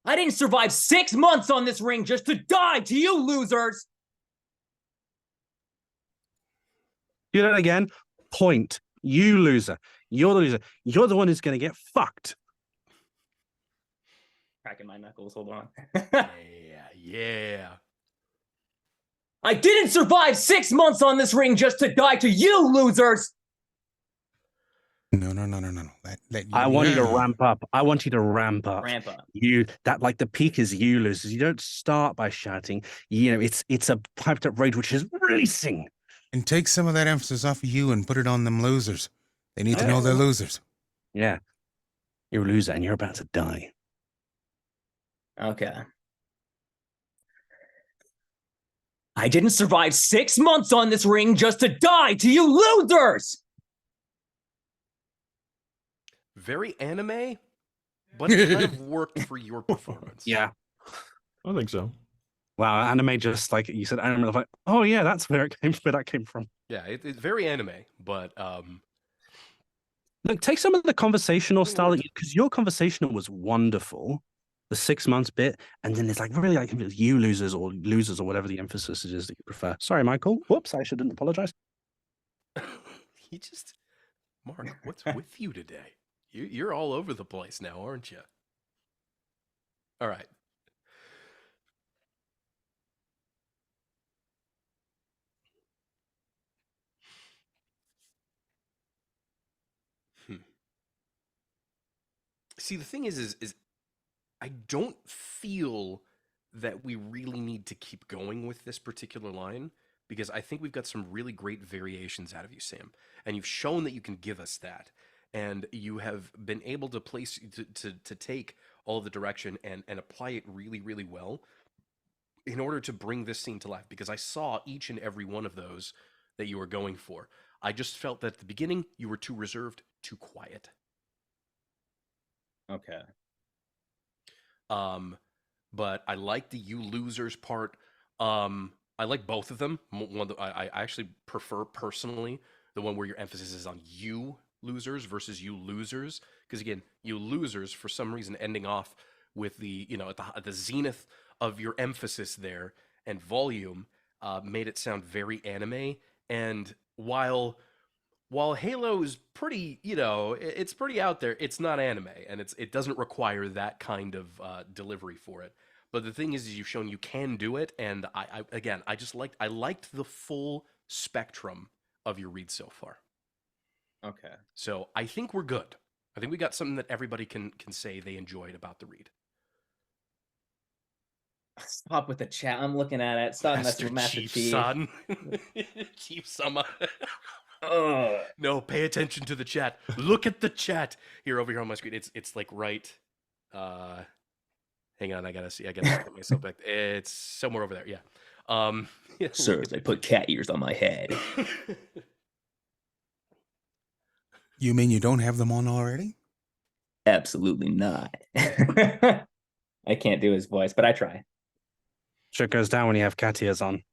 I didn't survive 6 months on this ring just to die to you losers. Do that again. Point. You loser. You're the loser. You're the one who's going to get fucked. Cracking my knuckles. Hold on. Yeah. I didn't survive 6 months on this ring just to die to you losers. No. I want you to ramp up. I want you to ramp up. Ramp up. Like the peak is you losers. You don't start by shouting. You know, it's a piped up rage which is racing. And take some of that emphasis off of you and put it on them losers. They need to know they're losers. Yeah. You're a loser and you're about to die. Okay. I didn't survive 6 months on this ring just to die to you losers. Very anime, but it kind of worked for your performance. Yeah. I think so. Wow, anime just like you said, anime like, oh yeah, that's where that came from. Yeah, it's very anime, but Look, take some of the conversational style because your conversational was wonderful. The 6 months bit, and then there's like really like you losers or whatever the emphasis is that you prefer. Sorry, Michael. Whoops, I shouldn't apologize. Mark, what's with you today? You're all over the place now, aren't you? All right. See, the thing is I don't feel that we really need to keep going with this particular line because I think we've got some really great variations out of you, Sam, and you've shown that you can give us that, and you have been able to place to take all of the direction and apply it really, really well in order to bring this scene to life. Because I saw each and every one of those that you were going for. I just felt that at the beginning you were too reserved, too quiet. Okay. But I like the you losers part. I like both of them. I actually prefer personally the one where your emphasis is on you losers versus you losers. Because again, you losers for some reason ending off with the at the zenith of your emphasis there and volume made it sound very anime. And while Halo is pretty, it's pretty out there, it's not anime, and it doesn't require that kind of delivery for it. But the thing is you've shown you can do it, and I liked the full spectrum of your read so far. Okay. So I think we're good. I think we got something that everybody can say they enjoyed about the read. Stop with the chat. I'm looking at it. Stop messing with Master Chief. Son. Chief Sama. No, pay attention to the chat. Look at the chat over here on my screen. It's like right. Hang on, I gotta put myself back. It's somewhere over there. Yeah. Sir, they put cat ears on my head. You mean you don't have them on already? Absolutely not. I can't do his voice, but I try. Shit goes down when you have cat ears on.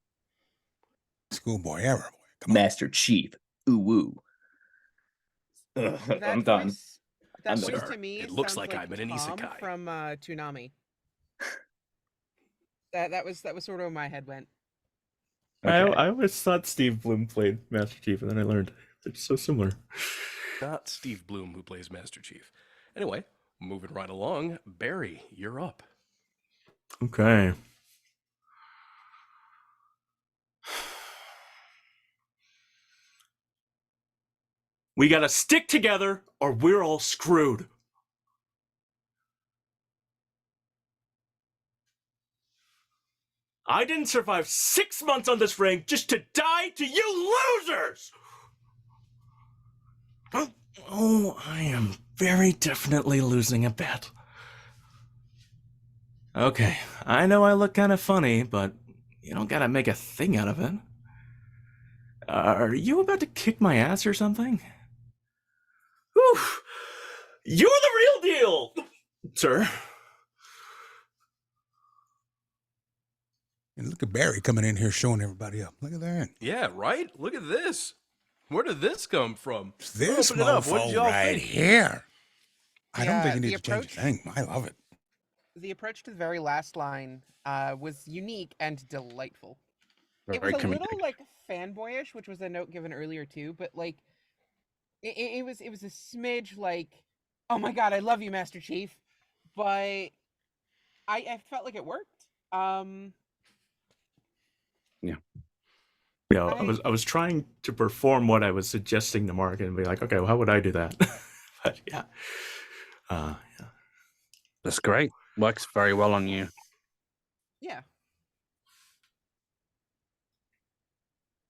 Schoolboy error. Come on. Master Chief. Ooh woo. I'm done. That I'm voice done. to me It looks sounds like I'm in an Tom isekai. from Toonami. That was sort of where my head went. Okay. I always thought Steve Bloom played Master Chief, and then I learned it's so similar. Not Steve Bloom who plays Master Chief. Anyway, moving right along, Barry, you're up. Okay. We gotta stick together or we're all screwed. I didn't survive 6 months on this ring just to die to you losers! Oh, I am very definitely losing a bet. Okay, I know I look kind of funny, but you don't gotta make a thing out of it. Are you about to kick my ass or something? Whew! You're the real deal, sir. And look at Barry coming in here showing everybody up. Look at that. Yeah, right? Look at this. Where did this come from? This Open it up. What did mofo y'all right think? here. I don't think Yeah, you need the to change a thing. I love it. The approach to the very last line was unique and delightful. It Very was a comedic. little like fanboyish, which was a note given earlier too, but like it was a smidge like, oh my god, I love you, Master Chief, but I felt like it worked. Yeah, I was trying to perform what I was suggesting to Mark and be like, okay, well, how would I do that? But yeah. Yeah. That's great. Works very well on you. Yeah.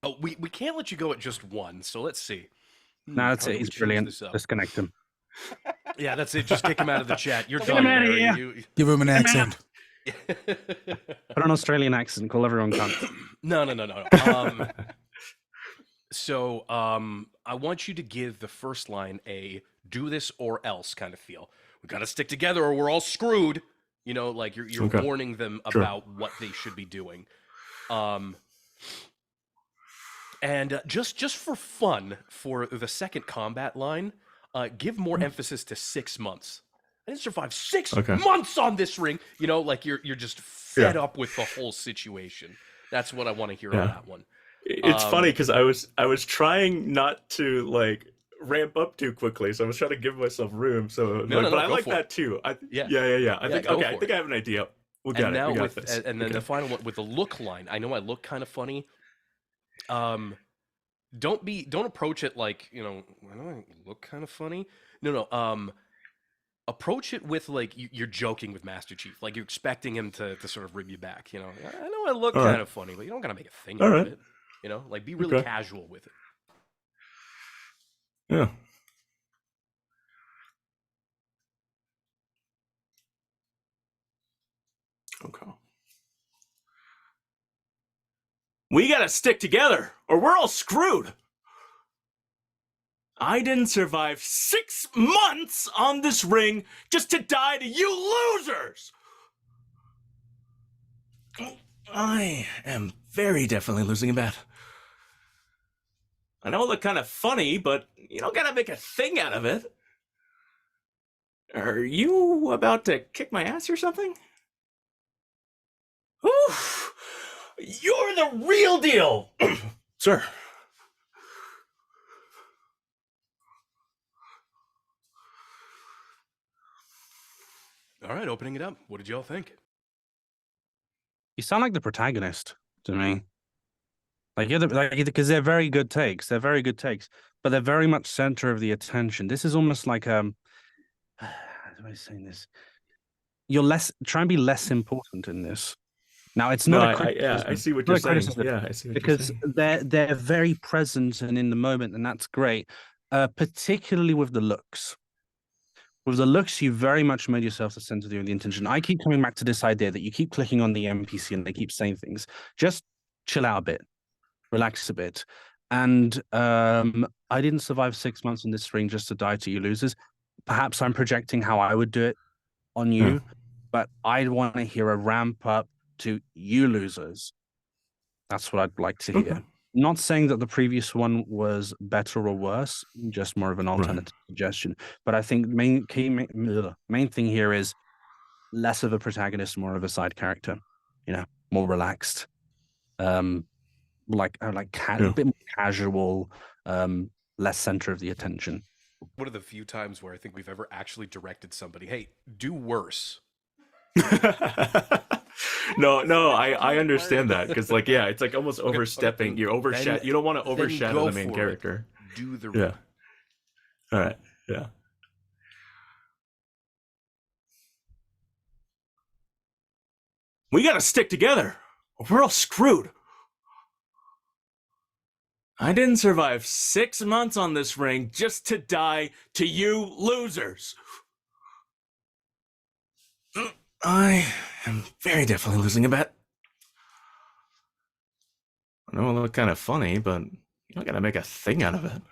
Oh, we can't let you go at just one, so let's see. No, that's How do it. we He's change brilliant. this up? Disconnect him. Yeah, that's it. Just kick him out of the chat. You're Get done, him outta Barry. here. You... Give him an accent. Put an Australian accent. Call everyone cunt. No. So, I want you to give the first line a "do this or else" kind of feel. We got to stick together, or we're all screwed. You know, like you're Okay. warning them Sure. about what they should be doing. And just for fun, for the second combat line, give more emphasis to 6 months. I didn't survive 6 Okay. months on this ring. You know, like you're just fed up with the whole situation. That's what I want to hear on Yeah. that one. It's funny because I was trying not to like ramp up too quickly, so I was trying to give myself room. So, No, but I go like for that it. too. Yeah. Yeah. I Yeah, think go okay. I for think it. I have an idea. We And got now it. We got with this. and then Okay. the final one with the look line. I know I look kind of funny. Don't approach it like, you know, I know I look kind of funny. No. Approach it with like you're joking with Master Chief, like you're expecting him to sort of rib you back. You know, I know I look All right. kind of funny, but you don't gotta make a thing All out right. of it. You know, like be really Okay. casual with it. Yeah. Okay. We gotta stick together, or we're all screwed. I didn't survive 6 months on this ring just to die to you losers. I am very definitely losing a bet. I know it look kind of funny, but you don't gotta make a thing out of it. Are you about to kick my ass or something? Oof! You're the real deal, sir. All right, opening it up. What did y'all think? You sound like the protagonist to me. Like you're because they're very good takes. They're very good takes, but they're very much center of the attention. This is almost like how do I say this? You're try and be less important in this. Now it's not a criticism. I see what It's you're not a saying. criticism, Yeah, I see what because you're saying. they're very present and in the moment, and that's great. Particularly with the looks. With the looks, you very much made yourself the center of the intention. I keep coming back to this idea that you keep clicking on the NPC and they keep saying things. Just chill out a bit, relax a bit. And I didn't survive 6 months in this ring just to die to you losers. Perhaps I'm projecting how I would do it on you, but I want to hear a ramp up to you losers. That's what I'd like to hear. Okay. Not saying that the previous one was better or worse, just more of an alternative suggestion. But I think main thing here is less of a protagonist, more of a side character. You know, more relaxed, a bit more casual, less center of the attention. One of the few times where I think we've ever actually directed somebody, hey, do worse. No, I understand that because, like, yeah, it's like almost overstepping. You overshadow. You don't want to overshadow the main character. Do the Yeah. All right. Yeah. We gotta stick together, or we're all screwed. I didn't survive 6 months on this ring just to die to you losers. I am very definitely losing a bet. I know it look kind of funny, but you're not gonna make a thing out of it.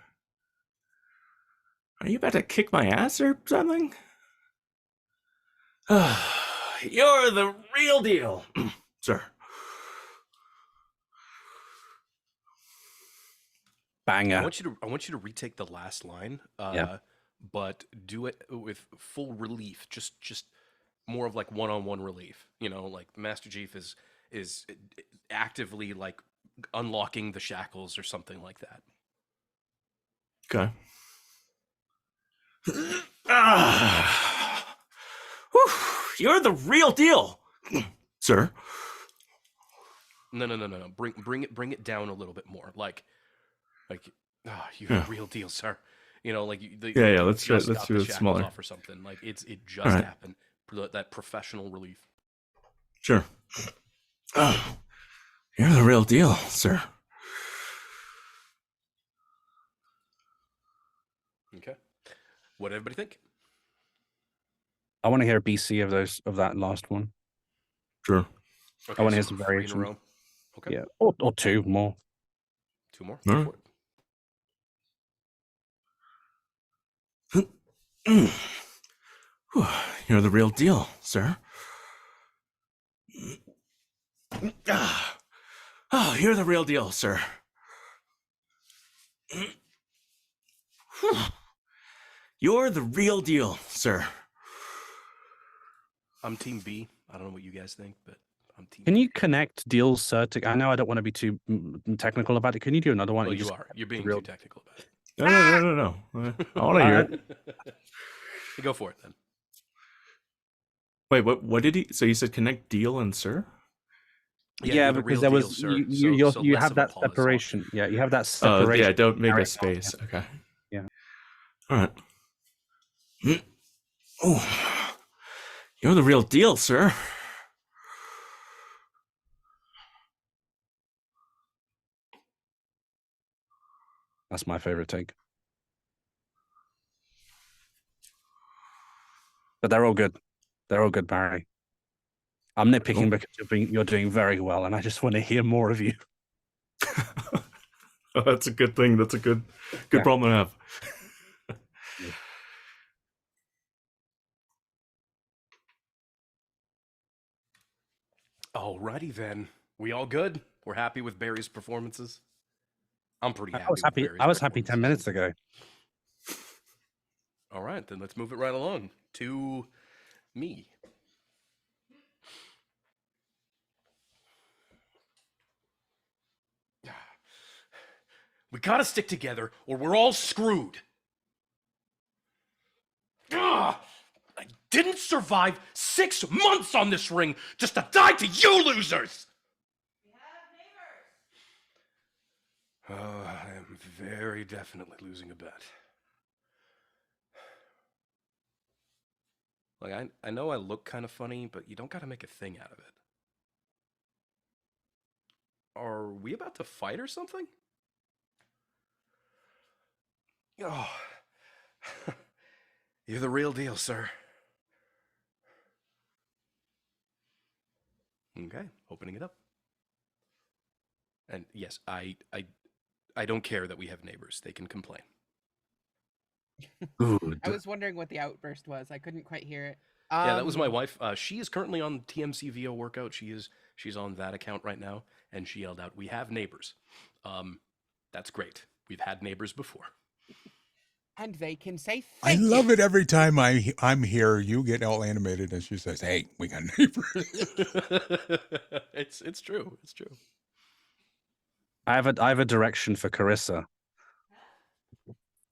Are you about to kick my ass or something? You're the real deal, sir. Banger. I want you to retake the last line, but do it with full relief. Just more of like one-on-one relief. You know, like Master Chief is actively like unlocking the shackles or something like that. Okay. You're the real deal, sir. No. Bring it down a little bit more. Like you're Yeah. the real deal, sir. You know, like Yeah, let's do got it the shackles smaller. off or something. Like it just All right. happened. That professional relief. Sure. You're the real deal, sir. Okay. What everybody think? I want to hear a BC of that last one. Sure. I want to hear so some 3 in a variation. row. Okay. Yeah, or two more. 2 more. All Go right. for it. You're the real deal, sir. Oh, you're the real deal, sir. You're the real deal, sir. I'm Team B. I don't know what you guys think, but I'm Team Can B. you connect deals, sir? I know I don't want to be too technical about it. Can you do another one? Well, and you just are. You're being real- too technical about it. No. I want to hear it. Go for it then. Wait, what did he? So you said connect deal and sir? Yeah, Yeah, you're the because real there deal, was sir. you less have of a that pause. separation. Yeah, you have that Oh, separation. yeah. Don't make a character. space. Okay. Yeah. All right. Oh, you're the real deal, sir. That's my favorite take. But they're all good. They're all good, Barry. I'm nitpicking because you're doing very well, and I just want to hear more of you. Oh, that's a good thing. That's a good Yeah. problem to have. Alrighty then. We all good? We're happy with Barry's performances. I'm pretty happy. I was happy. With Barry's I was happy 10 performances. minutes ago. All right, then let's move it right along to me. We gotta stick together or we're all screwed. Ugh! I didn't survive 6 months on this ring just to die to you losers! Oh, I am very definitely losing a bet. Like, I know I look kind of funny, but you don't gotta make a thing out of it. Are we about to fight or something? Oh, you're the real deal, sir. Okay, opening it up. And yes, I don't care that we have neighbors. They can complain. Good. I was wondering what the outburst was. I couldn't quite hear it. Yeah, that was my wife. She is currently on TMC VO workout. She's on that account right now, and she yelled out, "We have neighbors." That's great. We've had neighbors before. And they can say I thank love you. it every time I'm here. You get all animated, and she says, "Hey, we got neighbors." It's true. It's true. I have a direction for Carissa.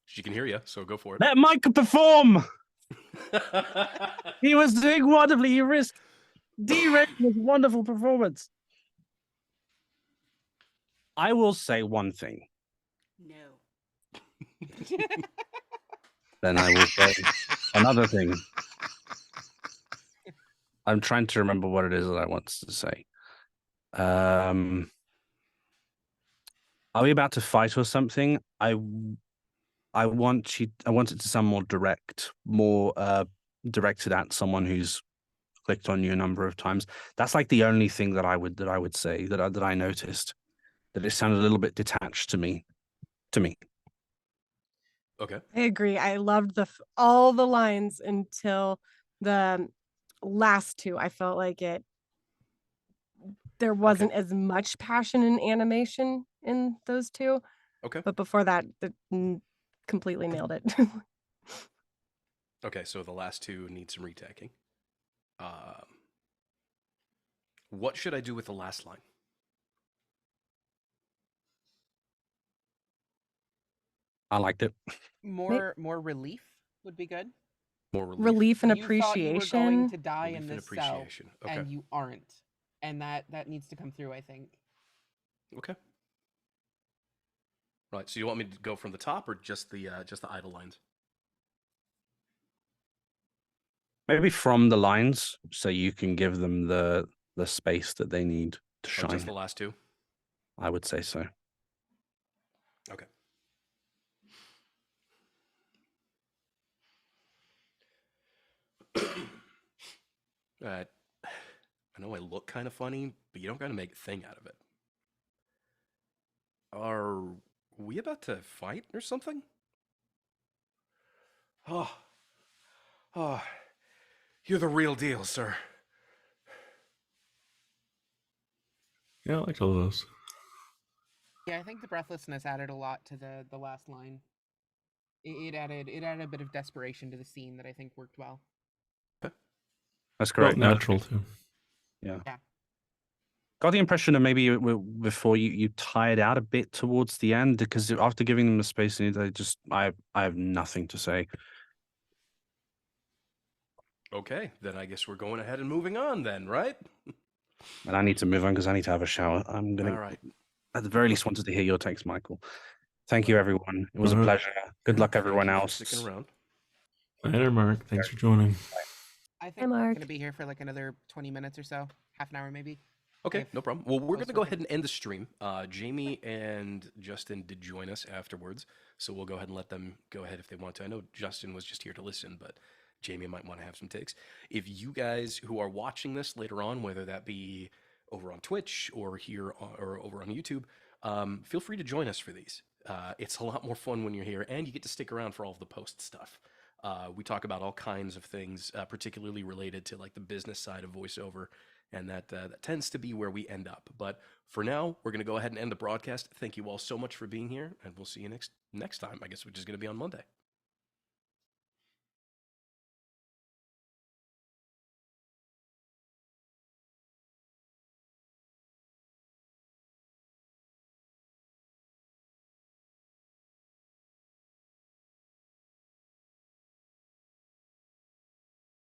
She can hear you, so go for it. Let Mike perform. He was doing wonderfully. He risked derating his wonderful performance. I will say one thing. No. Then I will say another thing. I'm trying to remember what it is that I want to say. Are we about to fight or something? I want it to sound more direct, more directed at someone who's clicked on you a number of times. That's like the only thing that I would say that I noticed, that it sounded a little bit detached to me. Okay. I agree. I loved all the lines until the last two. I felt like there wasn't as much passion and animation in those two. Okay. But before that, completely nailed it. Okay, so the last two need some retaking. What should I do with the last line? I liked it. More relief would be good. More relief. Relief and You thought you were going appreciation. to die Relief in and this cell, appreciation. Okay. and you aren't, and that needs to come through. I think. Okay. Right. So you want me to go from the top or just the idle lines? Maybe from the lines, so you can give them the space that they need to Or shine. just the last two? I would say so. Okay. I know I look kind of funny, but you don't got to make a thing out of it. Are we about to fight or something? Oh, you're the real deal, sir. Yeah, I liked all of those. Yeah, I think the breathlessness added a lot to the last line. It added a bit of desperation to the scene that I think worked well. That's Felt correct. natural too. Yeah. Yeah. Got the impression that maybe before you tired out a bit towards the end, because after giving them the space, they just I have nothing to say. Okay, then I guess we're going ahead and moving on then, right? And I need to move on because I need to have a shower. I'm gonna, All right. at the very least, wanted to hear your takes, Michael. Thank you, everyone. It was a Uh-huh. pleasure. Good luck, Thank everyone you for else. sticking around. Later, Mark. Thanks for joining. I think Hi, we're Mark. gonna be here for like another 20 minutes or so, half an hour maybe. Okay, If no problem. Well, we're those going to go work. ahead and end the stream. Jamie and Justin did join us afterwards, so we'll go ahead and let them go ahead if they want to. I know Justin was just here to listen, but Jamie might want to have some takes. If you guys who are watching this later on, whether that be over on Twitch or here or over on YouTube, feel free to join us for these. It's a lot more fun when you're here, and you get to stick around for all of the post stuff. We talk about all kinds of things, particularly related to like the business side of voiceover, and that tends to be where we end up. But for now, we're going to go ahead and end the broadcast. Thank you all so much for being here, and we'll see you next time, I guess, which is going to be on Monday.